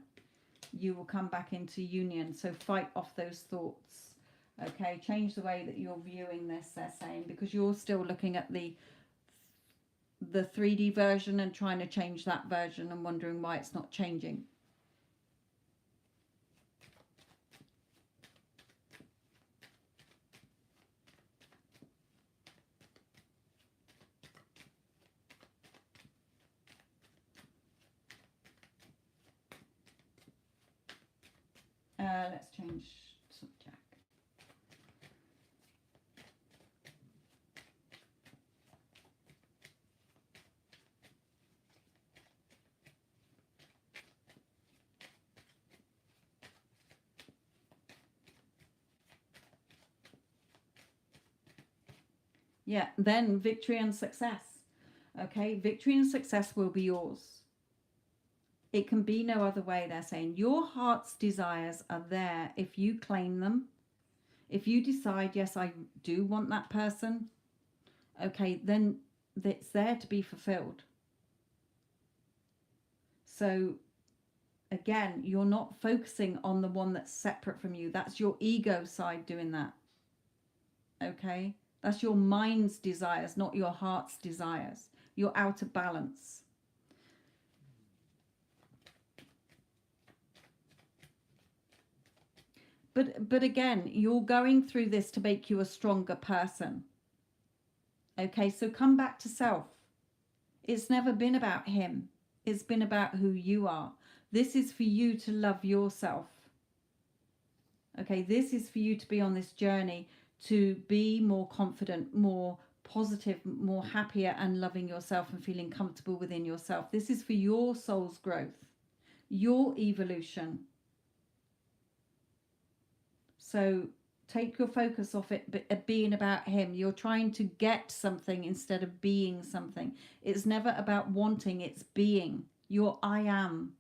You will come back into union. So fight off those thoughts. Okay, change the way that you're viewing this, they're saying, because you're still looking at the 3D version and trying to change that version and wondering why it's not changing. Let's change subject. Yeah, then victory and success. Okay, victory and success will be yours. It can be no other way, they're saying. Your heart's desires are there if you claim them. If you decide, yes, I do want that person, okay, then it's there to be fulfilled. So again, you're not focusing on the one that's separate from you. That's your ego side doing that. Okay? That's your mind's desires, not your heart's desires. You're out of balance. But again, you're going through this to make you a stronger person. Okay, so come back to self. It's never been about him. It's been about who you are. This is for you to love yourself. Okay, this is for you to be on this journey to be more confident, more positive, more happier and loving yourself and feeling comfortable within yourself. This is for your soul's growth, your evolution. So take your focus off it being about him. You're trying to get something instead of being something. It's never about wanting, it's being. Your I am.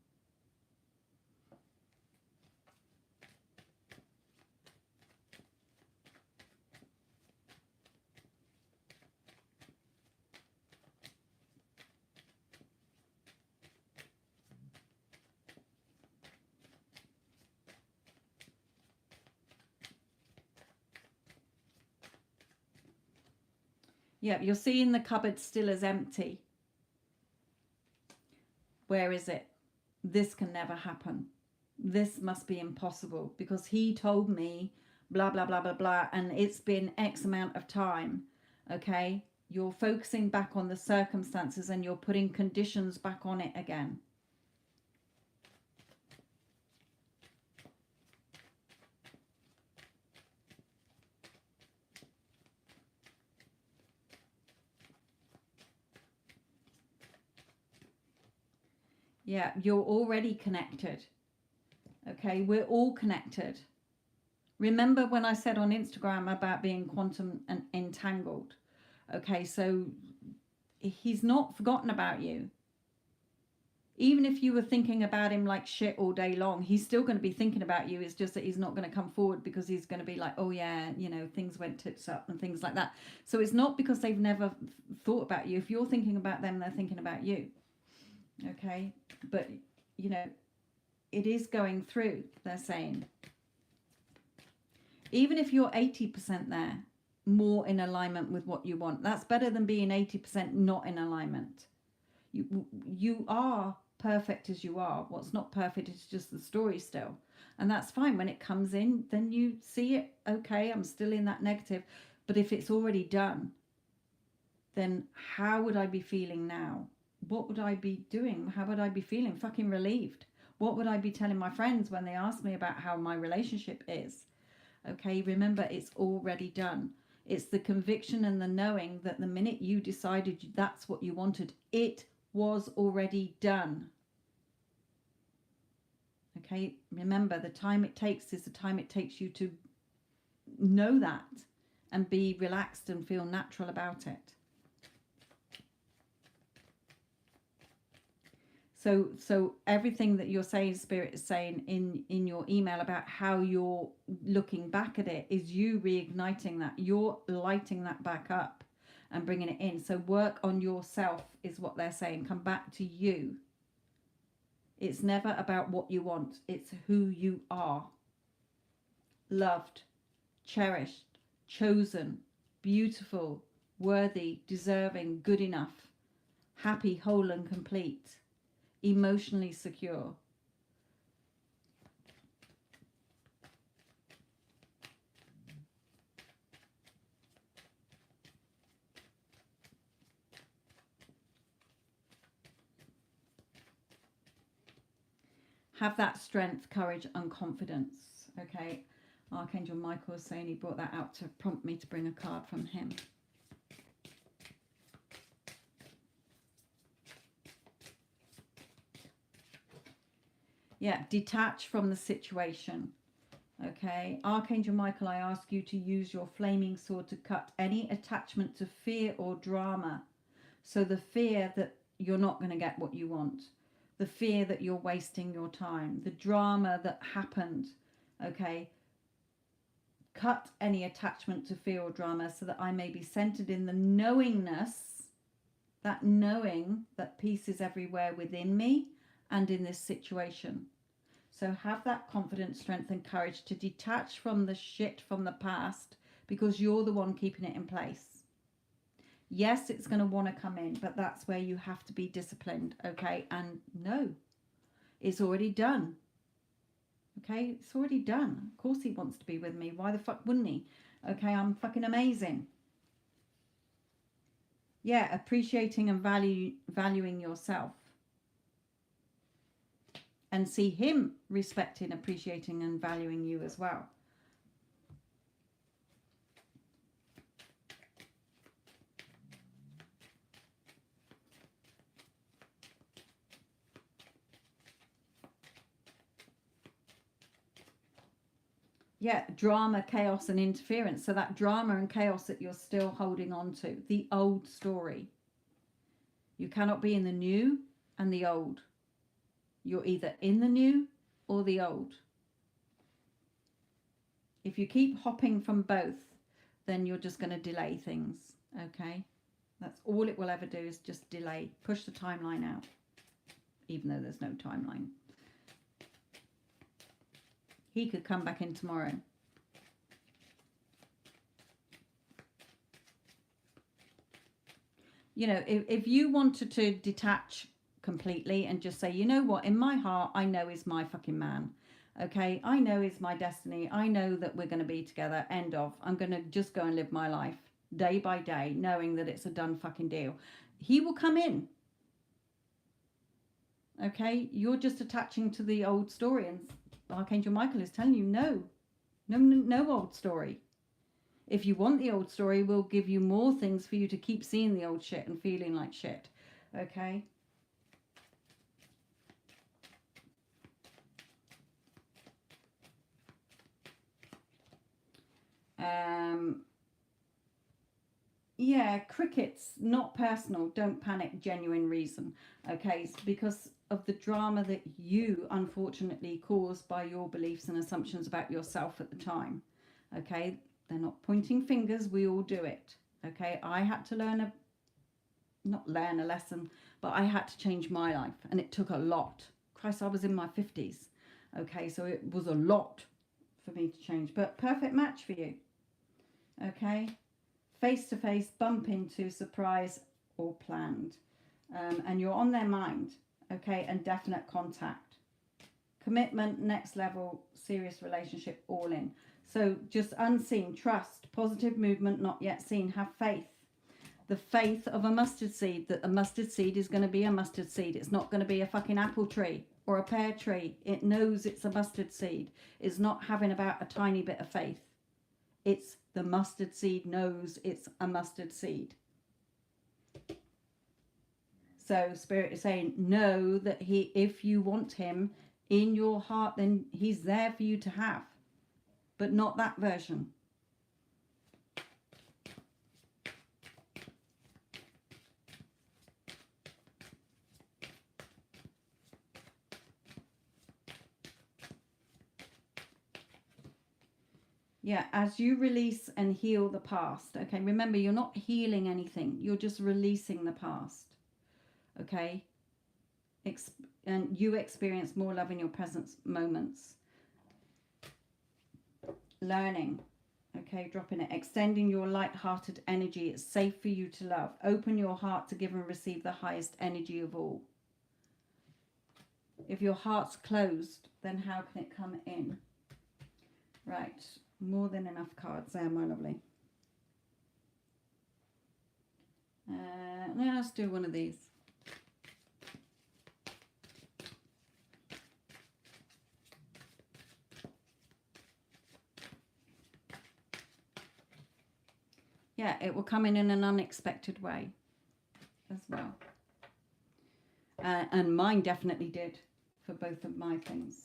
Yeah, you're seeing the cupboard still as empty. Where is it? This can never happen. This must be impossible because he told me blah, blah, blah, blah, blah, and it's been X amount of time. Okay? You're focusing back on the circumstances and you're putting conditions back on it again. Yeah, you're already connected. Okay, we're all connected. Remember when I said on Instagram about being quantum and entangled? Okay, so he's not forgotten about you. Even if you were thinking about him like shit all day long, he's still going to be thinking about you. It's just that he's not going to come forward because he's going to be like, oh yeah, you know, things went tits up and things like that. So it's not because they've never thought about you. If you're thinking about them, they're thinking about you. Okay, but you know, it is going through, they're saying. Even if you're 80% there, more in alignment with what you want, that's better than being 80% not in alignment. You are perfect as you are. What's not perfect is just the story still, and that's fine. When it comes in, then you see it. Okay, I'm still in that negative, but if it's already done, then how would I be feeling now? What would I be doing? How would I be feeling? Fucking relieved. What would I be telling my friends when they ask me about how my relationship is? Okay, remember, it's already done. It's the conviction and the knowing that the minute you decided that's what you wanted, it was already done. Okay, remember, the time it takes is the time it takes you to know that and be relaxed and feel natural about it. So everything that you're saying, Spirit is saying in your email about how you're looking back at it is you reigniting that. You're lighting that back up and bringing it in. So work on yourself is what they're saying. Come back to you. It's never about what you want. It's who you are. Loved, cherished, chosen, beautiful, worthy, deserving, good enough, happy, whole and complete, emotionally secure. Have that strength, courage and confidence. Okay, Archangel Michael is saying he brought that out to prompt me to bring a card from him. Yeah, detach from the situation. Okay, Archangel Michael, I ask you to use your flaming sword to cut any attachment to fear or drama. So the fear that you're not going to get what you want, the fear that you're wasting your time, the drama that happened. Okay, cut any attachment to fear or drama so that I may be centered in the knowingness, that knowing that peace is everywhere within me and in this situation. So have that confidence, strength and courage to detach from the shit from the past, because you're the one keeping it in place. Yes, it's going to want to come in, but that's where you have to be disciplined, okay? And no, it's already done. Okay, it's already done. Of course he wants to be with me. Why the fuck wouldn't he? Okay, I'm fucking amazing. Yeah, appreciating and valuing yourself. And see him respecting, appreciating and valuing you as well. Yeah, drama, chaos and interference. So that drama and chaos that you're still holding on to, the old story. You cannot be in the new and the old. You're either in the new or the old. If you keep hopping from both, then you're just going to delay things, okay? That's all it will ever do, is just delay, push the timeline out, even though there's no timeline. He could come back in tomorrow. You know, if you wanted to detach completely and just say, you know what, in my heart, I know is my fucking man. Okay, I know is my destiny. I know that we're going to be together. End of. I'm going to just go and live my life day by day, knowing that it's a done fucking deal. He will come in. Okay, you're just attaching to the old story, and Archangel Michael is telling you, no old story. If you want the old story, we'll give you more things for you to keep seeing the old shit and feeling like shit. Okay. Yeah, crickets, not personal, don't panic, genuine reason. Okay, it's because of the drama that you unfortunately caused by your beliefs and assumptions about yourself at the time. Okay, they're not pointing fingers, we all do it. Okay, I had to not learn a lesson, but I had to change my life, and it took a lot. Christ, I was in my 50s. Okay, so it was a lot for me to change, but perfect match for you. Okay, face to face, bump into, surprise or planned, and you're on their mind. Okay, and definite contact, commitment, next level, serious relationship, all in. So just unseen, trust, positive movement, not yet seen. Have faith. The faith of a mustard seed, that a mustard seed is going to be a mustard seed. It's not going to be a fucking apple tree or a pear tree. It knows it's a mustard seed. It's not having about a tiny bit of faith. It's the mustard seed knows it's a mustard seed. So Spirit is saying, know that if you want him in your heart, then he's there for you to have, but not that version. Yeah, as you release and heal the past. Okay, remember, you're not healing anything. You're just releasing the past. Okay? And you experience more love in your present moments. Learning. Okay, dropping it. Extending your light-hearted energy. It's safe for you to love. Open your heart to give and receive the highest energy of all. If your heart's closed, then how can it come in? Right. More than enough cards there, my lovely. Let's do one of these. Yeah, it will come in an unexpected way as well. And mine definitely did for both of my things.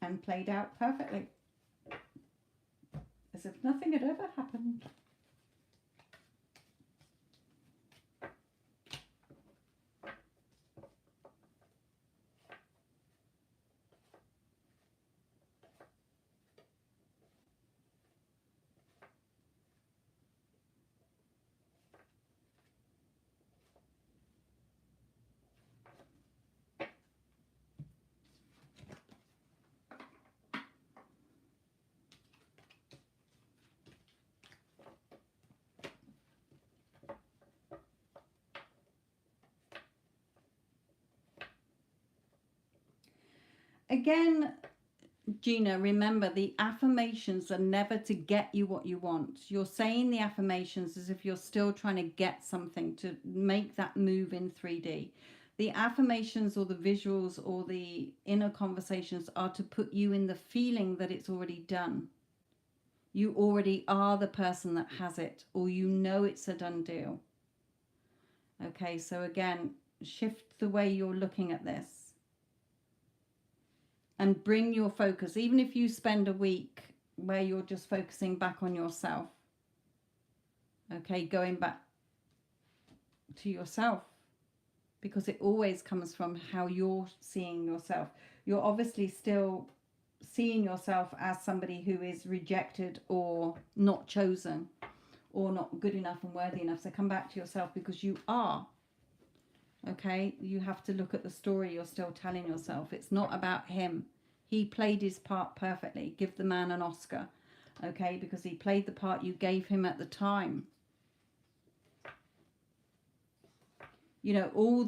And played out perfectly. As if nothing had ever happened. Again, Gina, remember the affirmations are never to get you what you want. You're saying the affirmations as if you're still trying to get something to make that move in 3D. The affirmations or the visuals or the inner conversations are to put you in the feeling that it's already done. You already are the person that has it, or you know it's a done deal. Okay, so again, shift the way you're looking at this. And bring your focus, even if you spend a week where you're just focusing back on yourself. Okay, going back to yourself, because it always comes from how you're seeing yourself. You're obviously still seeing yourself as somebody who is rejected or not chosen or not good enough and worthy enough. So come back to yourself, because you are. Okay, you have to look at the story you're still telling yourself. It's not about him. He played his part perfectly. Give the man an Oscar, okay, because he played the part you gave him at the time. You know, all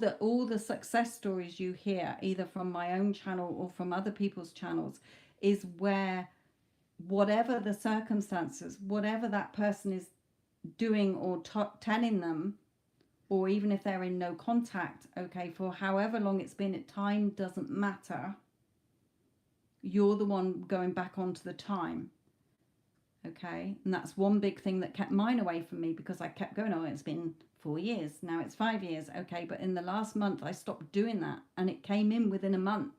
the success stories you hear, either from my own channel or from other people's channels, is where whatever the circumstances, whatever that person is doing or telling them, or even if they're in no contact, okay, for however long it's been, time doesn't matter. You're the one going back onto the time. Okay, and that's one big thing that kept mine away from me, because I kept going, oh, it's been 4 years, now it's 5 years. Okay, but in the last month I stopped doing that, and it came in within a month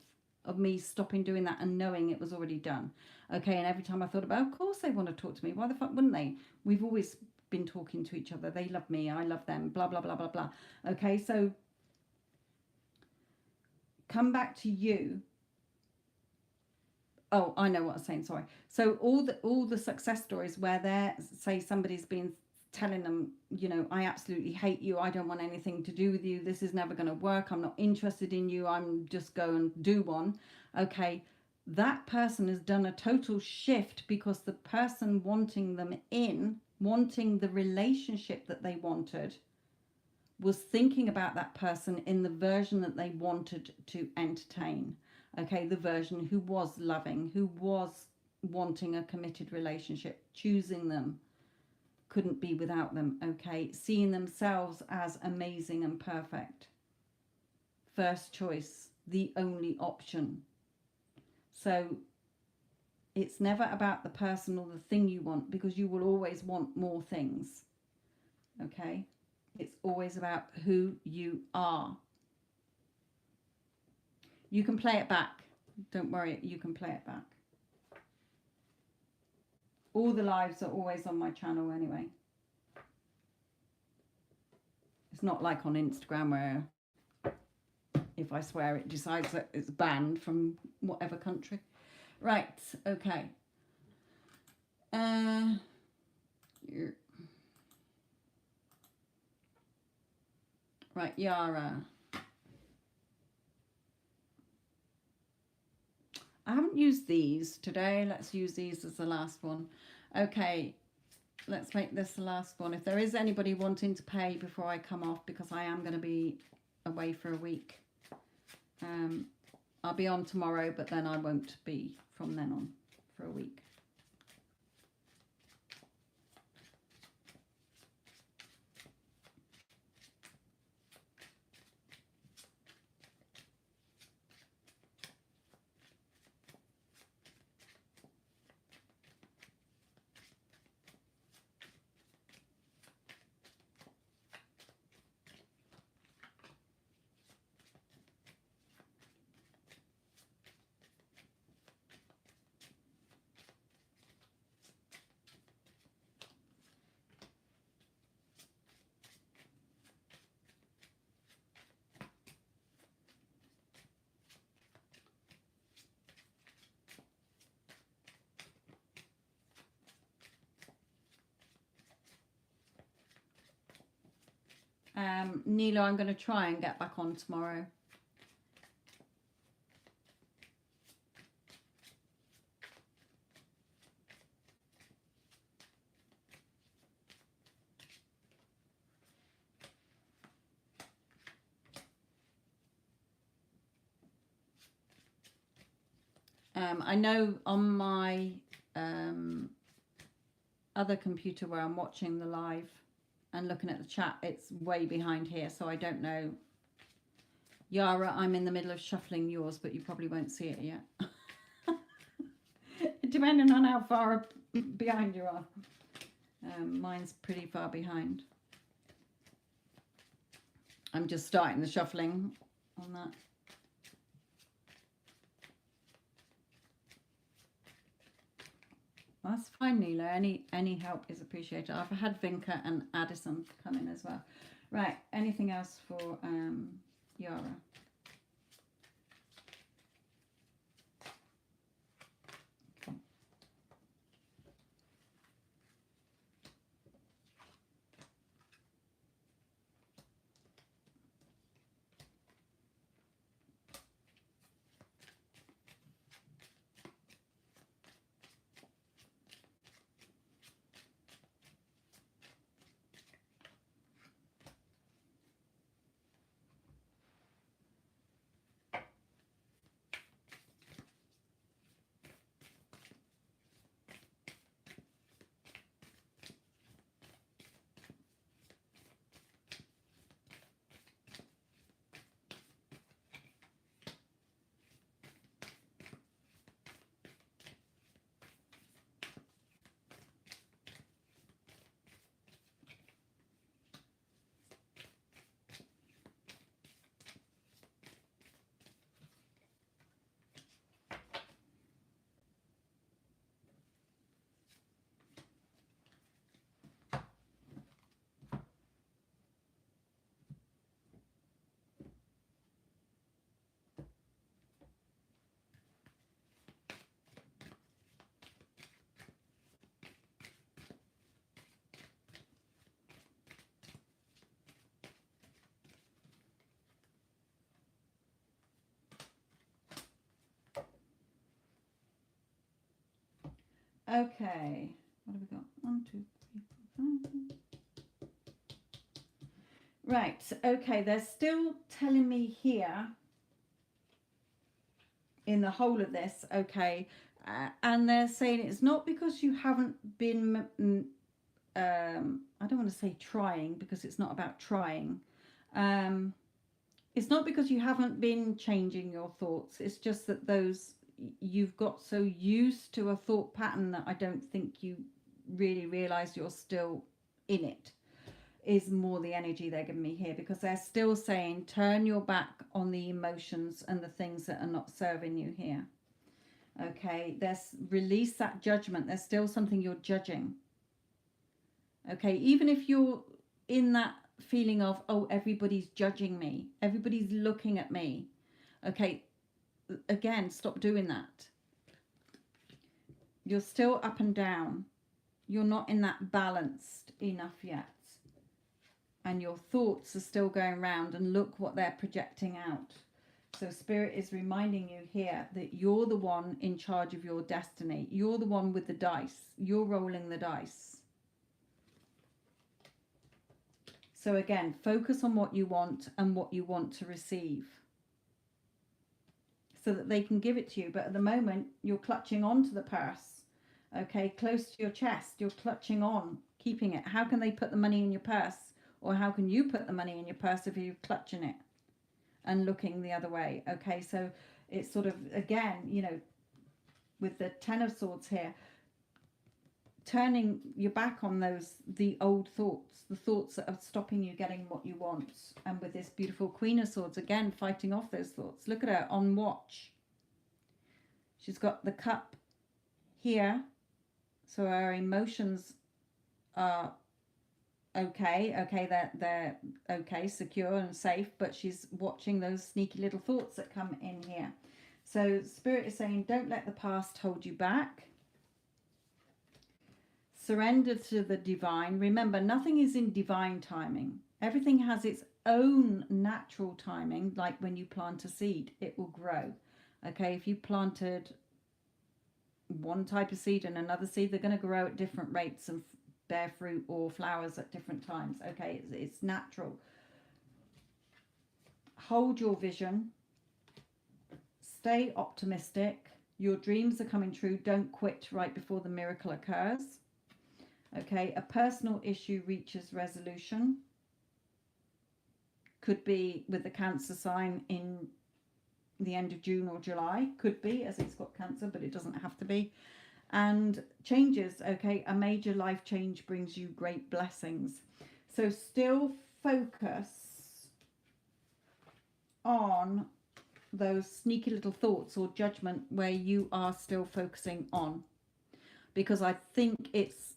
of me stopping doing that and knowing it was already done. Okay, and every time I thought about, of course they want to talk to me, why the fuck wouldn't they? We've always been talking to each other, they love me, I love them, blah blah blah blah blah. Okay, so come back to you. Oh, I know what I'm saying, sorry. So all the success stories where they're, say somebody's been telling them, you know, I absolutely hate you, I don't want anything to do with you, this is never going to work, I'm not interested in you, I'm just go and do one. Okay, that person has done a total shift, because the person wanting them in, wanting the relationship that they wanted, was thinking about that person in the version that they wanted to entertain. Okay, the version who was loving, who was wanting a committed relationship, choosing them, couldn't be without them. Okay, seeing themselves as amazing and perfect. First choice, the only option. So it's never about the person or the thing you want, because you will always want more things. Okay, it's always about who you are. You can play it back. Don't worry, you can play it back. All the lives are always on my channel anyway. It's not like on Instagram where if I swear it decides that it's banned from whatever country. Right, okay. Right, Yara. I haven't used these today. Let's use these as the last one. Okay, let's make this the last one. If there is anybody wanting to pay before I come off, because I am going to be away for a week. I'll be on tomorrow, but then I won't be from then on for a week. Nilo, I'm going to try and get back on tomorrow. I know on my other computer where I'm watching the live and looking at the chat, it's way behind here, so I don't know. Yara, I'm in the middle of shuffling yours, but you probably won't see it yet. Depending on how far behind you are. Mine's pretty far behind. I'm just starting the shuffling on that. That's fine, Nilo. Any help is appreciated. I've had Vinka and Addison come in as well. Right. Anything else for Yara? Okay. Okay, what have we got? 1, 2, 3, 4, 5. Right, okay, they're still telling me here in the whole of this, okay, and they're saying it's not because you haven't been, I don't want to say trying, because it's not about trying. It's not because you haven't been changing your thoughts, it's just that you've got so used to a thought pattern that I don't think you really realize you're still in it, is more the energy they're giving me here, because they're still saying turn your back on the emotions and the things that are not serving you here. Okay, release that judgment. There's still something you're judging. Okay, even if you're in that feeling of, oh, everybody's judging me, everybody's looking at me. Okay, again, stop doing that. You're still up and down. You're not in that balanced enough yet. And your thoughts are still going around, and look what they're projecting out. So Spirit is reminding you here that you're the one in charge of your destiny. You're the one with the dice. You're rolling the dice. So again, focus on what you want and what you want to receive, so that they can give it to you. But at the moment, you're clutching onto the purse, okay, close to your chest. You're clutching on, keeping it. How can they put the money in your purse? Or how can you put the money in your purse if you're clutching it and looking the other way? Okay, so it's sort of, again, you know, with the Ten of Swords here, turning your back on the old thoughts, the thoughts that are stopping you getting what you want. And with this beautiful Queen of Swords, again, fighting off those thoughts. Look at her on watch. She's got the cup here, so her emotions are okay, they're okay, secure and safe, but she's watching those sneaky little thoughts that come in here. So Spirit is saying, don't let the past hold you back. Surrender to the divine. Remember, nothing is in divine timing. Everything has its own natural timing. Like when you plant a seed, it will grow. Okay, if you planted one type of seed and another seed, they're going to grow at different rates and bear fruit or flowers at different times. Okay, it's natural. Hold your vision. Stay optimistic. Your dreams are coming true. Don't quit right before the miracle occurs. Okay, a personal issue reaches resolution. Could be with the Cancer sign in the end of June or July. Could be, as it's got Cancer, but it doesn't have to be. And changes, okay, a major life change brings you great blessings. So still focus on those sneaky little thoughts or judgment where you are still focusing on, because I think it's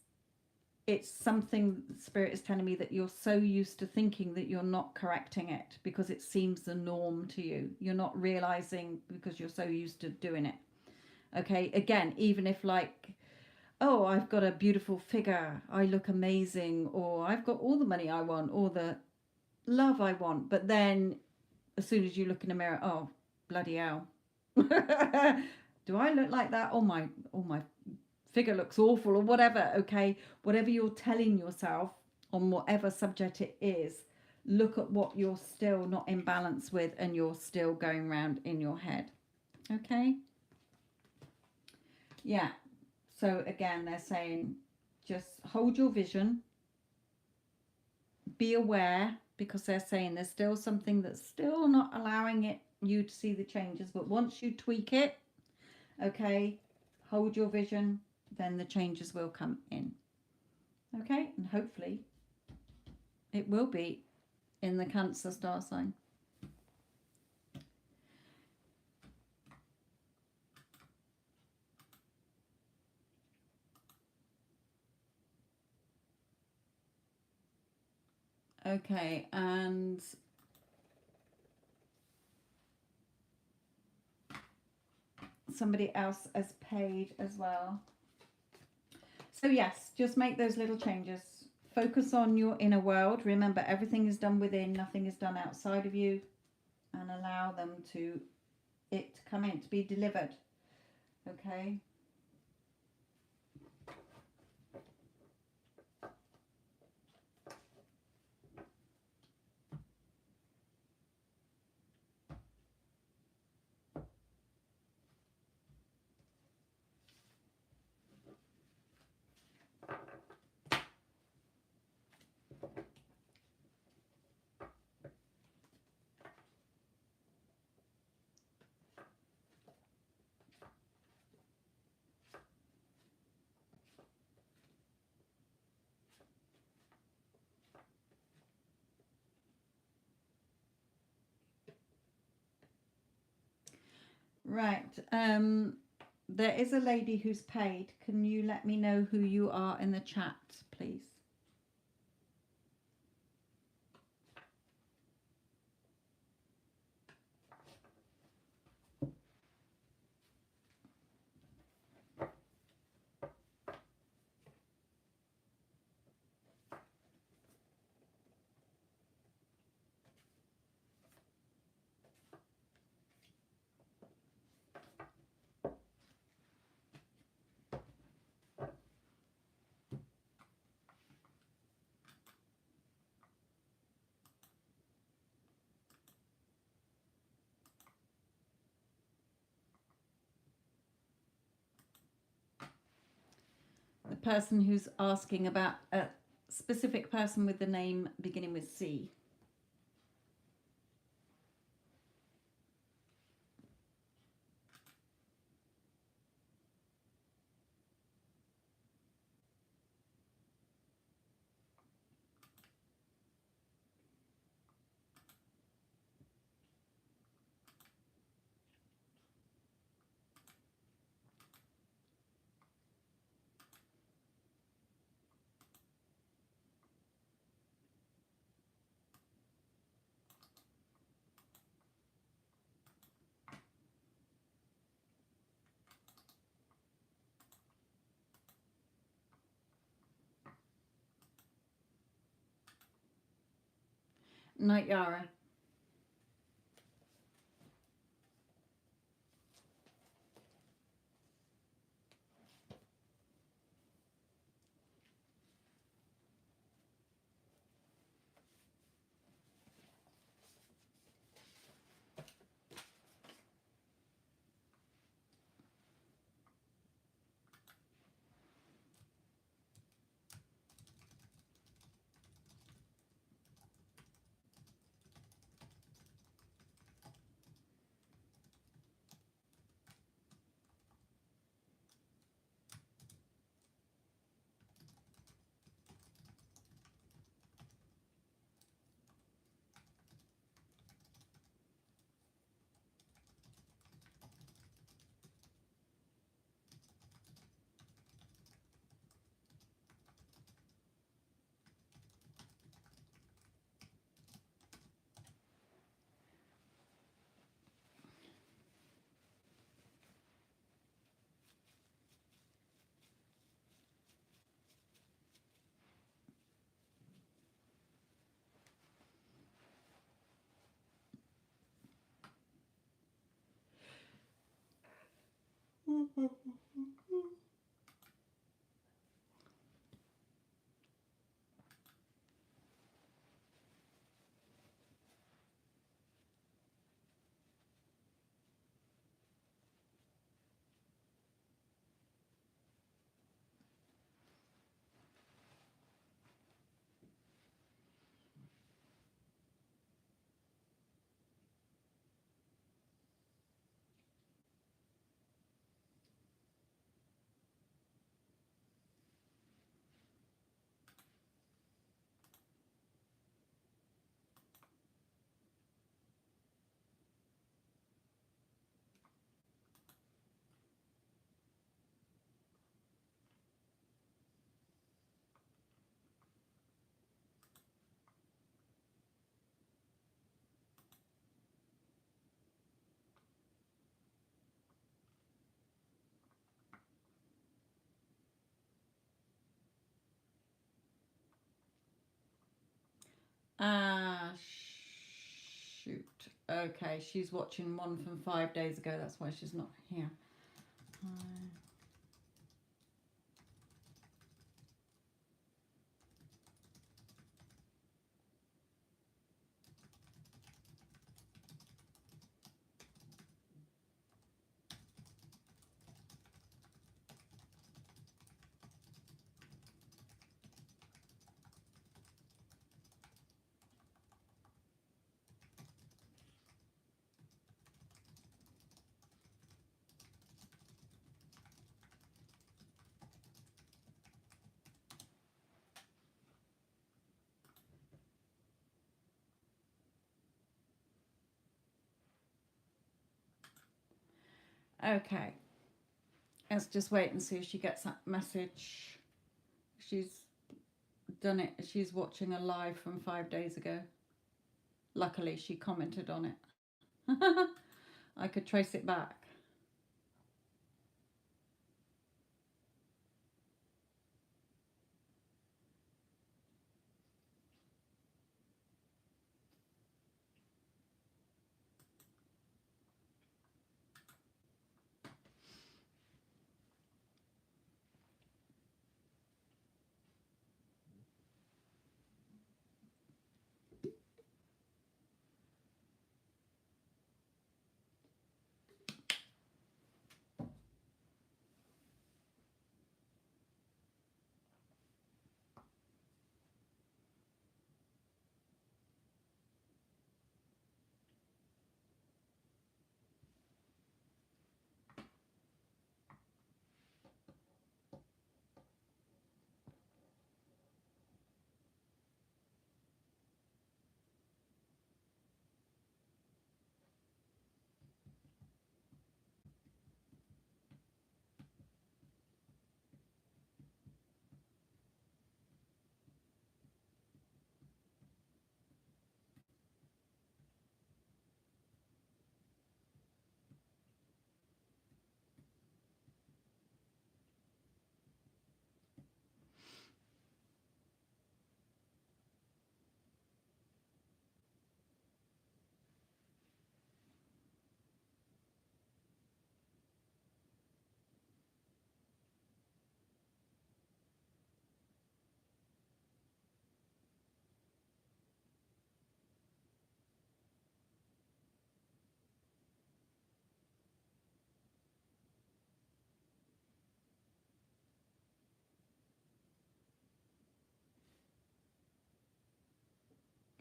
something Spirit is telling me that you're so used to thinking that you're not correcting it because it seems the norm to you. You're not realizing because you're so used to doing it. Okay, again, even if like, oh, I've got a beautiful figure, I look amazing, or I've got all the money I want, or the love I want, but then as soon as you look in the mirror, oh, bloody hell. Do I look like that? Oh my figure looks awful, or whatever. Okay, whatever you're telling yourself on whatever subject it is, look at what you're still not in balance with and you're still going around in your head. Okay, yeah. So again, they're saying just hold your vision, be aware, because they're saying there's still something that's still not allowing you to see the changes, but once you tweak it, okay, hold your vision, then the changes will come in. Okay, and hopefully it will be in the Cancer star sign. Okay, and somebody else has paid as well. So yes, just make those little changes. Focus on your inner world. Remember, everything is done within, nothing is done outside of you, and allow them to come in, to be delivered. Okay. Right. There is a lady who's paid. Can you let me know who you are in the chat, please? person who's asking about a specific person with the name beginning with C. Night Yara. Ah, shoot. Okay, she's watching one from 5 days ago. That's why she's not here. Okay. Let's just wait and see if she gets that message. She's done it. She's watching a live from 5 days ago. Luckily, she commented on it. I could trace it back.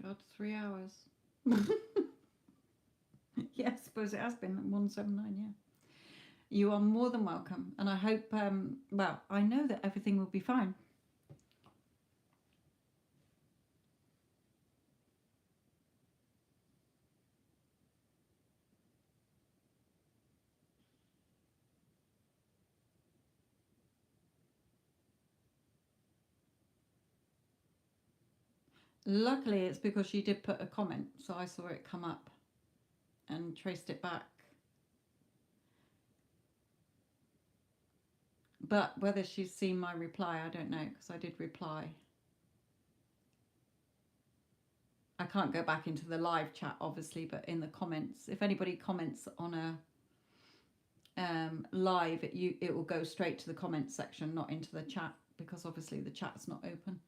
God, 3 hours. Yeah, I suppose it has been 179, yeah. You are more than welcome. And I hope, well, I know that everything will be fine. Luckily, it's because she did put a comment, so I saw it come up and traced it back. But whether she's seen my reply, I don't know, because I did reply. I can't go back into the live chat, obviously, but in the comments, if anybody comments on a live, it will go straight to the comments section, not into the chat, because obviously the chat's not open.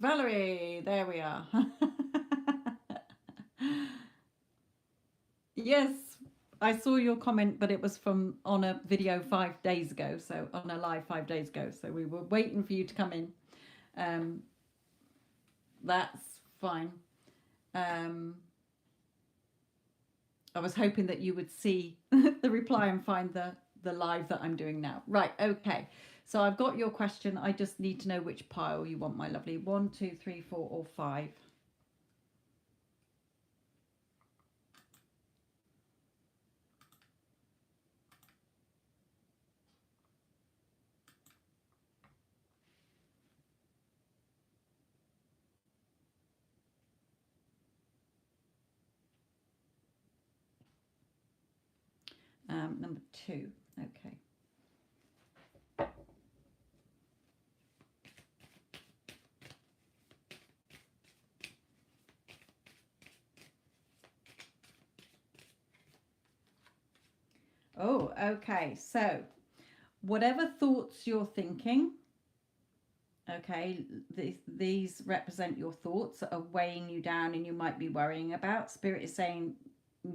Valerie, there we are. Yes, I saw your comment, but it was from on a video 5 days ago, so on a live 5 days ago. So we were waiting for you to come in. That's fine. I was hoping that you would see the reply and find the live that I'm doing now. Right, okay. So I've got your question. I just need to know which pile you want, my lovely. 1, 2, 3, 4, or 5. Number 2. Okay. Oh, okay. So whatever thoughts you're thinking, okay, these represent your thoughts that are weighing you down and you might be worrying about. Spirit is saying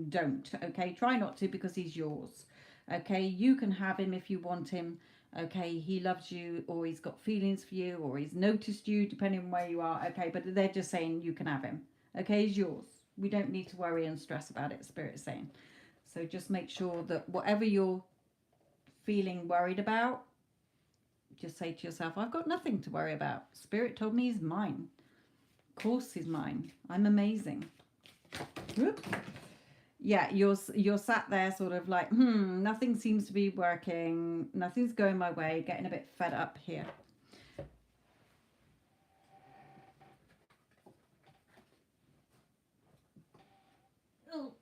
don't, okay? Try not to, because he's yours, okay? You can have him if you want him, okay? He loves you, or he's got feelings for you, or he's noticed you, depending on where you are, okay? But they're just saying you can have him, okay? He's yours. We don't need to worry and stress about it, Spirit is saying. So just make sure that whatever you're feeling worried about, just say to yourself, I've got nothing to worry about. Spirit told me he's mine. Of course he's mine. I'm amazing. Whoop. Yeah, you're sat there sort of like, nothing seems to be working. Nothing's going my way. Getting a bit fed up here. Oh.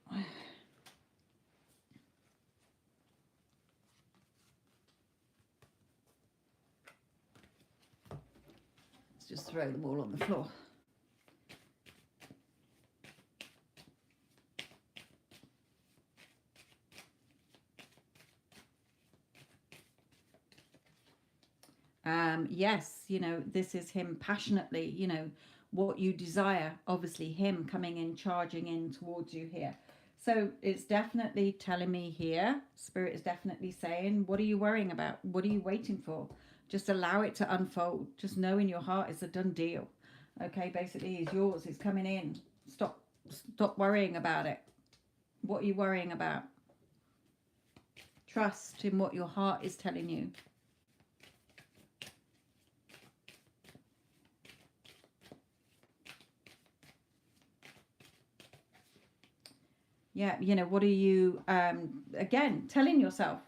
Let's just throw them all on the floor. Yes, this is him passionately, what you desire, obviously him coming in, charging in towards you here. So it's definitely telling me here, Spirit is definitely saying, what are you worrying about? What are you waiting for? Just allow it to unfold. Just know in your heart it's a done deal. Okay, basically it's yours, it's coming in. Stop worrying about it. What are you worrying about? Trust in what your heart is telling you. Yeah, what are you, again, telling yourself?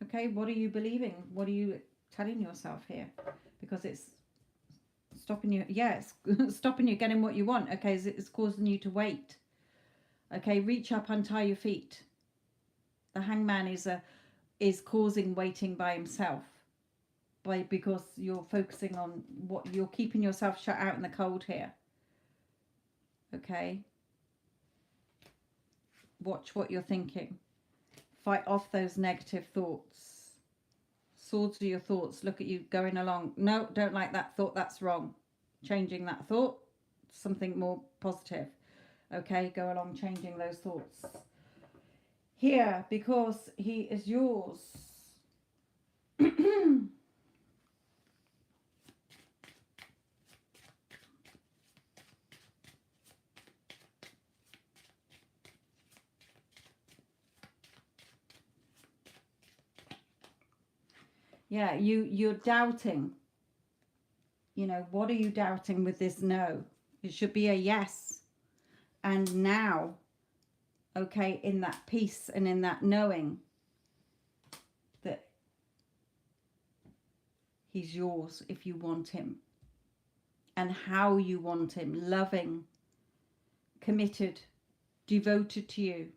Okay, what are you believing? What are you telling yourself here? Because it's stopping you. Yeah, it's stopping you getting what you want. Okay, it's causing you to wait. Okay, reach up, untie your feet. The hangman is causing waiting by himself. Because you're focusing on what you're keeping yourself shut out in the cold here. Okay. Watch what you're thinking. Fight off those negative thoughts. Swords are your thoughts. Look at you going along. No, don't like that thought. That's wrong. Changing that thought. Something more positive. Okay, go along changing those thoughts. Here, because he is yours. Yeah, you're doubting. You know, what are you doubting with this no? It should be a yes. And now, okay, in that peace and in that knowing that he's yours if you want him, and how you want him, loving, committed, devoted to you,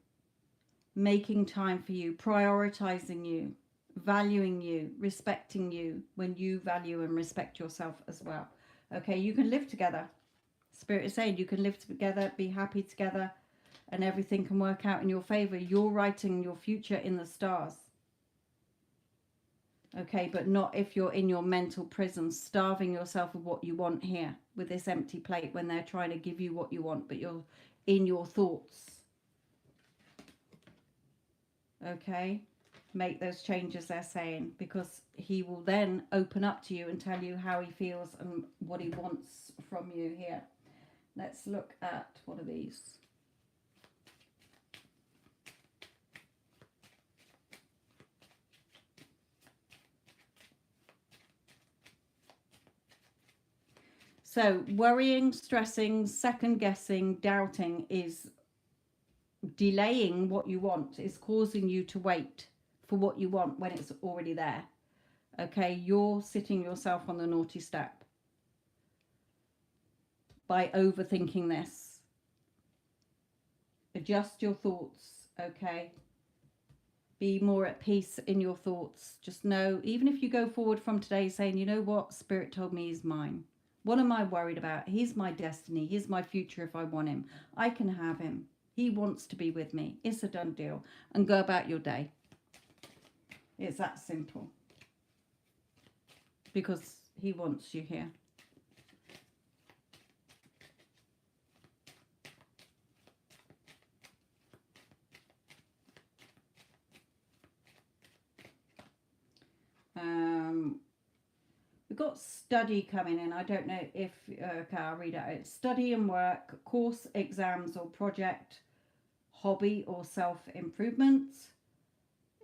making time for you, prioritizing you, valuing you, respecting you when you value and respect yourself as well. Okay, you can live together. Spirit is saying you can live together, be happy together, and everything can work out in your favor. You're writing your future in the stars. Okay, but not if you're in your mental prison, starving yourself of what you want here with this empty plate when they're trying to give you what you want, but you're in your thoughts. Okay, make those changes they're saying, because he will then open up to you and tell you how he feels and what he wants from you here. Let's look at, what are these? So worrying, stressing, second guessing, doubting is delaying what you want, is causing you to wait for what you want when it's already there. Okay, you're sitting yourself on the naughty step by overthinking this. Adjust your thoughts, okay? Be more at peace in your thoughts. Just know, even if you go forward from today saying, you know what, Spirit told me he's mine. What am I worried about? He's my destiny. He's my future if I want him. I can have him. He wants to be with me. It's a done deal. And go about your day. It's that simple. Because he wants you here. We've got study coming in. I don't know if, okay, I'll read it. Study and work, course, exams or project, hobby or self-improvement,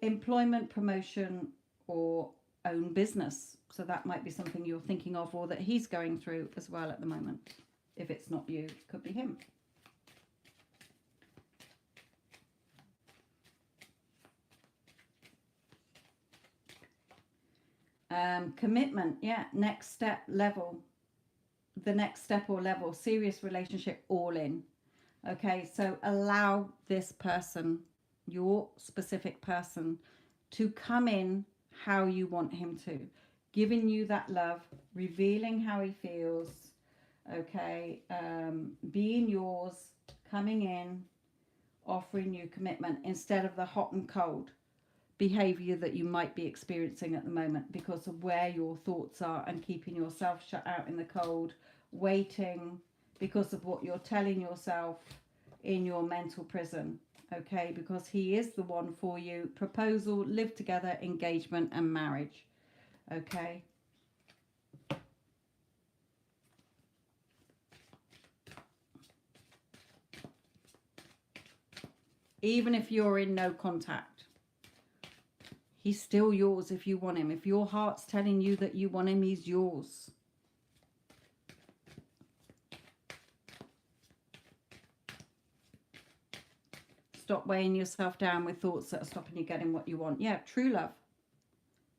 employment, promotion or own business. So that might be something you're thinking of, or that he's going through as well at the moment. If it's not you, it could be him. Commitment, yeah, next step, level, the next step or level, serious relationship, all in. Okay, so allow this person, your specific person, to come in how you want him to, giving you that love, revealing how he feels, okay, being yours, coming in, offering you commitment instead of the hot and cold behavior that you might be experiencing at the moment because of where your thoughts are and keeping yourself shut out in the cold, waiting because of what you're telling yourself in your mental prison. Okay, because he is the one for you. Proposal, live together, engagement and marriage. Okay. Even if you're in no contact, he's still yours if you want him. If your heart's telling you that you want him, he's yours. Stop weighing yourself down with thoughts that are stopping you getting what you want. Yeah, true love.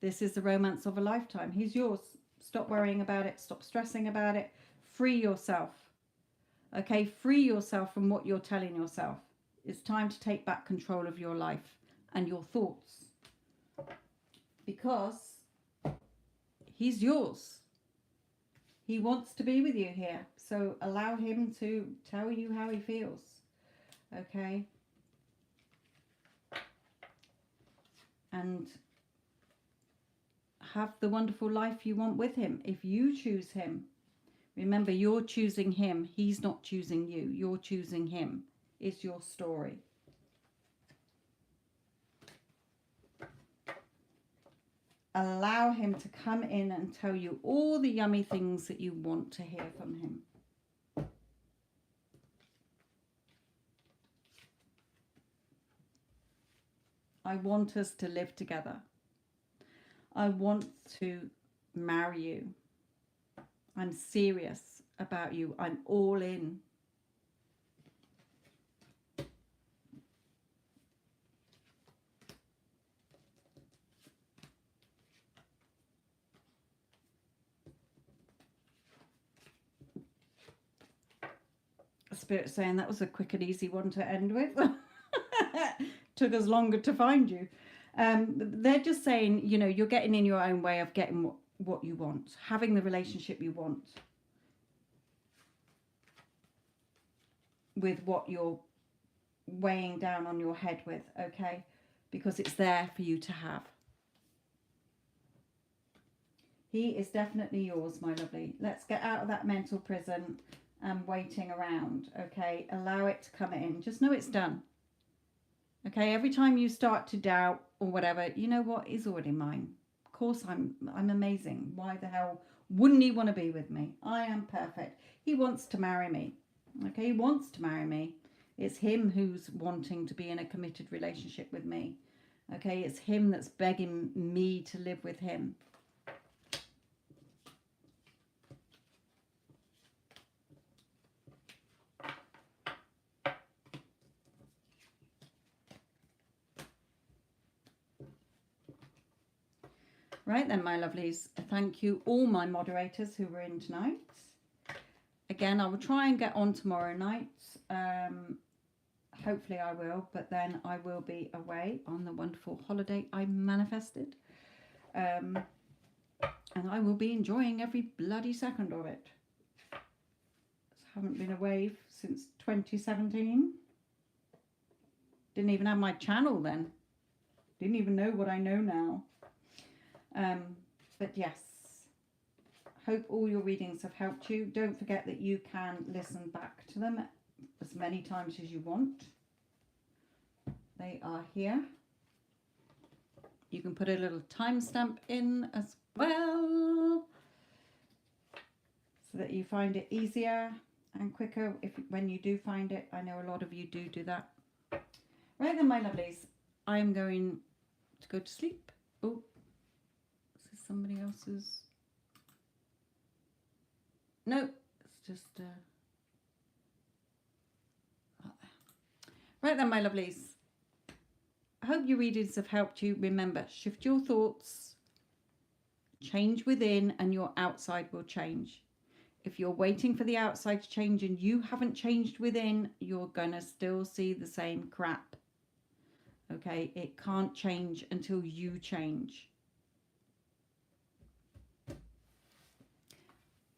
This is the romance of a lifetime. He's yours. Stop worrying about it. Stop stressing about it. Free yourself. Okay, free yourself from what you're telling yourself. It's time to take back control of your life and your thoughts. Because he's yours. He wants to be with you here. So allow him to tell you how he feels. Okay? And have the wonderful life you want with him. If you choose him, remember you're choosing him. He's not choosing you. You're choosing him. It's your story. Allow him to come in and tell you all the yummy things that you want to hear from him. I want us to live together. I want to marry you. I'm serious about you. I'm all in. Spirit saying that was a quick and easy one to end with. Took us longer to find you. They're just saying, you know, you're getting in your own way of getting what you want, having the relationship you want with what you're weighing down on your head with, okay? Because it's there for you to have. He is definitely yours, my lovely. Let's get out of that mental prison and waiting around, okay? Allow it to come in. Just know it's done. Okay, every time you start to doubt or whatever, you know what is already mine. Of course I'm amazing. Why the hell wouldn't he want to be with me? I am perfect. He wants to marry me. Okay, he wants to marry me. It's him who's wanting to be in a committed relationship with me. Okay, it's him that's begging me to live with him. Right then, my lovelies. Thank you all my moderators who were in tonight. Again, I will try and get on tomorrow night. Hopefully I will, but then I will be away on the wonderful holiday I manifested. And I will be enjoying every bloody second of it. I haven't been away since 2017. Didn't even have my channel then. Didn't even know what I know now. But yes, hope all your readings have helped you. Don't forget that you can listen back to them as many times as you want. They are here. You can put a little timestamp in as well so that you find it easier and quicker when you do find it. I know a lot of you do that. Right then, my lovelies, I'm going to go to sleep. Oh, this is somebody else's. No, it's just right then, my lovelies. I hope your readings have helped you. Remember, shift your thoughts, change within, and your outside will change. If you're waiting for the outside to change and you haven't changed within, you're gonna still see the same crap. Okay, it can't change until you change.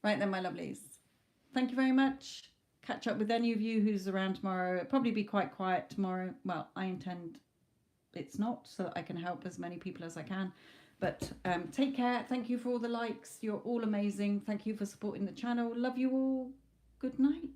Right then, my lovelies. Thank you very much. Catch up with any of you who's around tomorrow. It'll probably be quite quiet tomorrow. Well, I intend it's not, so that I can help as many people as I can. But take care. Thank you for all the likes. You're all amazing. Thank you for supporting the channel. Love you all. Good night.